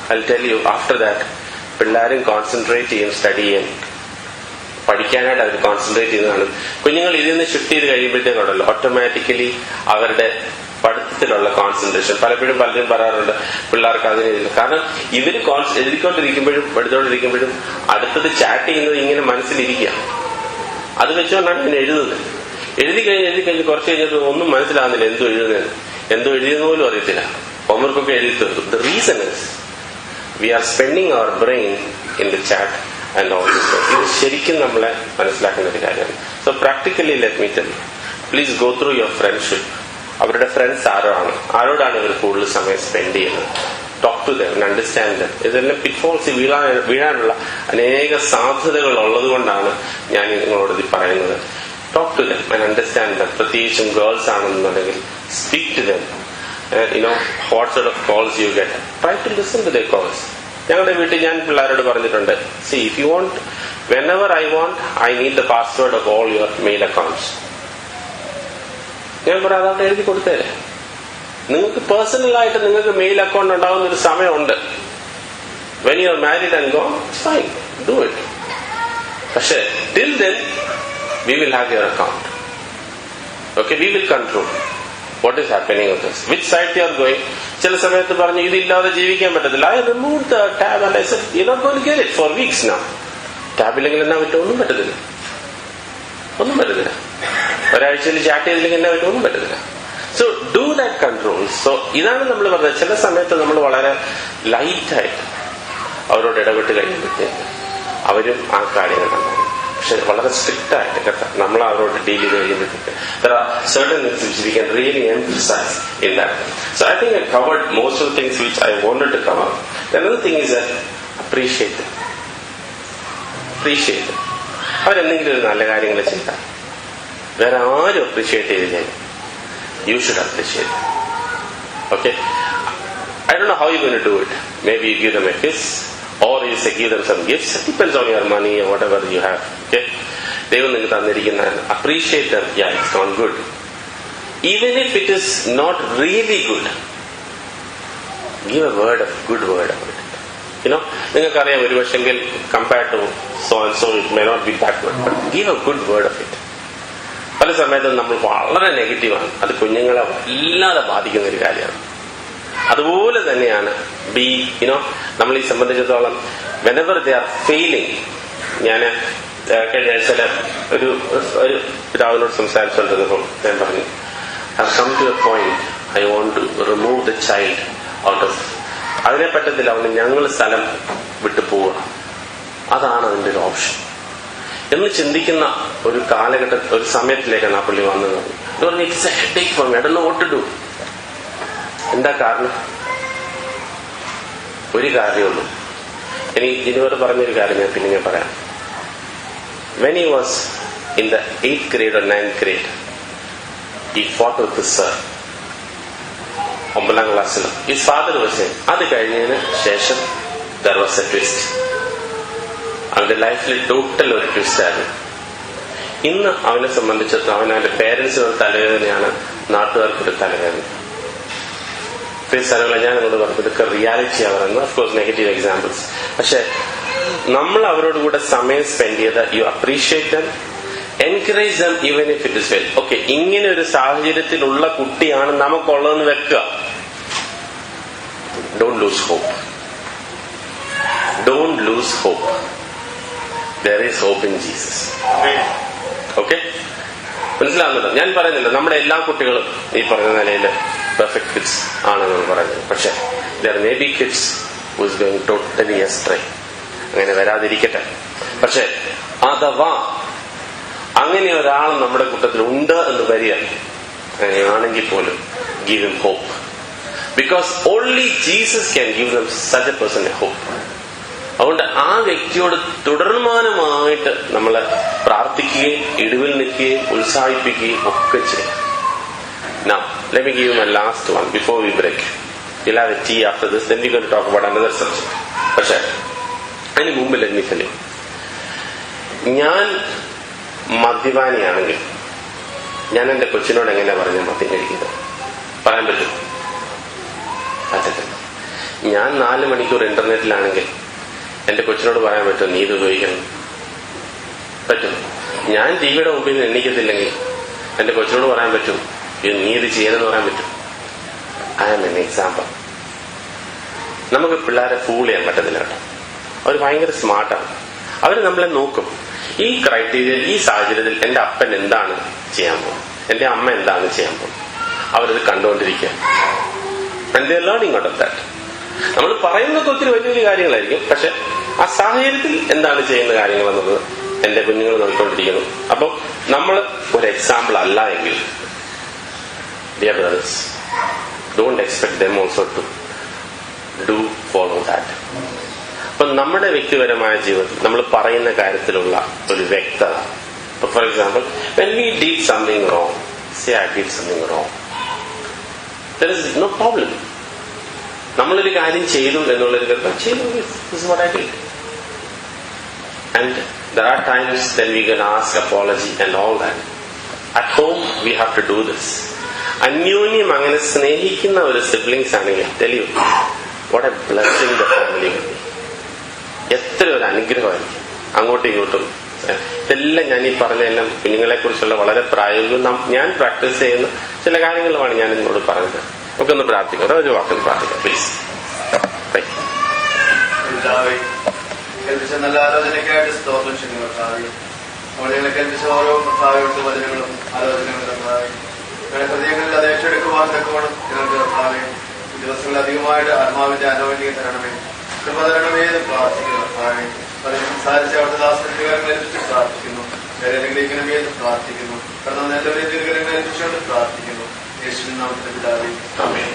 Speaker 5: I'll tell you, after that പിള്ളേരും കോൺസെൻട്രേറ്റ് ചെയ്യും, സ്റ്റഡി ചെയ്യാൻ, പഠിക്കാനായിട്ട് അവർ കോൺസെൻട്രേറ്റ് ചെയ്യുന്നതാണ്. കുഞ്ഞുങ്ങൾ ഇതിൽ നിന്ന് ഷിഫ്റ്റ് ചെയ്ത് കഴിയുമ്പോഴത്തേക്കുണ്ടല്ലോ ഓട്ടോമാറ്റിക്കലി അവരുടെ പഠിത്തത്തിലുള്ള കോൺസെൻട്രേഷൻ പലപ്പോഴും പലരും പറയാറുണ്ട് പിള്ളേർക്ക് അതിനില്ല. കാരണം ഇവര് എഴുതിക്കൊണ്ടിരിക്കുമ്പോഴും പഠിച്ചുകൊണ്ടിരിക്കുമ്പോഴും അടുത്തത് ചാറ്റ് ചെയ്യുന്നത് ഇങ്ങനെ മനസ്സിലിരിക്കുക. അത് വെച്ചുകൊണ്ടാണ് ഇങ്ങനെ എഴുതുന്നത്. എഴുതി കഴിഞ്ഞ് കുറച്ച് കഴിഞ്ഞിട്ട് ഒന്നും മനസ്സിലാകുന്നില്ല എന്തോ എഴുതിയെന്ന് പോലും അറിയത്തില്ല. ഹോംവർക്കൊക്കെ എഴുതി തീർത്തു. The reason is we are spending അവർ brain in the chat and all this. ഇത് ശരിക്കും നമ്മളെ മനസ്സിലാക്കുന്ന ഒരു കാര്യമാണ്. So practically let me tell you, please go through your friendship. അവരുടെ ഫ്രണ്ട്സ് ആരോടാണ് ഇവർ കൂടുതൽ സമയം സ്പെൻഡ് ചെയ്യുന്നത്? Talk to them, understand them. ഇതെല്ലാം പിറ്റ്ഫോൾസ് വീഴാനുള്ള അനേക സാധ്യതകൾ ഉള്ളത് കൊണ്ടാണ് ഞാൻ നിങ്ങളോട് ഇത് പറയുന്നത്. Talk to them and understand them. പ്രത്യേകിച്ചും ഗേൾസ് ആണെന്നുണ്ടെങ്കിൽ speak to them. What sort of calls you get. Try to listen to their calls. ഞങ്ങളുടെ വീട്ടിൽ ഞാൻ പിള്ളേരോട് പറഞ്ഞിട്ടുണ്ട്, see, if you want, whenever I want, I need the password of all your mail accounts. ഞാൻ പറയാം അതവിടെ എഴുതി കൊടുത്തേരെ. നിങ്ങൾക്ക് പേഴ്സണലായിട്ട് നിങ്ങൾക്ക് മെയിൽ അക്കൗണ്ട് ഉണ്ടാകുന്ന ഒരു സമയമുണ്ട്. when you are married and gone, it's fine, do it. പക്ഷെ till then we will have your account. Okay, we will control. What is happening with us, which side you are going. ചില സമയത്ത് പറഞ്ഞു ഇതില്ലാതെ ജീവിക്കാൻ പറ്റത്തില്ല. I removed the tab and I said you're not going to get it for weeks now. ടാബില്ലെങ്കിൽ എന്നാ പറ്റും? ഒന്നും പറ്റത്തില്ല. ഒരാഴ്ചയിൽ ചാറ്റ് ചെയ്തില്ലെങ്കിൽ എന്നാ പറ്റും? ഒന്നും പറ്റത്തില്ല. So do that control. So ഇതാണ് നമ്മൾ പറഞ്ഞത്. ചില സമയത്ത് നമ്മൾ വളരെ ലൈറ്റായിട്ട് അവരോട് ഇടപെട്ട് കഴിയുമ്പോഴത്തേക്ക് അവരും ആ കാര്യങ്ങൾ കണ്ടാകും. പക്ഷെ വളരെ സ്ട്രിക്റ്റ് ആയിട്ട് കേട്ടോ നമ്മൾ അവരോട് ഡീൽ ചെയ്ത് കഴിയുമ്പോഴത്തേക്ക് there are certain things which we can really emphasize in that. So I think I covered most of the things which I wanted to cover. Another thing is that appreciate them. അവരെന്തെങ്കിലും ഒരു നല്ല കാര്യങ്ങൾ ചെയ്താൽ വേറെ ആരും appreciate ചെയ്തില്ല. You should appreciate them. Okay? I don't know how you're going to do it. Maybe you give them a kiss, or you say give them some gifts. It depends on your money or whatever you have. Okay? ദൈവം നിങ്ങൾക്ക് തന്നിരിക്കുന്നതാണ്. Appreciate them. Yeah, it's not good. Even if it is not really good, give a good word of it. നിങ്ങൾക്കറിയാം ഒരു പക്ഷെങ്കിൽ compared to so and so it may not be that good, but give a good word of it. പല സമയത്തും നമ്മൾ വളരെ നെഗറ്റീവാണ്. അത് കുഞ്ഞുങ്ങളെ വല്ലാതെ ബാധിക്കുന്ന ഒരു കാര്യമാണ്. അതുപോലെ തന്നെയാണ് നമ്മൾ ഈ സംബന്ധിച്ചിടത്തോളം വെനെവർ ദേ ആർ ഫെയിലിംഗ്. ഞാൻ കഴിഞ്ഞ ആഴ്ച ഒരു പിതാവിനോട് സംസാരിച്ചുകൊണ്ടിരുന്നപ്പോൾ ഞാൻ പറഞ്ഞു, I come to a point I want to remove the child out of. അതിനെ പറ്റത്തില്ല, അവന് ഞങ്ങൾ സ്ഥലം വിട്ടു പോവുക, അതാണ് അതിന്റെ ഒരു ഓപ്ഷൻ എന്ന് ചിന്തിക്കുന്ന ഒരു കാലഘട്ട ഒരു സമയത്തിലേക്കാണ് ആ പുള്ളി വന്നത്. It's a headache for me, I don't know what to do. എന്താ കാരണം? ഒരു കാര്യമുള്ളൂ. ഇനി ഇതിനോട് പറഞ്ഞൊരു കാര്യം ഞാൻ പറയാം. When he was in the 8th grade or 9th grade, he fought with his sir. 9th ക്ലാസ്സിൽ his father was saying, അത് കഴിഞ്ഞതിന് ശേഷം there was a twist. അവന്റെ ലൈഫിൽ ടോട്ടൽ ഒരു ട്വിസ്റ്റ് ആയിരുന്നു. ഇന്ന് അവനെ സംബന്ധിച്ചിടത്തോളം അവന്റെ പേരൻസിന് ഒരു തലവേദനയാണ്, നാട്ടുകാർക്കൊരു തലവേദന. സ്ഥലങ്ങളെ ഞാൻ നിങ്ങളോട് പറഞ്ഞു, ഇതൊക്കെ റിയാലിറ്റി ആവുന്നത്. Of course negative examples. പക്ഷെ നമ്മൾ അവരോട് കൂടെ സമയം സ്പെൻഡ് ചെയ്ത് you appreciate them, encourage them even if it is fail. Okay, ഇങ്ങനെ ഒരു സാഹചര്യത്തിലുള്ള കുട്ടിയാണ് നമുക്കുള്ളതെന്ന് വെക്കുക. Don't lose hope. There is hope in Jesus. Okay, മനസ്സിലാവുന്നുണ്ടോ? ഞാൻ പറയുന്നില്ല നമ്മുടെ എല്ലാ കുട്ടികളും ഈ പറഞ്ഞ നിലയിൽ പെർഫെക്റ്റ് കിഡ്സ് ആണെന്ന് പറയുന്നത്. പക്ഷെ there may be kids who is going totally astray. അങ്ങനെ വരാതിരിക്കട്ടെ. പക്ഷെ അഥവാ അങ്ങനെ ഒരാൾ നമ്മുടെ കൂട്ടത്തിൽ ഉണ്ട് എന്ന് വരിക, അങ്ങനെയാണെങ്കിൽ പോലും give him hope, because only Jesus can give them such a person a hope. അതുകൊണ്ട് ആ വ്യക്തിയോട് തുടർമാനമായിട്ട് നമ്മൾ പ്രാർത്ഥിക്കുകയും ഇടിവിൽ നിൽക്കുകയും ഉത്സാഹിപ്പിക്കുകയും ഒക്കെ ചെയ്യാം. Now, let me give you my last one before we break. We'll have a tea after this, then we're going to talk about another subject. പക്ഷേ അതിന് മുമ്പ് let me tell you, ഞാൻ മദ്യപാനിയാണെങ്കിൽ ഞാൻ എന്റെ കൊച്ചിനോട് എങ്ങനെയാ പറഞ്ഞ മദ്യം കഴിക്കുന്നത്? പറയാൻ പറ്റും? പറ്റത്തില്ല. ഞാൻ 4 മണിക്കൂർ ഇന്റർനെറ്റിലാണെങ്കിൽ എന്റെ കൊച്ചിനോട് പറയാൻ പറ്റും നീ ഇത് ഉപയോഗിക്കണം? പറ്റും. ഞാൻ ടിവിയുടെ മുമ്പിൽ എണ്ണിക്കത്തില്ലെങ്കിൽ എന്റെ കൊച്ചിനോട് പറയാൻ പറ്റും നീ ഇത് ചെയ്യണമെന്ന് പറയാൻ പറ്റും? I am an example. നമുക്ക് പിള്ളേരെ ഫൂൾ ചെയ്യാൻ പറ്റത്തില്ല കേട്ടോ. അവർ ഭയങ്കര സ്മാർട്ടാണ്. അവർ നമ്മളെ നോക്കും. ഈ ക്രൈറ്റീരിയയിൽ, ഈ സാഹചര്യത്തിൽ എന്റെ അപ്പൻ എന്താണ് ചെയ്യാൻ പോകും, എന്റെ അമ്മ എന്താണ് ചെയ്യാൻ പോകും, അവരത് കണ്ടുകൊണ്ടിരിക്കുക. And they are learning out of that. നമ്മൾ പറയുന്നതൊക്കെ ഒത്തിരി വലിയ വലിയ കാര്യങ്ങളായിരിക്കും, പക്ഷെ ആ സാഹചര്യത്തിൽ എന്താണ് ചെയ്യുന്ന കാര്യങ്ങൾ എന്നുള്ളത് എന്റെ കുഞ്ഞുങ്ങൾ നോക്കിക്കൊണ്ടിരിക്കുന്നു. അപ്പൊ നമ്മൾ ഒരു എക്സാമ്പിൾ അല്ല എങ്കിൽ, dear brothers, don't expect them also to do follow that. അപ്പൊ നമ്മുടെ വ്യക്തിപരമായ ജീവിതത്തിൽ നമ്മൾ പറയുന്ന കാര്യത്തിലുള്ള ഒരു വ്യക്തത. For example, when we did something wrong, say I did something wrong, there is no problem. നമ്മളൊരു കാര്യം ചെയ്തു എന്നുള്ളൊരു കാര്യം ചെയ്തു, this is what I did. And there are times then we can ask apology and all that. At home we have to do this. അന്യോന്യം അങ്ങനെ സ്നേഹിക്കുന്ന ഒരു സിബ്ലിങ്സ് ആണെങ്കിൽ tell you what a blessing the family will be. എത്ര ഒരു അനുഗ്രഹമായിരിക്കും അങ്ങോട്ടും ഇങ്ങോട്ടും ഇതെല്ലാം ഞാൻ ഈ പറഞ്ഞെല്ലാം കുഞ്ഞുങ്ങളെ കുറിച്ചുള്ള വളരെ പ്രായോഗികം ഞാൻ പ്രാക്ടീസ് ചെയ്യുന്ന ചില കാര്യങ്ങളുമാണ് ഞാൻ നിങ്ങളോട് പറഞ്ഞത്. ഒക്കെ ഒന്ന് പ്രാർത്ഥിക്കാം, ഒരു വാക്കൊന്ന് പ്രാർത്ഥിക്കാം പ്ലീസ്.
Speaker 4: കേൾപ്പിച്ച നല്ല ആലോചനയ്ക്കായിട്ട് സ്തോത്രം ചെയ്യുന്നു കർത്താവേ. അവിടെ ഞങ്ങളെ കേൾപ്പിച്ച ഓരോ കർത്താവിന്റെ വചനങ്ങളും ആലോചനകളും കർത്താവേ ഞങ്ങളുടെ ഹൃദയങ്ങളിൽ അത് ഏറ്റെടുക്കുവാൻ തക്കവണ്ണം ഞങ്ങൾക്ക് കർത്താവേ ദിവസങ്ങൾ അധികമായിട്ട് ആത്മാവിന്റെ അനോന്യം തരണമേ, കൃപ തരണമേ എന്ന് പ്രാർത്ഥിക്കുന്നു കർത്താവേ. അതിന് സംസാരിച്ച അവിടുത്തെ ദാസന്റെ കാര്യങ്ങൾ ഏൽപ്പിച്ച് പ്രാർത്ഥിക്കുന്നു, വേറെ അനുഗ്രഹിക്കണമേ എന്ന് പ്രാർത്ഥിക്കുന്നു. കർത്താവ് എല്ലാവരെയും ദീർഘങ്ങൾ ഏൽപ്പിച്ചുകൊണ്ട് പ്രാർത്ഥിക്കുന്നു. യേശുവിൻ നാമത്തിൽ പിതാവേ, ആമേൻ.